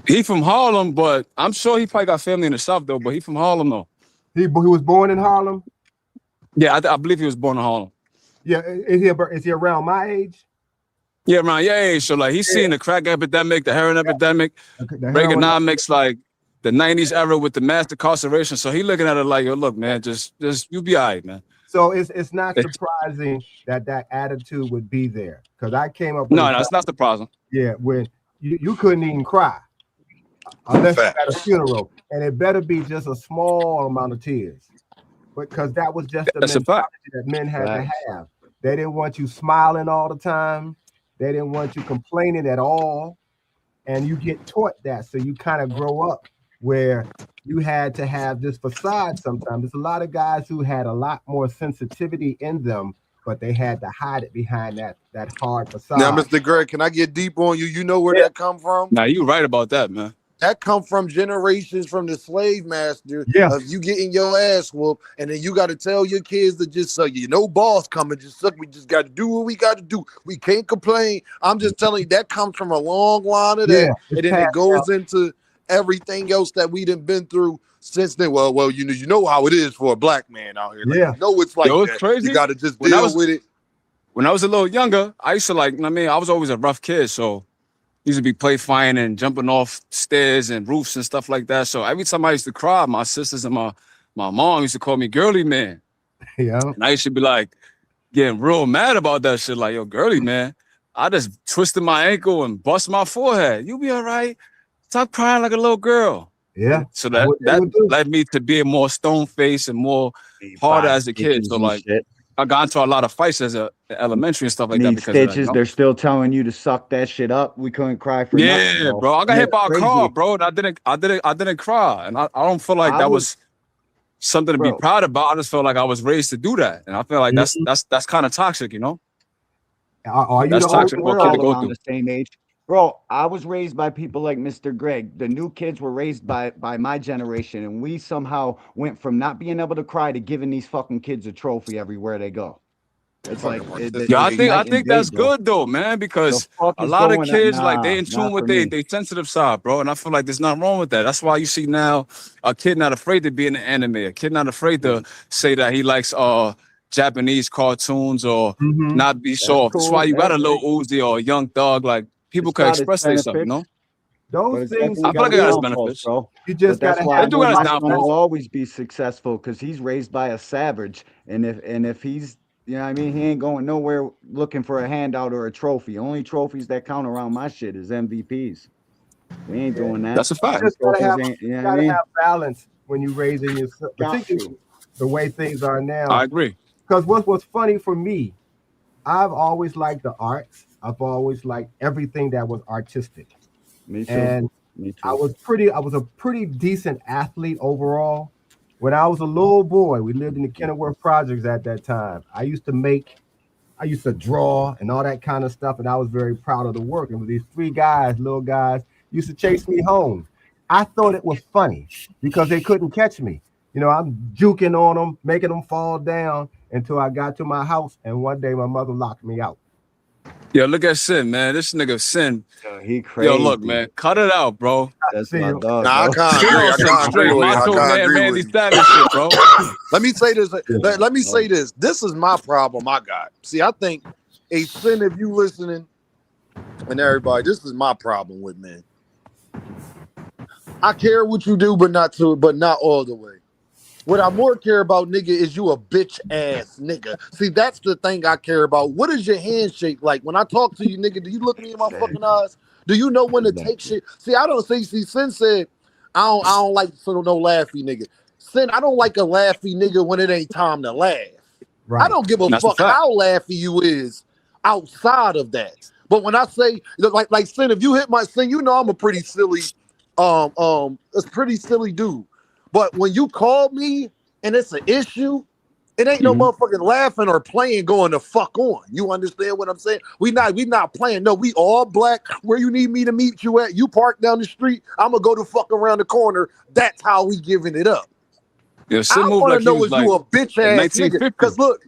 He from Harlem, but I'm sure he probably got family in the South though. But he from Harlem though. He was born in Harlem. Yeah, I believe he was born in Harlem. Yeah, is he around my age? Yeah, man. Yeah. So like he's seen the crack epidemic, the heroin epidemic, Okay, the heroin. Reaganomics, like the '90s era with the mass incarceration. So he looking at it like, yo, look, man, just you be all right, man. So it's not It's, surprising that attitude would be there because I came up with a no, it's not surprising. yeah when you couldn't even cry unless you had a Facts. funeral, and it better be just a small amount of tears, because that was just the That's a fact. mentality that men had to have. They didn't want you smiling all the time. They didn't want you complaining at all, and you get taught that, so you kind of grow up where you had to have this facade. Sometimes there's a lot of guys who had a lot more sensitivity in them, but they had to hide it behind that hard Now, facade. Mr. Greg, can I get deep on you? You know where Yeah. that come from? Now you right about that, man. That come from generations from the slave master Yeah. of you getting your ass whooped, and then you got to tell your kids to just suck. You know, boss coming, just suck. We just got to do what we got to do. We can't complain. I'm just telling you that comes from a long line of that, It's and then passed it goes into everything else that we done been through since then. Well, you know how it is for a black man out here. Like, Yeah. you know it's like Yo, it's that. You crazy. got to just When I deal was with it. when I was a little younger, I used to like. I mean, I was always a rough kid, so used to be play fighting and jumping off stairs and roofs and stuff like that. So every time I used to cry, my sisters and my mom used to call me girly man. Yeah. And I used to be like getting real mad about that shit. Like, yo, girly man, I just twisted my ankle and bust my forehead. You be all right. Stop crying like a little girl. Yeah. So That's what they that would do. led me to being more stone faced and more harder as a kid. So like I got into a lot of fights as a elementary and stuff like that Need because of that, stitches. They're still telling you to suck that shit up. We couldn't cry for nothing. Yeah, bro. I got And hit it's by a crazy. car, bro, and I didn't cry. And I don't feel like that was something to be bro. proud about. I just felt like I was raised to do that. And I feel like that's kind of toxic, you know? Are you That's the older toxic for a We're kid to one? all go around through. the same age. Bro, I was raised by people like Mr. Greg. The new kids were raised by my generation, and we somehow went from not being able to cry to giving these fucking kids a trophy everywhere they go. It's like Fucking right. Yeah, it's I night and think day, that's bro. good though, man, The because fuck a is lot of going on? kids like they Nah, in tune not with for me. they sensitive side, bro. And I feel like there's nothing wrong with that. That's why you see now a kid not afraid to be in an anime, a kid not afraid to say that he likes Japanese cartoons or Mm-hmm. not be That's soft. That's why cool. you got Hey, a little Uzi or a young thug. Like people it's can got its express themselves, you benefits, know? Those but it's things I definitely feel got like it its got its still, downfalls, benefits. bro. you But just that's gotta why They have do the got its right my son downfalls. will balance. always be successful because he's raised by a savage. And if he's, you know what I mean, he ain't going nowhere looking for a handout or a trophy. Only trophies that count around my shit is MVPs. We ain't Yeah. doing that. That's a You fact. Them just gotta trophies have ain't, you know what I gotta mean? have balance when you're raising your son, Got particularly to. the way things are I now. agree. Because what's funny for me, I've always liked the arts. I've always liked everything that was artistic. Me too. And Me too. I was a pretty decent athlete overall. When I was a little boy, we lived in the Kenilworth projects at that time. I used to draw and all that kind of stuff, and I was very proud of the work. And with these three guys, little guys, used to chase me home. I thought it was funny because they couldn't catch me. I'm juking on them, making them fall down until I got to my house. And one day my mother locked me out. Yo, look at Sin, man. This nigga Sin. Yo, he Yo, look, crazy. man. Cut it out, bro. That's See my you. dog, Nah, I bro. can't Sin agree. on I some can't agree straight with you. I macho can't man, agree Randy with you. Savage shit, bro. Let me say this. Let me say this. This is my problem I got. See, I think a sin if you listening and everybody, this is my problem with men. I care what you do, but not all the way. What I more care about, nigga, is you a bitch ass nigga. See, that's the thing I care about. What is your handshake like? When I talk to you, nigga, do you look me in my fucking eyes? Do you know when to take Exactly. shit? See, I don't see Sin said, I don't like no laughy nigga. Sin, I don't like a laughy nigga when it ain't time to laugh. I Right. don't give a That's a fuck fact. how laughy you is outside of that. But when I say like Sin, if you hit my Sin, you know I'm a pretty silly, it's pretty silly dude. But when you call me and it's an issue, it ain't no Mhm. motherfucking laughing or playing going to fuck on. You understand what I'm saying? We not playing. No, we all black. Where you need me to meet you at, you park down the street. I'm gonna go to fuck around the corner. That's how we giving it up. Yo, Sin I moved want to like he know was is you like a bitch in ass nigga? 1950. Cause look,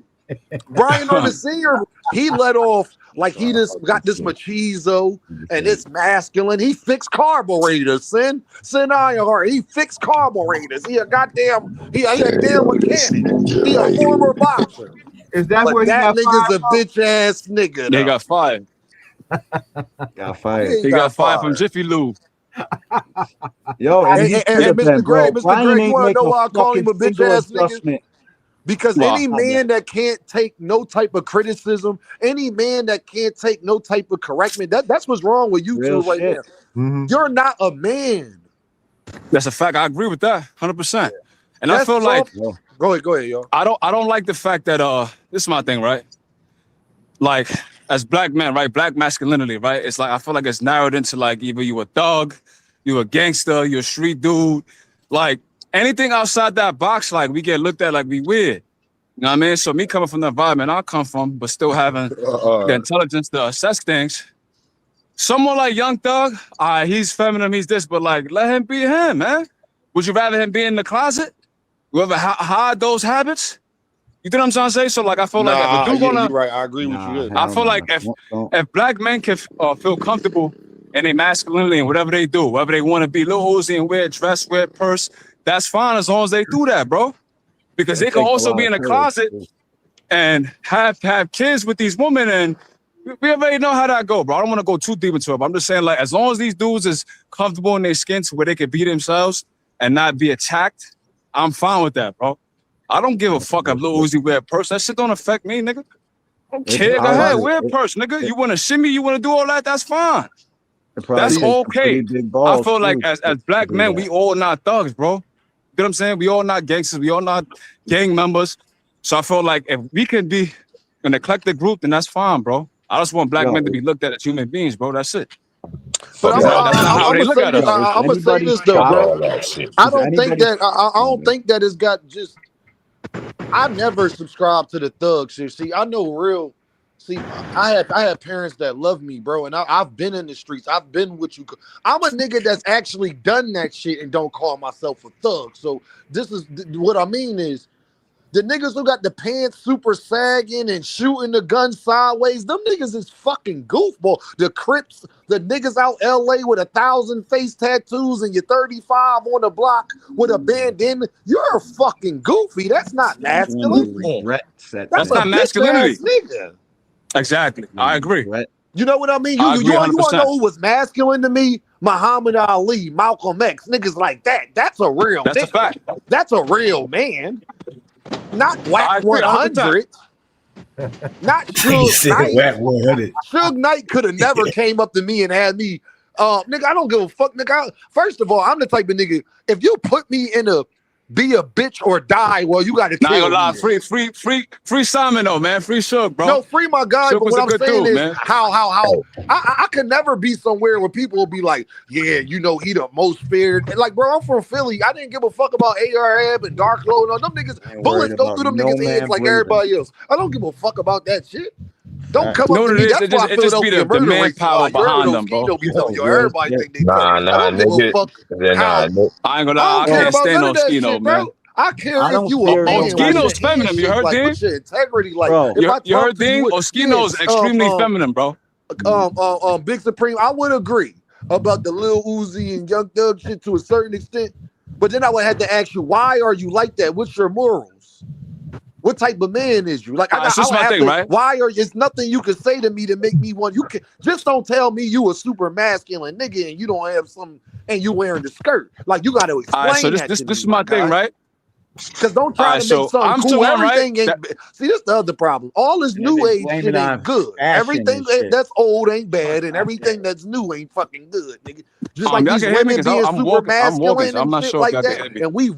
Brian Norman Sr., he let off like he just got this Shit. machizo and it's masculine. He fixed carburetors, Sin Ironheart. He fixed carburetors. He a damn mechanic. He a former boxer. Is that But where he that got nigga's fired a from? bitch ass nigga Yeah, he though. got fired. Got Yeah, fired. he He got got fired from fired. Jiffy Lube. Yo, and And, he and, should and have been, Mr. bro. Greg, Mr. Brian Greg, you ain't want to make know a why I call fucking him a bitch single ass nigga? adjustment. Because Wow. any man that can't take no type of criticism, any man that can't take no type of correction, that's what's wrong with Real YouTube right shit. now. Mm-hmm. You're not a man. That's a fact. I agree with that 100%. And I That's feel like soft. Yo, Go ahead, yo. I don't like the fact that this is my thing, right? Like as black men, right? Black masculinity, right? It's like I feel like it's narrowed into like either you a thug, you a gangster, you a street dude. Like anything outside that box, like we get looked at like we weird. You know what I mean? So me coming from the environment I come from, but still having the intelligence to assess things. Someone like Young Thug, he's feminine, he's this, but like let him be him, man. Would you rather him be in the closet? You ever hide those habits? You know what I'm trying to say? So like I feel like if a Nah, dude yeah, gonna you're right. I agree with you nah, there. I hell feel like nah. Don't. if black men can feel comfortable in their masculinity and whatever they do, whether they want to be Lil Uzi and wear a dress, wear a purse, that's fine as long as they do that, bro. Because It they can takes a also lot be of in a courage, closet too. and have kids with these women, and we already know how that go, bro. I don't want to go too deep into it, but I'm just saying, like, as long as these dudes is comfortable in their skin to where they can be themselves and not be attacked, I'm fine with that, bro. I don't give a That's fuck real if Lil shit. Uzi wear a purse. That shit don't affect me, nigga. It's Kid, go I'm ahead, about probably wear a it, purse, nigga. it, You want to shimmy, you want to do all that, that's fine. it probably That's see. takes some okay. pretty big I balls feel like too as to black do men, that. we all not thugs, bro. You know what I'm saying? We all not gangsters. We all not gang members. So I feel like if we can be an eclectic group, then that's fine, bro. I just want black Yo, men to be looked at as human beings, bro. That's it. But Fuck Because all that's that not how I'm they gonna shit. look say at this. yo, us. is I'm gonna say anybody this though, Fuck bro. all shocked? that shit. I Is don't think anybody? that I Oh, don't man. think that I never subscribed to the thug shit. See, I know real. See, I had parents that love me, bro, and I've been in the streets. I've been what you. I'm a nigga that's actually done that shit and don't call myself a thug. So this is what I mean is the niggas who got the pants super sagging and shooting the gun sideways. Them niggas is fucking goofball. The Crips, the niggas out LA with 1,000 face tattoos and you're 35 on the block with a bandana. You're fucking goofy. That's not masculine. That's not masculinity. Nigga. Exactly. I agree. You know what I mean? I agree You want to 100%. know who was masculine to me? Muhammad Ali, Malcolm X, niggas like that. That's a real That's nigga. a fact. That's a real man. Not I Whack agree 100. Not Suge Knight. Whack 100. Suge Knight could have never came up to me and had me, nigga, I don't give a fuck, nigga. First of all, I'm the type of nigga, if you put me in a be a bitch or die, well, you got to kill Nah, I ain't gonna me. lie. Free Simon though, man. Free Suge, bro. No, free my guy, Suge but was what a I'm good saying dude, is man. how I could never be somewhere where people will be like, yeah, you know, he the most feared. And like, bro, I'm from Philly. I didn't give a fuck about ARAB and Dark Lord. No, them niggas, bullets go through them niggas' heads like everybody else. I don't give a fuck about that shit. Don't come up to me. That's why it just be the manpower behind them, bro. Everybody think they Nah, tough. I don't give a nigga. fuck Nah, how. I ain't gonna lie. I I don't care can't about stand none on of that Skino, shit, man. bro. I care I if don't you a fear man. nobody. Like, Oskino's feminine. You heard, like, Ding? what's your integrity? Like, Bro, if I You heard, talk to Ding? you, Oskino's extremely feminine, bro. Big Supreme, I would agree about the Lil Uzi and Young Thug shit to a certain extent, but then I would have to ask you, why are you like that? What's your morals? What type of man is you? Like, That's just I would my have thing, to, right? why are it's nothing you can say to me to make me want you can just don't tell me you a super masculine nigga and you don't have some and you wearing the skirt. Like, you got to All explain right, so that this to me, is my thing, guy. right? Because don't All try right, to make so something I'm cool. someone, right? Everything ain't. See, this the other problem. All this Yeah, new they age blame shit it ain't on good. fashion Everything and shit. that's old ain't bad, and everything that's new ain't fucking good, nigga. Just like Y'all these can hear me women because being I'm super walking. I'm walking, masculine so I'm and not shit sure if like y'all can that, hear me. and we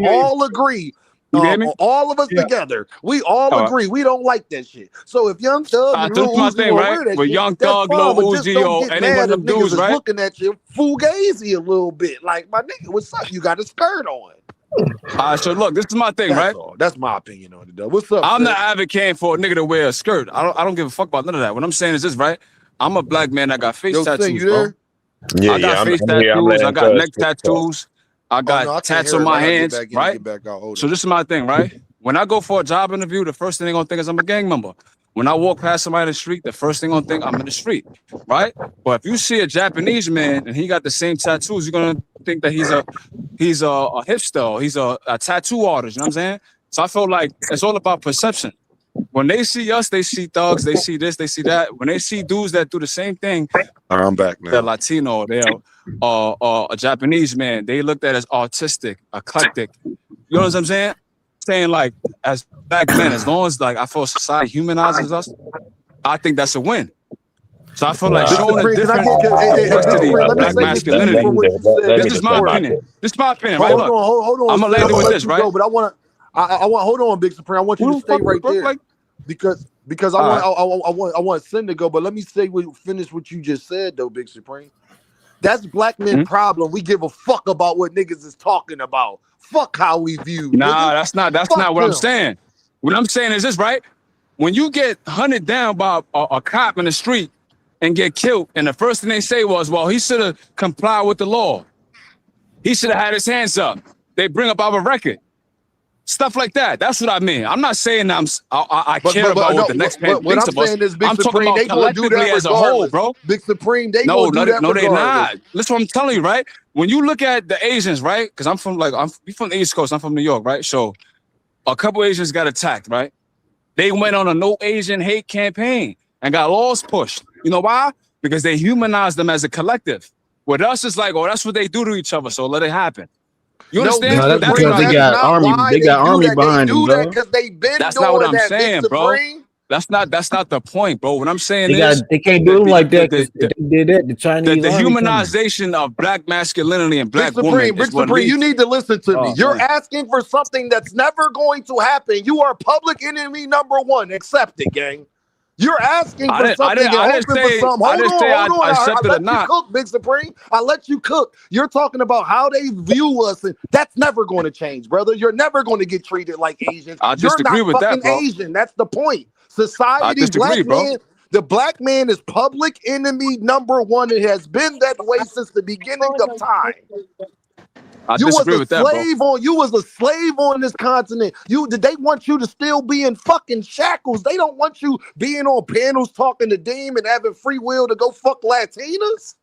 all agree. All of us together, we all All right. agree we don't like that shit. So if Young Thug and So Lil this is my Uzi thing, want to right? wear that With shit, Young that's Thug, fine. Lil But just Uzi, don't or get any one mad of if them niggas dudes, is right? looking at you fugazi a little bit. Like, my nigga, what's up? You got a skirt on. So look, this is my thing, That's right? all. That's my opinion on it, though. What's up, I'm Sid? not advocating for a nigga to wear a skirt. I don't give a fuck about none of that. What I'm saying is this, right? I'm a black man that got face Yo, Sin, tattoos, you bro. there? Yeah, I got I'm face here. I'm tattoos. I letting got Cuz neck talk. tattoos. I Oh, got no, I can't tats hear on him. I my gotta get hands, back in and right? get back out. Hold So on. this is my thing, right? When I go for a job interview, the first thing they're gonna think is I'm a gang member. When I walk past somebody in the street, the first thing they're gonna think I'm in the street, right? But if you see a Japanese man and he got the same tattoos, you're gonna think that he's a hipster, he's a tattoo artist. You know what I'm saying? So I feel like it's all about perception. When they see us, they see thugs, they see this, they see that. When they see dudes that do the same thing, I'm back they're now. Latino, they're a Japanese man. They looked at as autistic, eclectic. You know what I'm saying? Saying like, as black men, as long as like I feel society humanizes us, I think that's a win. So I feel like Big showing a Supreme, can I different get Big diversity Supreme? of Let me black say this to you masculinity. from what you said. This Big is my Supreme. opinion. This is my opinion, right? Hold Look, on, hold on. I'm gonna Sid, land it I'm with let this, you right? go, but I want hold on, Big Supreme. I want you Who to the stay fuck, right bro? there Like, because I all want Sin to go, but let me finish what you just said though, Big Supreme. That's black men right. problem. We give a fuck about what niggas is talking about. Fuck how we view Nah, niggas. that's Fuck not what I'm them. saying. What I'm saying is this, right? When you get hunted down by a cop in the street and get killed, and the first thing they say was, well, he should have complied with the law. He should have had his hands up. They bring up our record. Stuff like that. That's what I mean. I'm not saying I care about what the next man what thinks I'm of us. saying is, Big I'm talking Supreme, about they gonna do collectively that as a whole, regardless. bro. Big Supreme, they No, gonna do that no, they're regardless. not. That's what I'm telling you, right? When you look at the Asians, right? Because I'm from the East Coast. I'm from New York, right? So a couple Asians got attacked, right? They went on a no Asian hate campaign and got laws pushed. You know why? Because they humanized them as a collective. With us, it's like, oh, that's what they do to each other, so let it happen. You No, understand? Big No, that's That's Supreme, what because I they mean. that's got not army. why They they got do army that. They behind them, do that dog. because they been That's not what doing I'm that, Big saying, bro. Supreme. That's not the point, bro. What I'm saying They got. is They can't do them like that because the, they did that. The Chinese the army coming. humanization of black masculinity and Big black women Supreme, is what you leads. need to listen to me. Oh You're man. asking for something that's never going to happen. You are public enemy number one. Accept it, gang. You're asking for I something didn't, and I didn't hoping for say, something. I didn't say Hold on. I I accepted or let you not. cook, Big Supreme. I let you cook. You're talking about how they view us, and that's never going to change, brother. You're never going to get treated like Asians. I You're disagree not with that, fucking bro. Asian. That's the point. I Society, disagree, black bro. man, the black man is public enemy number one. It has been that way since the beginning of time. I You was disagree a with that, bro. slave on this continent. They want you to still be in fucking shackles. They don't want you being on panels talking to Deem and having free will to go fuck Latinas.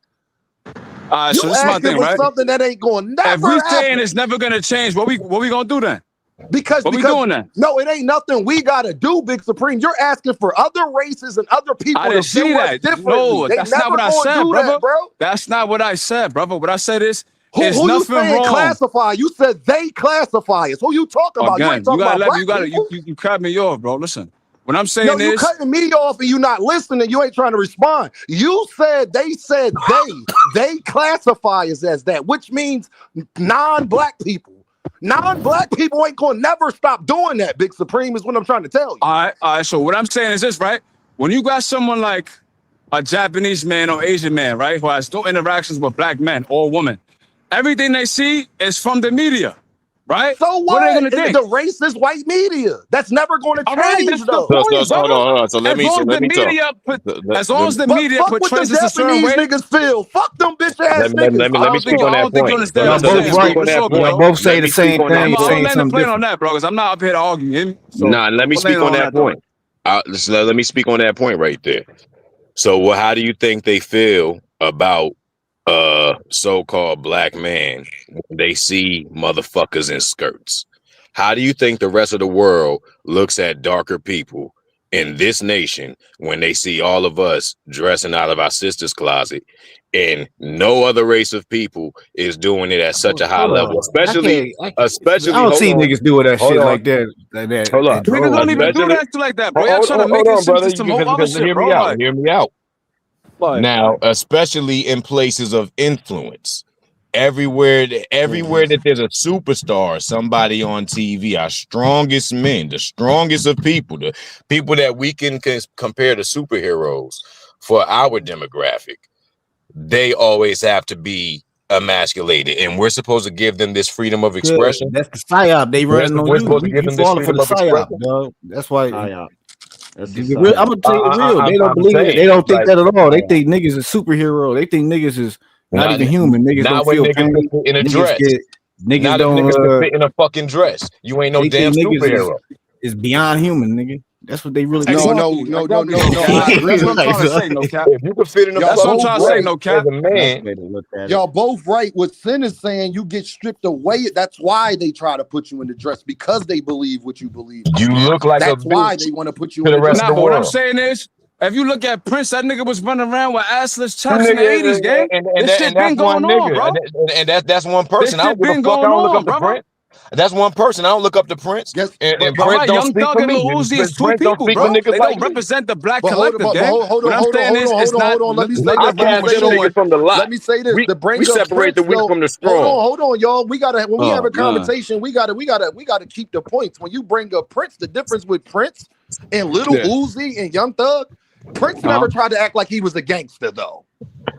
You So this is my asking thing, for right? something that ain't going to If never we saying happen. it's never gonna change, what we gonna do then? Because we doing then? No, it ain't nothing we gotta do, Big Supreme. You're asking for other races and other people I to didn't say view us that. differently. No, They that's never not what I gonna said, do brother. that, bro. That's not what I said, brother. What I said is, Who you nothing saying wrong. classify? You said they classify us. Who you talking about? You ain't Again, talking about black people. you cut me off, bro. Listen, what I'm Yo, saying you is, cutting me off and you not listening. You ain't trying to respond. You said they classify us as that, which means non-black people. Non-black people ain't gonna never stop doing that. Big Supreme is what I'm trying to tell you. all right. So what I'm saying is this, right? When you got someone like a Japanese man or Asian man, right, who has no interactions with black men or women, everything they see is from the media, right? So What are they gonna what? think? The racist white media. That's never going to All right, change, that's the though. point, brother. Hold on. So let As me long as the talk. media as long as the But media fuck what them portrays us a certain Japanese way, niggas feel. Fuck them bitch ass niggas. Let me speak on I that don't think you point. understand Y'all what I'm Let both me saying, bro. speak right. on It's that all good, Y'all point. though. both say Let the me speak same on that thing. You're I'm point. gonna saying land the something plane on different. that, bro, because I'm not up here to argue. Let me I'm speak landing on that though. point. Let me speak on that point right there. So, how do you think they feel about so-called black man when they see motherfuckers in skirts? How do you think the rest of the world looks at darker people in this nation when they see all of us dressing out of our sister's closet and no other race of people is doing it at such a high Hold level, on. I especially don't see hold on, niggas doing that hold shit on, like that. Like that hold on, at Niggas droves, don't even man. do especially that shit like that, bro. Y'all trying to make hold it on, seem to brother, some whole other because shit, hear bro. me out, hear me out. Like, Now, especially in places of influence, everywhere that there's a superstar, somebody on TV, our strongest men, the strongest of people, the people that we can compare to superheroes for our demographic, they always have to be emasculated, and we're supposed to give them this freedom of Good. expression. That's the psyop they running on We're you. supposed to give You them this falling for freedom the of psyop, expression. dog. That's why. Psyop. That's the I'm psyop. gonna tell you the real. They don't I'm believe it. They saying, don't think like, that at all. They think niggas is superhero. They think niggas is not not even human. Niggas don't not when feel niggas can pain. fit in a Niggas dress. get niggas Not if don't. niggas can fit in a fucking dress. You ain't no They damn think niggas superhero. is beyond human, nigga. That's what they really No, think. no, exactly, no, no, exactly, no, no no. cap. I That's agree what I'm with trying you. to say, no cap. If you can fit in a Y'all That's what I'm both fucking trying to say, right. dress no as cap. a That's the man, way to look at it. Y'all both right. What Sin is saying, you get stripped away. That's why they try to put you in the dress, because they believe what you believe. you look like a That's why bitch they want to put you to in the the rest dress. of Nah, the but what I'm world. saying is, if you look at Prince, that nigga was running around with assless Them chaps in the niggas, 80s, gang. This and shit that's been one going on, nigga, bro. and that's one This person. I don't shit give a been fuck. I going don't look on, up to brother. Prince. That's one person. I don't look up to Prince, Guess, and All Prince right, don't Young speak Thug for and me. Lil Uzi is two Prince don't people, speak for bro. niggas They like don't me. represent the black but collective, gang. hold What on, I'm hold on, saying hold is, on, it's hold on, not hold on. Let me say I this. nothing Let me wrong with say categorize this. niggas showing. from the lot. Let me say this. To We bring up separate the Prince, weak though. from the strong. Hold on, y'all. We gotta when we have Oh a man. conversation, we gotta keep the points. When you bring up Prince, the difference with Prince and Little Yeah. Uzi and Young Thug, Prince Uh-huh. never tried to act like he was a gangster, though.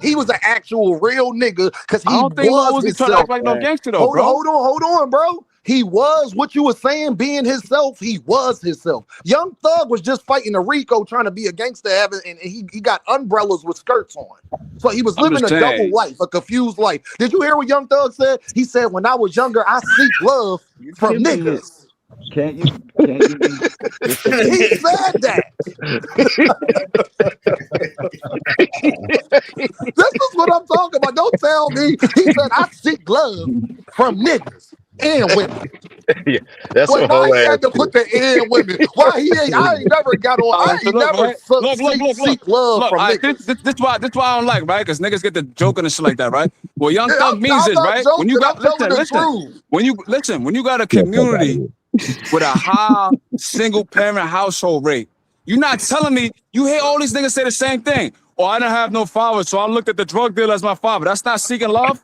He was an actual real nigga because I he don't think Lil was Uzi try to act himself. like no gangster though, Hold on, bro. hold on, bro. He was what you were saying, being himself. He was himself. Young Thug was just fighting a Rico, trying to be a gangster, and he got umbrellas with skirts on. So he was I'm living just a double saying. life, a confused life. Did you hear what Young Thug said? He said, "When I was younger, I seek love You're from giving it. niggas." Can't you be He disciplined? said that. This is what I'm talking about. Don't tell me. He said, "I seek love from niggas and women." Yeah, that's Wait, a why whole he ass had to shit. put the "and women"? Why he ain't? I ain't never got on. All I right, so ain't look, never right? Look. seek love Look, from all right, niggas. this why I don't like, right? Because niggas get the joking and shit like that, right? What Young Yeah, Thug means I'm is, not right? When you joking. I'm got telling the listen. truth. When you got a Get the fuck out of community here. with a high single parent household rate, you're not telling me you hear all these niggas say the same thing. Oh, I don't have no father, so I looked at the drug dealer as my father. That's not seeking love.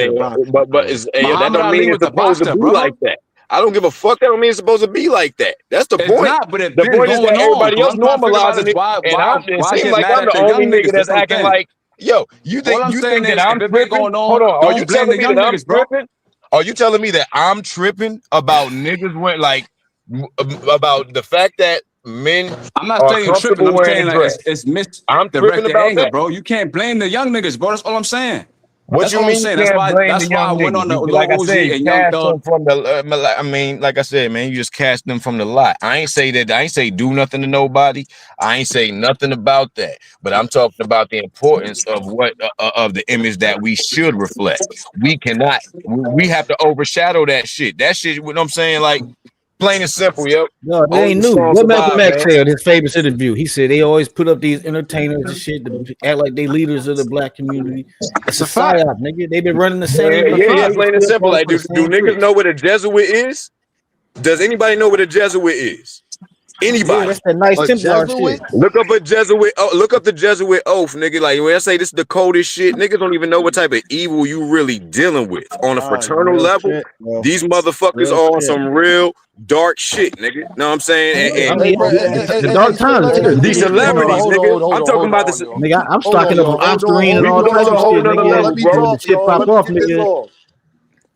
saying, boxer, but it's, that Muhammad don't Ali mean was it's the supposed to boxer, be brother. like that. I don't give a fuck. That don't mean it's supposed to be like that. That's the It's point. not, but it's The been point is going that on. everybody What else I'm trying to figure out normalizing is it, and it why seems get like mad I'm at the the only young nigga niggas? that's That's what I'm acting saying. like, yo, All I'm you saying think that is, I'm if it been tripping? going on, Hold on, are you don't blame telling the me young that I'm niggas, bro. tripping? Are you telling me that I'm tripping about niggas went like about the fact that men I'm not are saying you tripping. comfortable I'm wearing a saying like dress? it's I'm tripping misdirected about anger, that. bro. You can't blame the young niggas, bro. That's all I'm saying. What That's you all I'm mean saying. you can't blame the That's why I young went niggas? on the Lil Like I said, Uzi you and Young cast them Thug. from the. I mean, like I said, man, you just cast them from the lot. I ain't say that. I ain't say do nothing to nobody. I ain't say nothing about that. But I'm talking about the importance of what of the image that we should reflect. We cannot. We have to overshadow that shit. That shit. What I'm saying, like plain and simple, yo. No, it Only ain't the new. strong What Malcolm survive, X man. said in his famous interview, he said they always put up these entertainers and shit to act like they leaders of the black community. It's It's a a fact. psyop, nigga. They've been running the Yeah, same. It's a yeah, yeah. fact. They Plain and still simple. falling Like, for the do same niggas tricks. know what a Jesuit is? Does anybody know what a Jesuit is? Yeah, Anybody? that's that nice A Templar shit. Jesuit? Look up a Jesuit. Oh, look up the Jesuit oath, nigga. Like when I say this is the coldest shit, niggas don't even know what type of evil you really dealing with on a Nah, fraternal real level. shit, bro. These motherfuckers Real are on shit. some real dark shit, nigga. Know what I'm saying? I And Hey, mean, bro, the dark Sin, times hey, too. these Nigga, you know, celebrities, nigga. I'm talking hold about on, this. y'all. nigga, I'm Hold on, stocking up on y'all. Oscarine Hold and We on, all can go hold to types a on, of hold whole shit, on, nother hold on. nigga. Let level, me bro. When the talk, shit y'all. pop Let me off, get this nigga. off.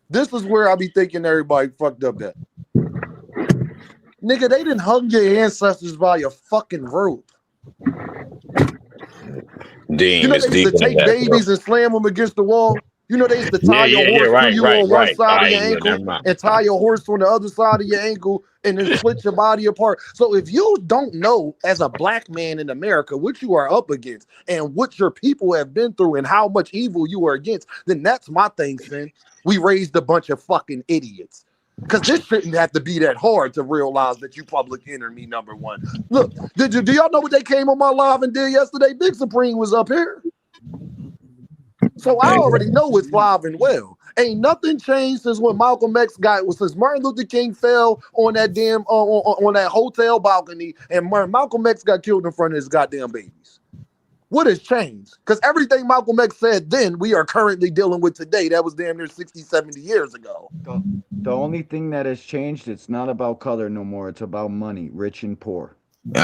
This is where I be thinking everybody fucked up at. Nigga, they didn't hung your ancestors by your fucking rope. You Damn, know it's they used to deeper than take that, bro. babies and slam them against the wall. You know they used to tie your Yeah. horse to Right, you right, on one right. All side of right, your yeah. ankle Never mind. and tie your horse on the other side of your ankle and then split your body apart. So if you don't know as a black man in America what you are up against and what your people have been through and how much evil you are against, then that's my thing, Sin. We raised a bunch of fucking idiots. Because this shouldn't have to be that hard to realize that you public enemy number one. Look, do y'all know what they came on my live and did yesterday? Big Supreme was up here. So I already know it's live and well. Ain't nothing changed since when Malcolm X since Martin Luther King fell on that damn on that hotel balcony and Malcolm X got killed in front of his goddamn babies. What has changed? Because everything Malcolm X said then, we are currently dealing with today. That was damn near 60, 70 years ago. The only thing that has changed, it's not about color no more. It's about money, rich and poor.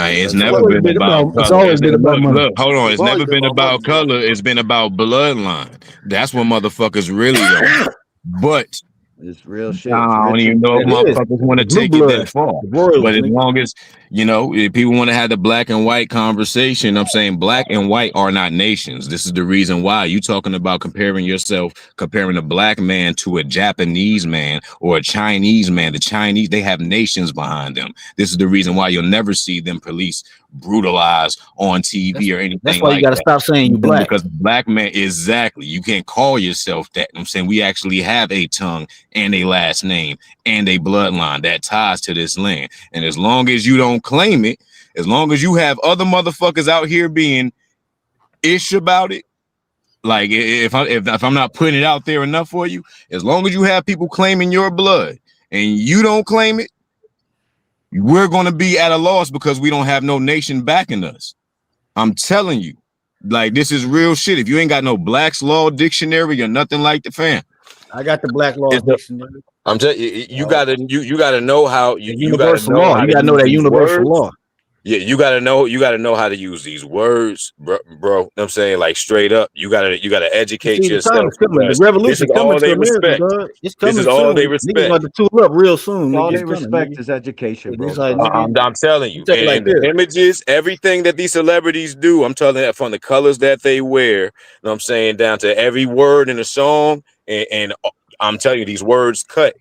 It's That's It's all never it always been is. been about about. It's color. always been about money. Look, hold on. It's It's always never been been about money, about bro. color. It's been about bloodline. That's what motherfuckers really though. But It's real shit. It's I don't rich even and know if That poor. is motherfuckers want the to blue take it that bloods, far. the royals, But as nigga. long as, if people want to have the black and white conversation, I'm saying black and white are not nations. This is the reason why you talking about comparing a black man to a Japanese man or a Chinese man. The Chinese, they have nations behind them. This is the reason why you'll never see them police brutalize on TV or That's anything why you like got to that. stop saying you black. Because the black man, exactly, you can't call yourself that. I'm saying we actually have a tongue and a last name and a bloodline that ties to this land. And as long as you don't claim it, as long as you have other motherfuckers out here being ish about it, like if I'm not putting it out there enough for you, as long as you have people claiming your blood and you don't claim it, we're gonna be at a loss because we don't have no nation backing us. I'm telling you, like this is real shit. If you ain't got no Black's Law Dictionary or nothing like the fam, I got the Black Law it's the Dictionary. I'm telling you, Uh, you gotta know how the you gotta universal know law. how You to got to know use that these universal words. law. Yeah, you gotta know how to use these words, bro. You know what I'm saying, like straight up, you gotta You educate see, the time yourself is coming. The because this revolution is coming all to they America, respect. dog. It's This is coming all they soon. Niggas respect. about to tool up real soon, All nigga. they It's coming, respect nigga. is education, bro. It's like, Trust me. nigga, I'm telling you you, take it like and the this. images, everything that these celebrities do, I'm telling you, from the colors that they wear, you know what I'm saying, down to every word in the song, and I'm telling you, these words cut.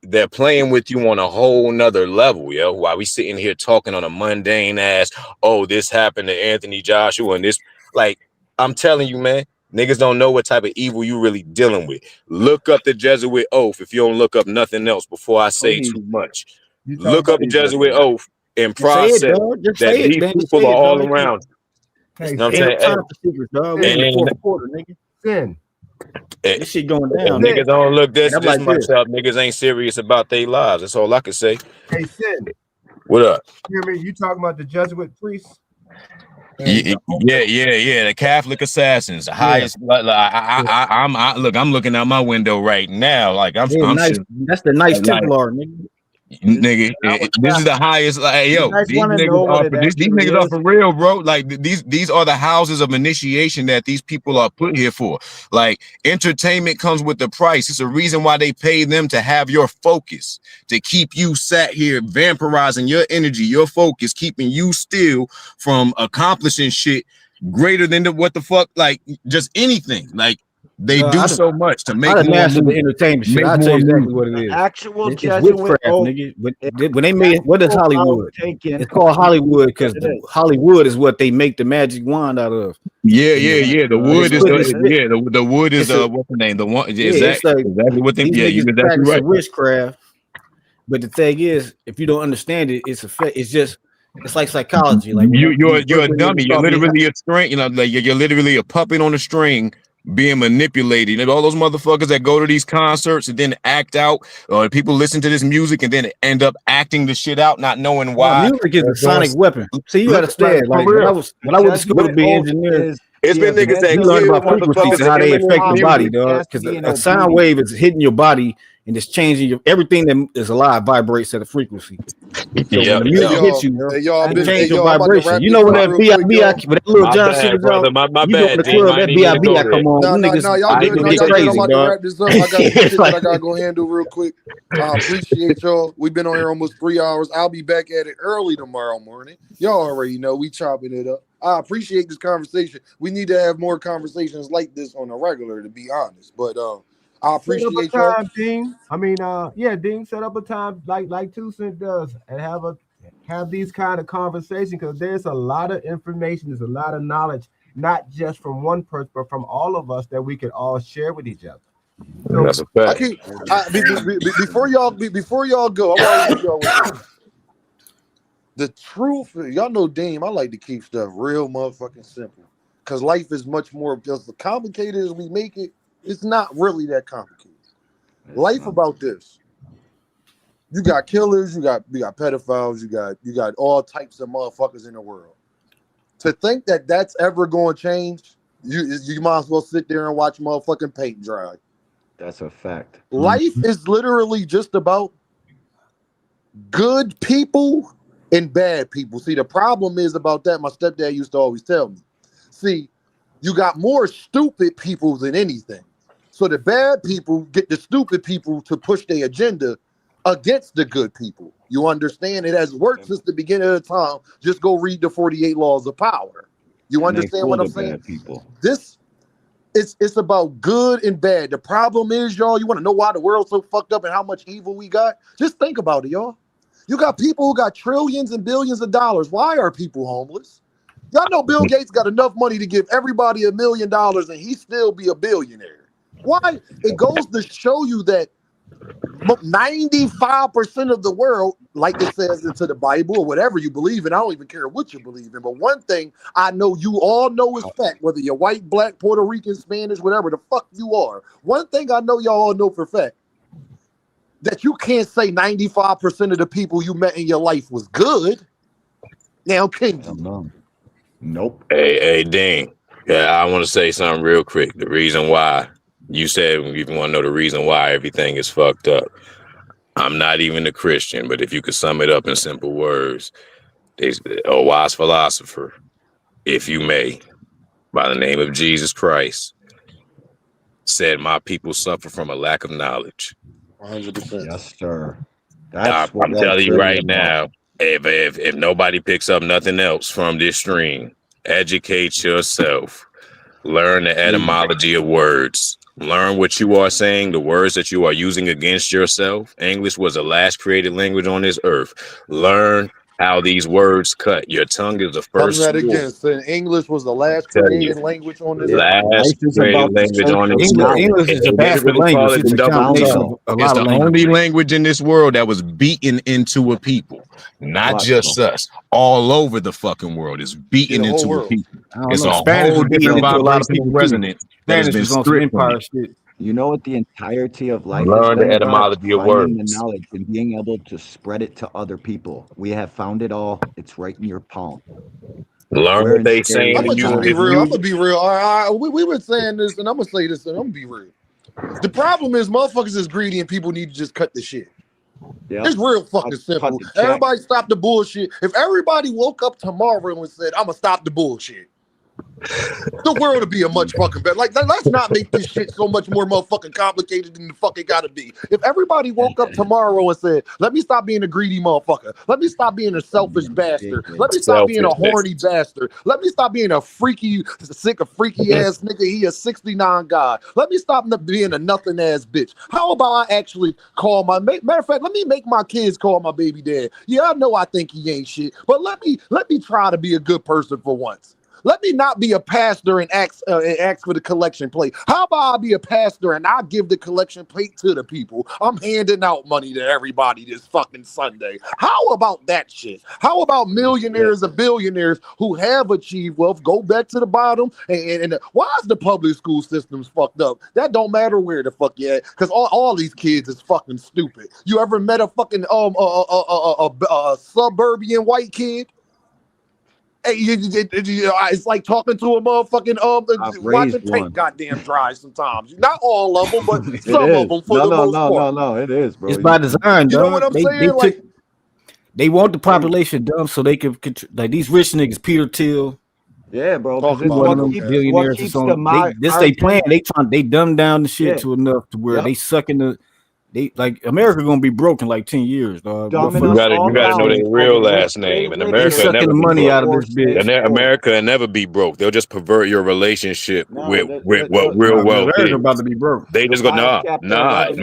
They're playing with you on a whole nother level, yo. While we sitting here talking on a mundane ass, oh, this happened to Anthony Joshua and this, like, I'm telling you, man, niggas don't know what type of evil you really dealing with. Look up the Jesuit oath if you don't look up nothing else before I say Please, too much. you talking Look about up the these Jesuit oath and Just say it, process dog. Just that say it, these man. Just say people are it, all dog. around. hey You know what I'm Ain't no saying? sin, time for secrets, dog. We in sin, the And, fourth quarter, nigga. sin, and, This shit going if down, sin. nigga. niggas don't look And I'm this like much this. up, niggas ain't serious about their lives. That's all I can say. Hey sin, What up? hear me? You talking about the Jesuit priests? And Yeah. The Catholic assassins, the yeah, highest. Look, I'm looking out my window right now. Like They I'm nice. sure. That's the nice Like, Templar, nigga. nigga, That was this is the highest. Like, You yo, guys these want to niggas know what are it for these actually niggas are is? for real, bro. Like these are the houses of initiation that these people are put here for. Like entertainment comes with the price. It's a reason why they pay them to have your focus, to keep you sat here vampirizing your energy, your focus, keeping you still from accomplishing shit greater than what the fuck, like just anything. Like They No, do so much to make I done more mastered the movies. entertainment shit. Make I'll tell more you exactly movies. what it The is. actual It's Jesuit witchcraft, oath nigga. is When they made what is Hollywood? taken. It's called Hollywood because It is. Hollywood is what they make the magic wand out of. Yeah, And yeah, yeah. The they wood is split, they split. the wood is It's a what's the name? The one yeah. It's like exactly what they these you're niggas exactly practicing right. witchcraft. But the thing is, if you don't understand it, it's like psychology. Like when these You're a Brooklyn dummy. niggas You're taught me literally a string. You know, like you're literally a puppet on a string being manipulated. And all those motherfuckers that go to these concerts and then act out, or people listen to this music and then end up acting the shit out, not knowing why. music is a Doing- sonic weapon. See, you Look, understand. for Like when I real. went to school to Jesuit be an oath engineer, is It's the been niggas that you Jesuit learn kill about frequencies motherfuckers and how and they Eminem affect your body, music. dog. Because chastity and a sound obedience. wave is hitting your body and it's changing everything that is alive vibrates at a frequency. So Yeah, when the yeah. music hits you, I've it been, changes your I'm about to vibration. wrap You this know when up that real quick, B.I.B. y'all. when that little My John shit bad, is brother. out, My you go in bad, the James. club, I that ain't even B.I.B. go there. come on, No, them no, niggas, no, y'all they good. gonna No, get y'all good. I'm crazy, about to dog. wrap this up. I got some It's shit that like, I gotta go handle real quick. I appreciate y'all. We've been on here almost 3 hours. I'll be back at it early tomorrow morning. Y'all already know we chopping it up. I appreciate this conversation. We need to have more conversations like this on a regular, to be honest. But I Set up a appreciate y'all. time, Dean. I mean, yeah, Dean, set up a time like Two Cent does, and have these kind of conversations because there's a lot of information, there's a lot of knowledge, not just from one person, but from all of us that we could all share with each other. So That's a I fact. keep before y'all go. I want to leave y'all with this. The truth, y'all know Dame, I like to keep stuff real motherfucking simple. Cause life is much more just complicated as we make it. It's not really that complicated. Life about this. You got killers, you got pedophiles, you got all types of motherfuckers in the world. To think that that's ever going to change, you might as well sit there and watch motherfucking paint dry. That's a fact. Life is literally just about good people and bad people. See, the problem is about that. My stepdad used to always tell me. See, you got more stupid people than anything. So the bad people get the stupid people to push their agenda against the good people. You understand? It has worked since the beginning of the time. Just go read the 48 Laws of Power. You understand what I'm saying? People. This it's about good and bad. The problem is, y'all, you want to know why the world's so fucked up and how much evil we got? Just think about it, y'all. You got people who got trillions and billions of dollars. Why are people homeless? Y'all know Bill Gates got enough money to give everybody $1 million and he still be a billionaire. Why? It goes to show you that 95% of the world, like it says into the Bible or whatever you believe in, I don't even care what you believe in, but one thing I know you all know is fact, whether you're white, black, Puerto Rican, Spanish, whatever the fuck you are. One thing I know y'all all know for fact, that you can't say 95% of the people you met in your life was good. Now, can you? Nope. Hey, Dean. Yeah, I want to say something real quick. The reason why you said you want to know the reason why everything is fucked up. I'm not even a Christian, but if you could sum it up in simple words, there's a wise philosopher, if you may, by the name of Jesus Christ, said, "My people suffer from a lack of knowledge." 100%. Yes, sir. That's what I'm that's telling you really right about. now, if nobody picks up nothing else from this stream, educate yourself. Learn the etymology of words. Learn what you are saying, the words that you are using against yourself. English was the last created language on this earth. Learn how these words cut. Your tongue is the Tell them first that sword. again. Saying English was the last Tell you, created language on this Yeah, earth. last life is created about the language search on of this earth. knowledge. English is a And they bastard literally call language. it It's the a double combination tongue. Bingo. of a It's lot the of only languages. language in this world that was beaten into a people, not Watch just though. us. All over the fucking world, it's Yeah, beaten the whole into a world. people. I don't It's know. a Spanish whole was beaten different into a lot of vibrational people too. resonance that has Spanish been was on some stripped from empire you. shit. You know what the entirety of life has Learn the been about? etymology of Finding the words. knowledge and being able to spread it to other people. We have found it all. It's right in your palm. Learn We're what in they scary saying I'm to gonna you just in be this times. real. I'm gonna music. be real. We were saying this, and I'm gonna say this, and I'm gonna be real. The problem is, motherfuckers is greedy, and people need to just cut the shit. Yep. It's real fucking Cut simple. the check. Everybody stop the bullshit. If everybody woke up tomorrow and said, "I'm gonna stop the bullshit," The world would be a much fucking better. Like, let's not make this shit so much more motherfucking complicated than the fucking gotta be. If everybody woke up tomorrow and said, "Let me stop being a greedy motherfucker. Let me stop being a selfish bastard. Let me stop being a horny bastard. Let me stop being a freaky, sick of freaky ass nigga. He a 69 guy. Let me stop being a nothing ass bitch. How about I actually call my matter of fact? Let me make my kids call my baby dad. Yeah, I know I think he ain't shit, but let me try to be a good person for once. Let me not be a pastor and ask for the collection plate. How about I be a pastor and I give the collection plate to the people? I'm handing out money to everybody this fucking Sunday. How about that shit? How about millionaires and billionaires who have achieved wealth go back to the bottom? And why is the public school systems fucked up? That don't matter where the fuck you at, because all these kids is fucking stupid. You ever met a fucking suburban white kid? Hey, it's like talking to a motherfucking watching paint goddamn dry sometimes. Not all of them, but some of them for the most part. No, it is, bro. It's by design, You know what I'm saying? They want the population dumb so they can like these rich niggas, Peter Thiel. Yeah, bro. One of them billionaires or something. They plan. They dumb down the shit to enough to where they sucking the. They like America gonna be broke in like 10 years, dog. You gotta know their real last name. And America sucking the money out of this bitch. America will never be broke. They'll just pervert your relationship with what real wealth is. About to be broke. They just gonna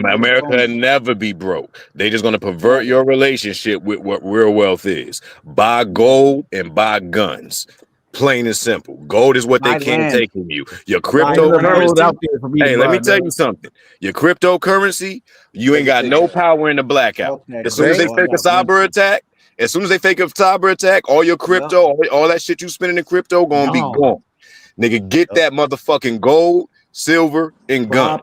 America will never be broke. They just gonna pervert your relationship with what real wealth is. Buy gold and buy guns. Plain and simple. Gold is what they can't take from you. Your cryptocurrency. Hey, let me tell you something. Your cryptocurrency, you ain't got no power in the blackout. As soon as they fake a cyber attack, all your crypto, all that shit you spending in crypto gonna be gone. Nigga, get that motherfucking gold, silver, and guns.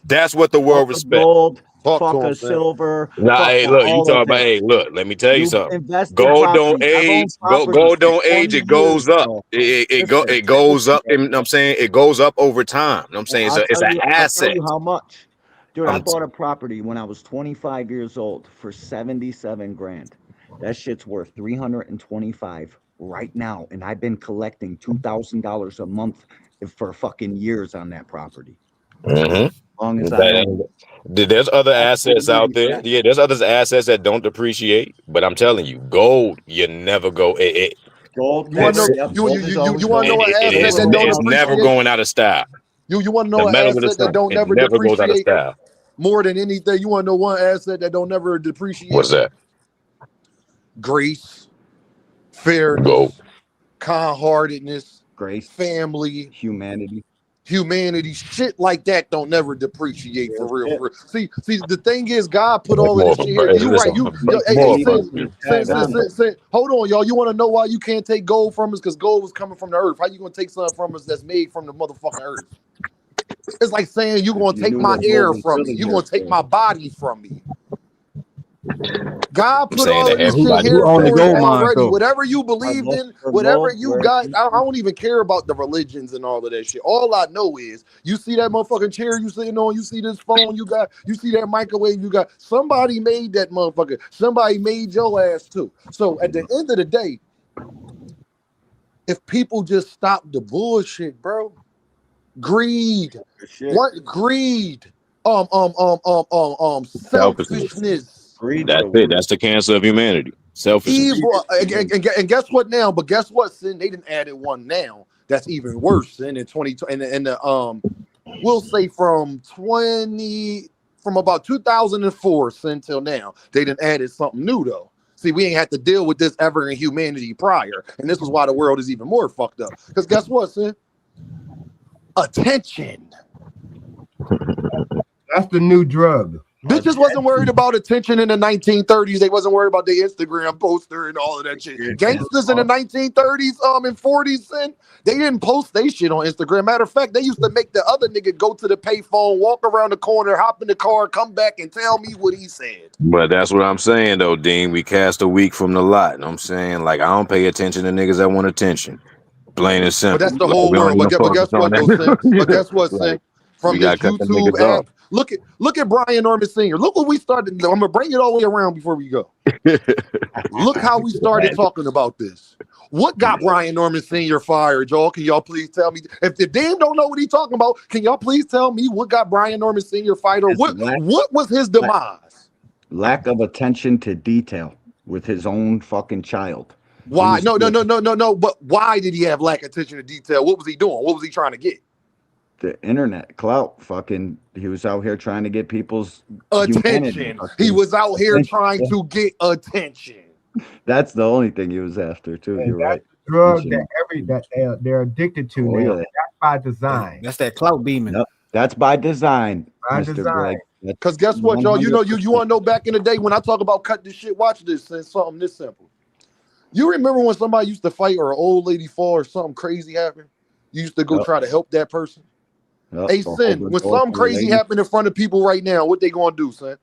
That's what the world respects. Gold, fuck a silver. Nah, hey, look, you talking about, hey, look, let me tell you something. Gold don't age. Gold don't age. It goes up. It goes up. And I'm saying it goes up over time. I'm saying it's an asset. I'll tell you how much. Dude, I bought a property when I was 25 years old for 77 grand. That shit's worth 325 right now. And I've been collecting $2,000 a month for fucking years on that property. Long as there's other assets out there. Yeah, there's other assets that don't depreciate. But I'm telling you, gold, you never go. Gold. You want to know what asset that don't it's never going out of style. You want to know an asset that don't never depreciate goes out of style. More than anything? You want to know one asset that don't never depreciate? What's that? Grace, fairness, kind-heartedness, grace, family, humanity, shit like that don't never depreciate for real. See, the thing is, God put all of this shit here. You right? Hold on, y'all. You want to know why you can't take gold from us? Because gold was coming from the earth. How you gonna take something from us that's made from the motherfucking earth? It's like saying you're gonna take my air from me. You're gonna take my body from me. God put all of this shit here for you already. Whatever you believe in, whatever you got, I don't even care about the religions and all of that shit. All I know is you see that motherfucking chair you sitting on, you see this phone you got, you see that microwave you got. Somebody made that motherfucker. Somebody made your ass too. So at the end of the day, if people just stop the bullshit, bro, greed, selfishness. That's it. That's the cancer of humanity. Selfishness. Evil. And guess what now? But guess what, Sin? They didn't add it one now. That's even worse. Sin in 2020 and we'll say from about 2004 Sin till now, they didn't added something new though. See, we ain't had to deal with this ever in humanity prior, and this is why the world is even more fucked up. Because guess what, Sin? Attention. That's the new drug. Bitches wasn't worried about attention in the 1930s. They wasn't worried about the Instagram poster and all of that shit. Gangsters in the 1930s, and 40s, and they didn't post they shit on Instagram. Matter of fact, they used to make the other nigga go to the payphone, walk around the corner, hop in the car, come back and tell me what he said. But that's what I'm saying though, Dean. We cast a week from the lot. And I'm saying, like, I don't pay attention to niggas that want attention. Plain and simple. But that's the whole world. But guess what, though, Sin? But guess what, Sin? From this YouTube app, Look at Brian Norman Sr. Look what we started. I'm gonna bring it all the way around before we go. Look how we started talking about this. What got Brian Norman Sr. fired, y'all? Can y'all please tell me? If the damn don't know what he's talking about, can y'all please tell me what got Brian Norman Sr. fired, or what was his demise? Lack of attention to detail with his own fucking child. Why? No. But why did he have lack of attention to detail? What was he doing? What was he trying to get? The internet clout. Fucking, he was out here trying to get people's attention. He was out here trying to get attention. That's the only thing he was after too. And you're right. Drug that they're addicted to now. That's by design. That's that clout beaming. Yep. That's by design. By Mr. design. Greg. Because guess what, y'all? You want to know back in the day when I talk about cut this shit, watch this, and something this simple. You remember when somebody used to fight or an old lady fall or something crazy happened? You used to go try to help that person. Hey, Sin, when something crazy happened in front of people right now, what they gonna do, son?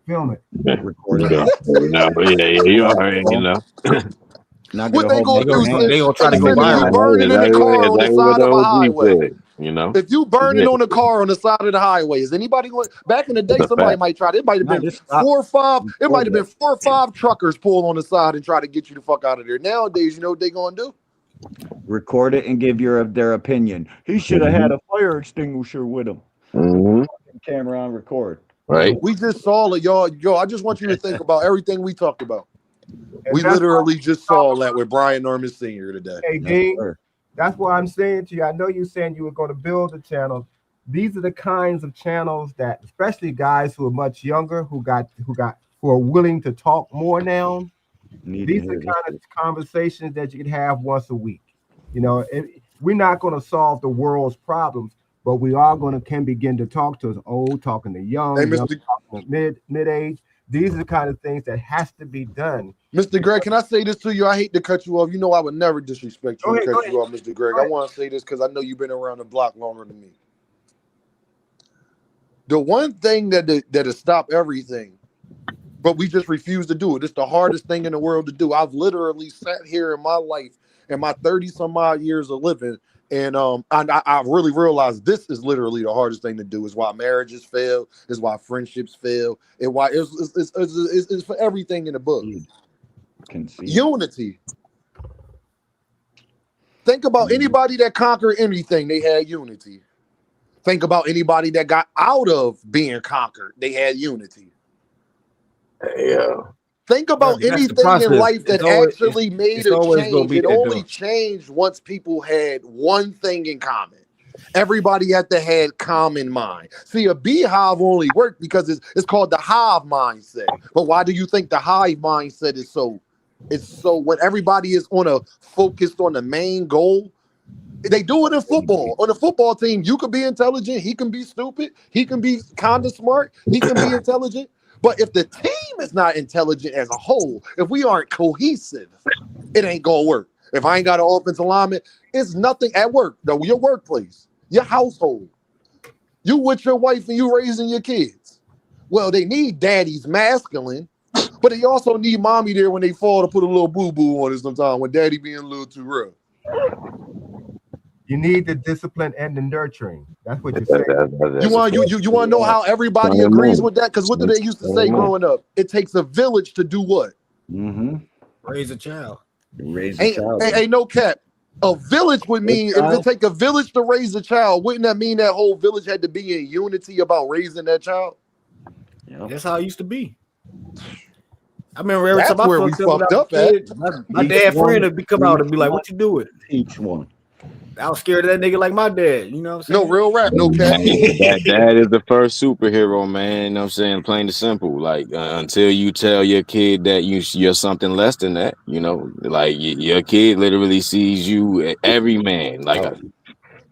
Film it. Record it. You already know. What they gonna do? They gonna try to go viral. You burning in the car on the side of a highway. You know, if you burning on the car on the side of the highway, is anybody going? Back in the day, somebody might try. It might have been 4 or 5. It might have been 4 or 5 truckers pull on the side and try to get you the fuck out of there. Nowadays, you know what they gonna do? Record it and give their opinion. He should have had a fire extinguisher with him. Camera on record. Right. We just saw it, y'all. Yo, I just want you to think about everything we talked about. We literally just saw that with Brian Norman Sr. today. Hey, Dean, that's what I'm saying to you. I know you saying you were going to build a channel. These are the kinds of channels that, especially guys who are much younger, who are willing to talk more now. These are the kind of conversations that you can have once a week. You know, we're not going to solve the world's problems, but we are can begin to talk to the old, talking to young, talking to mid-age. These are the kind of things that has to be done. Mr. Greg, can I say this to you? I hate to cut you off. You know I would never disrespect you and cut you off, Mr. Greg. I want to say this because I know you've been around the block longer than me. The one thing that has stopped everything, but we just refuse to do it. It's the hardest thing in the world to do. I've literally sat here in my life, in my 30-some-odd years of living, and I really realized this is literally the hardest thing to do. Is why marriages fail. Is why friendships fail. And why it's for everything in the book. Unity. Think about anybody that conquered anything. They had unity. Think about anybody that got out of being conquered. They had unity. Yeah. Think about anything in life that actually made a change. It only changed once people had one thing in common. Everybody had to have common mind. See, a beehive only worked because it's called the hive mindset. But why do you think the hive mindset is so? It's so when everybody is focused on the main goal. They do it in football. On a football team, you could be intelligent. He can be stupid. He can be kind of smart. He can be intelligent. But if the team is not intelligent as a whole, if we aren't cohesive, it ain't gonna work. If I ain't got an offensive lineman, it's nothing at work, though. Your workplace, your household, you with your wife and you raising your kids. Well, they need daddy's masculine, but they also need mommy there when they fall to put a little boo-boo on it sometimes when daddy being a little too rough. You need the discipline and the nurturing. That's what you're saying. You want to know how everybody agrees with that? Because what do they used to say growing up? It takes a village to do what? Raise a child. Ain't no cap. A village would mean if it take a village to raise a child, wouldn't that mean that whole village had to be in unity about raising that child? Yeah, that's how it used to be. I remember every time where we fucked up at. My dad friend would come out and be like, "What you doing?" Each one. I was scared of that nigga like my dad. You know what I'm saying? No real rap, no cap. Dad is the first superhero, man. You know what I'm saying? Plain and simple. Like until you tell your kid that you're something less than that, you know, like your kid literally sees you every man. Like,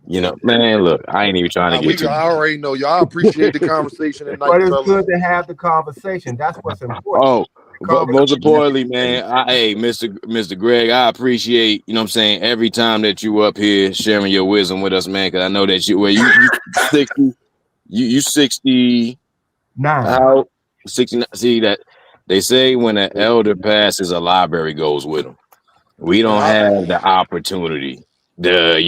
you know, man, look, I ain't even trying to get you. I already know y'all appreciate the conversation tonight. But it's good to have the conversation. That's what's important. Oh. But most importantly, man, hey, Mr. Greg, I appreciate, you know what I'm saying, every time that you up here sharing your wisdom with us, man, because I know that you 60, you 69. How 69? See that they say when an elder passes, a library goes with them. We don't have the opportunity to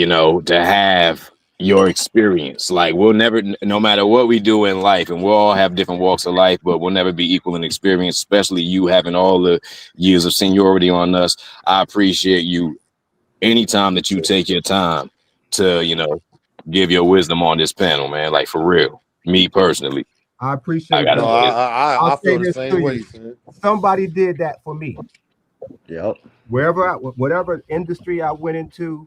have your experience. Like we'll never, no matter what we do in life, and we'll all have different walks of life, but we'll never be equal in experience, especially you having all the years of seniority on us. I appreciate you anytime that you take your time to, give your wisdom on this panel, man. Like for real. Me personally, I I appreciate gotta No, that. say it. I'll I say feel the this to same you. way, son. Somebody did that for me. Yep. Whatever industry I went into,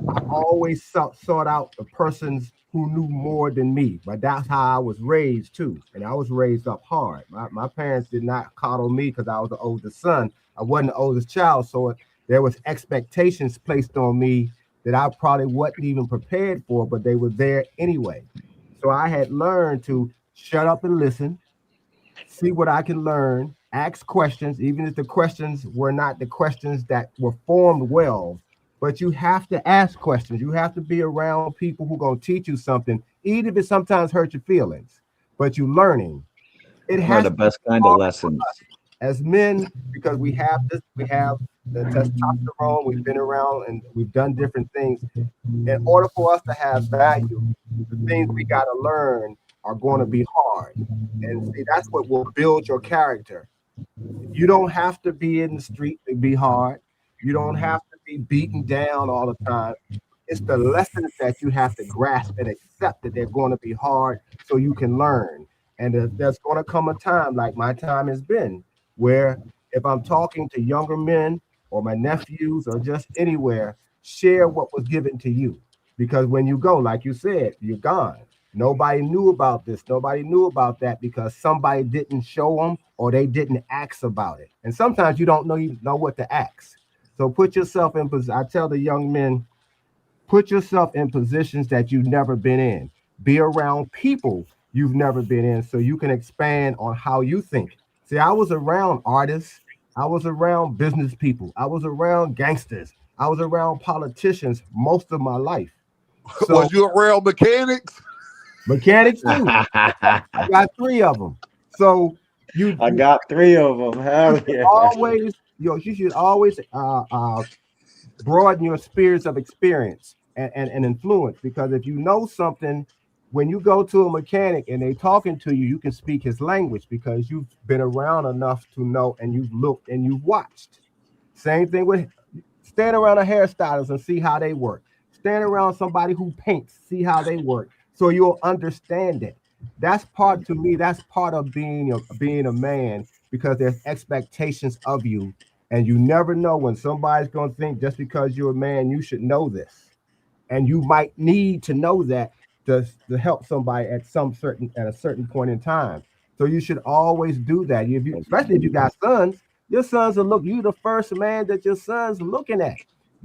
I always sought out the persons who knew more than me. But that's how I was raised too. And I was raised up hard. My parents did not coddle me because I was the oldest son. I wasn't the oldest child. So there was expectations placed on me that I probably wasn't even prepared for, but they were there anyway. So I had learned to shut up and listen, see what I can learn, ask questions, even if the questions were not the questions that were formed well. But you have to ask questions. You have to be around people who are going to teach you something, even if it sometimes hurt your feelings. But you're learning. It One of has the to be best kind of hard lessons. as men because we have the testosterone. We've been around and we've done different things. In order for us to have value, the things we got to learn are going to be hard. And see, that's what will build your character. You don't have to be in the street to be hard. You don't have to be beaten down all the time. It's the lessons that you have to grasp and accept that they're going to be hard so you can learn. And there's going to come a time, like my time has been, where if I'm talking to younger men or my nephews or just anywhere, share what was given to you. Because when you go, like you said, you're gone. Nobody knew about this. Nobody knew about that because somebody didn't show them or they didn't ask about it. And sometimes you don't know what to ask. So put yourself in position. I tell the young men, put yourself in positions that you've never been in. Be around people you've never been in so you can expand on how you think. See, I was around artists, I was around business people, I was around gangsters, I was around politicians most of my life. So Was you around mechanics? mechanics too. I got three of them. So I you got three of them. Hell should yeah. always, you should always broaden your spheres of experience and influence because if you know something, when you go to a mechanic and they talking to you, you can speak his language because you've been around enough to know and you've looked and you've watched. Same thing with stand around a hairstylist and see how they work. Stand around somebody who paints, see how they work, so you'll understand it. That's part to me. That's part of being a man because there's expectations of you, and you never know when somebody's going to think just because you're a man you should know this, and you might need to know that to help somebody at a certain point in time. So you should always do that. Especially if you got sons, your sons will look you the first man that your sons looking at.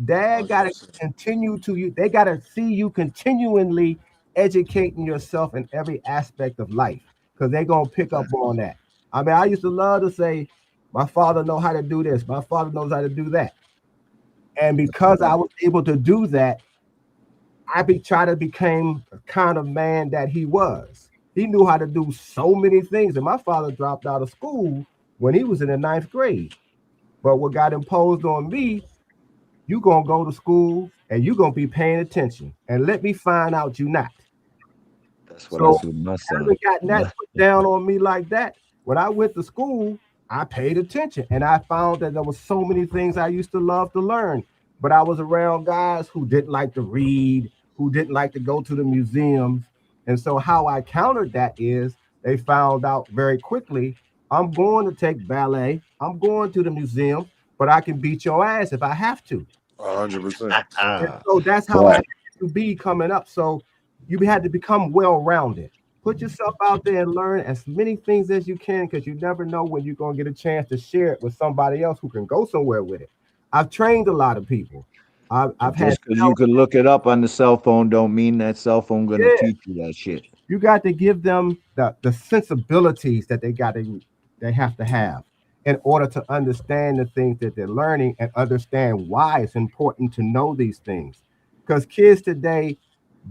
Dad got to 100%. continue to you. They got to see you continually educating yourself in every aspect of life because they're gonna pick up on that. I mean, I used to love to say, "My father know how to do this. My father knows how to do that," and because I was able to do that, try to become the kind of man that he was. He knew how to do so many things, and my father dropped out of school when he was in the ninth grade. But what got imposed on me, you gonna go to school and you gonna be paying attention, and let me find out you not. That's what I So see with my son. haven't gotten that put down on me like that. When I went to school, I paid attention and I found that there was so many things I used to love to learn. But I was around guys who didn't like to read, who didn't like to go to the museums. And so how I countered that is they found out very quickly, I'm going to take ballet, I'm going to the museum, but I can beat your ass if I have to. 100%. And so that's how I Right. had to be coming up. So you had to become well-rounded. Put yourself out there and learn as many things as you can because you never know when you're going to get a chance to share it with somebody else who can go somewhere with it. I've trained a lot of people. I've had Just because you could look it up on the cell phone don't mean that cell phone gonna yeah, teach you that shit. you got to give them the sensibilities that they have to have in order to understand the things that they're learning and understand why it's important to know these things. Because kids today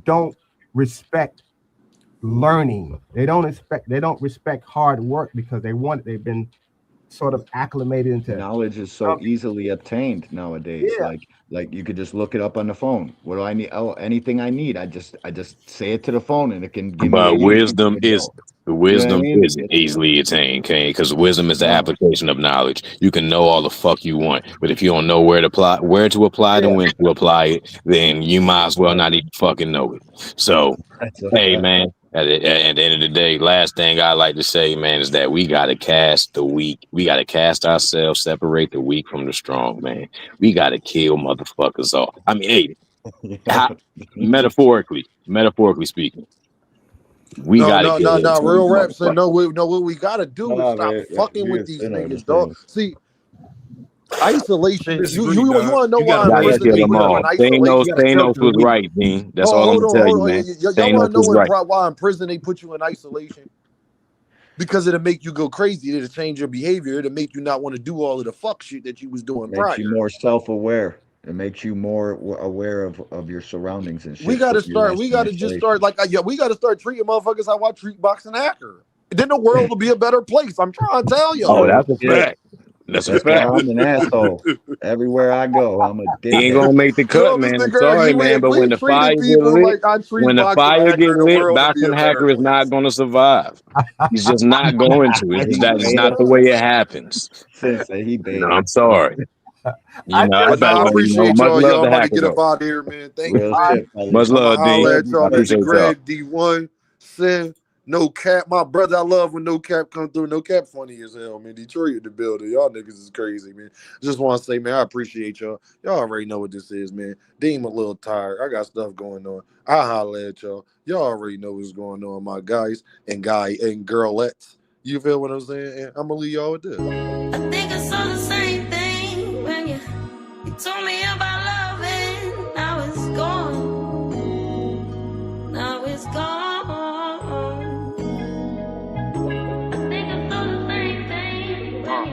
don't respect learning. They don't respect hard work because they've been sort of acclimated into knowledge is so easily obtained nowadays. Yeah. Like you could just look it up on the phone. What do I need? Oh, anything I need, I just say it to the phone and it can give me a But wisdom YouTube video. is wisdom You know what I mean? isn't easily attained, Kane, because wisdom is the application of knowledge. You can know all the fuck you want, but if you don't know where to apply and when to apply it, then you might as well not even fucking know it. So, hey, man, at the end of the day, last thing I like to say, man, is that we gotta cast the weak. We gotta cast ourselves, separate the weak from the strong, man. We gotta kill motherfuckers off. I mean, hey, metaphorically speaking. We gotta no. Real rap said no. What we gotta do is stop fucking with these niggas, dog. See, isolation. You want to know why I'm prison? Thanos was right, Dean. That's all I'm gonna tell you, man. Y'all want to know why in prison they put you in isolation? Because it'll make you go crazy. It'll change your behavior. It'll make you not want to do all of the fuck shit that you was doing prior. Makes you more self-aware. It makes you more aware of your surroundings and shit. We gotta start. We gotta just start we gotta start treating motherfuckers how I treat boxing hacker. Then the world will be a better place. I'm trying to tell you. Oh, that's a fact. That's a fact. I'm an asshole. Everywhere I go, I'm a dick. He ain't gonna make the cut, man. I'm sorry, man. But when the fire get lit, boxing hacker is not gonna survive. He's just not going to. It's not the way it happens. No, I'm sorry. I appreciate y'all. Y'all about to get up out of here, man. Thank you. Much love, D. I appreciate y'all. D1 said, no cap. My brother, I love when no cap come through. No cap funny as hell, man. Detroit in the building. Y'all niggas is crazy, man. Just want to say, man, I appreciate y'all. Y'all already know what this is, man. Deem a little tired. I got stuff going on. I'll holler at y'all. Y'all already know what's going on, my guys and girlettes. You feel what I'm saying? And I'm going to leave y'all with this. I think I saw the same thing when you told me about loving. Now it's gone. Now it's gone. I think I saw the same thing when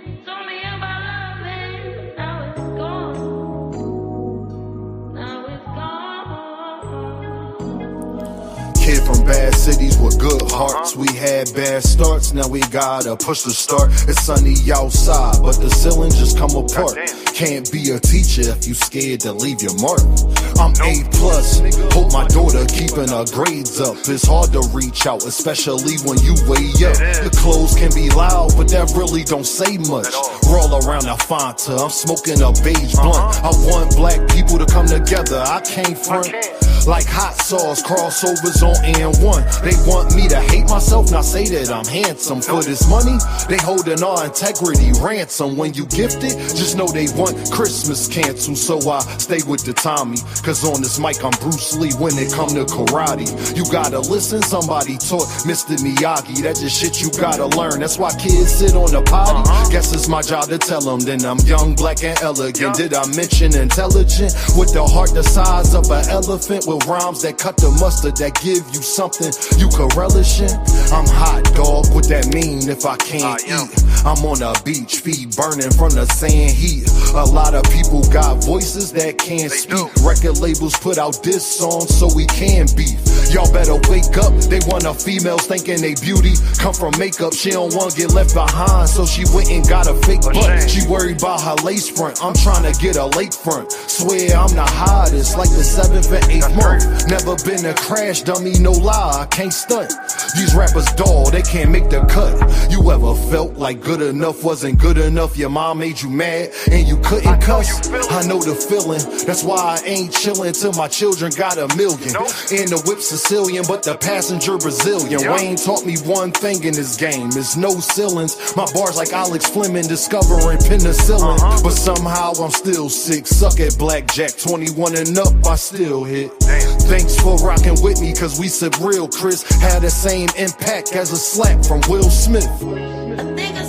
you told me about loving. Now it's gone. Now it's gone. Kid from bad cities with good hearts. We had bad starts, now we gotta push the start. It's sunny outside, but the ceiling just come apart. Can't be a teacher if you scared to leave your mark. I'm A+, hope my daughter keeping her grades up. It's hard to reach out, especially when you way up. The clothes can be loud, but that really don't say much. Roll around the Fanta, I'm smoking a beige blunt. I want black people to come together, I can't front. Like hot sauce, crossovers on N1. They want me to hate myself, not say that I'm handsome. For this money, they holding our integrity ransom. When you gift it, just know they want Christmas canceled. So I stay with the Tommy, cause on this mic I'm Bruce Lee when it come to karate. You gotta listen, somebody taught Mr. Miyagi. That's just shit you gotta learn. That's why kids sit on the potty. Guess it's my job to tell them. Then I'm young, black, and elegant. Did I mention intelligent? With the heart the size of an elephant, with rhymes that cut the mustard, that give you something you can relish in. I'm hot, dog, what that mean if I can't eat? I'm on a beach, feet burning from the sand heat. A lot of people got voices that can't speak. Record labels put out diss songs so we can beef. Y'all better wake up, they want a females thinking they beauty come from makeup. She don't want to get left behind, so she went and got a fake butt. She worried about her lace front, I'm trying to get a lakefront. Swear I'm the hottest, like the 7th and 8th month. Never been a crash dummy, no lie, I can't stunt. These rappers dull, they can't make the cut. You ever felt like good enough wasn't good enough? Your mom made you mad and you couldn't cuss? I know the feeling, that's why I ain't chillin' till my children got $1 million. And the whip Sicilian, but the passenger Brazilian. Wayne taught me one thing in this game, is no ceilings. My bars like Alex Fleming discovering penicillin. But somehow I'm still sick, suck at blackjack, 21 and up, I still hit. Thanks for rocking with me, cause we said real Chris had the same impact as a slap from Will Smith. I think I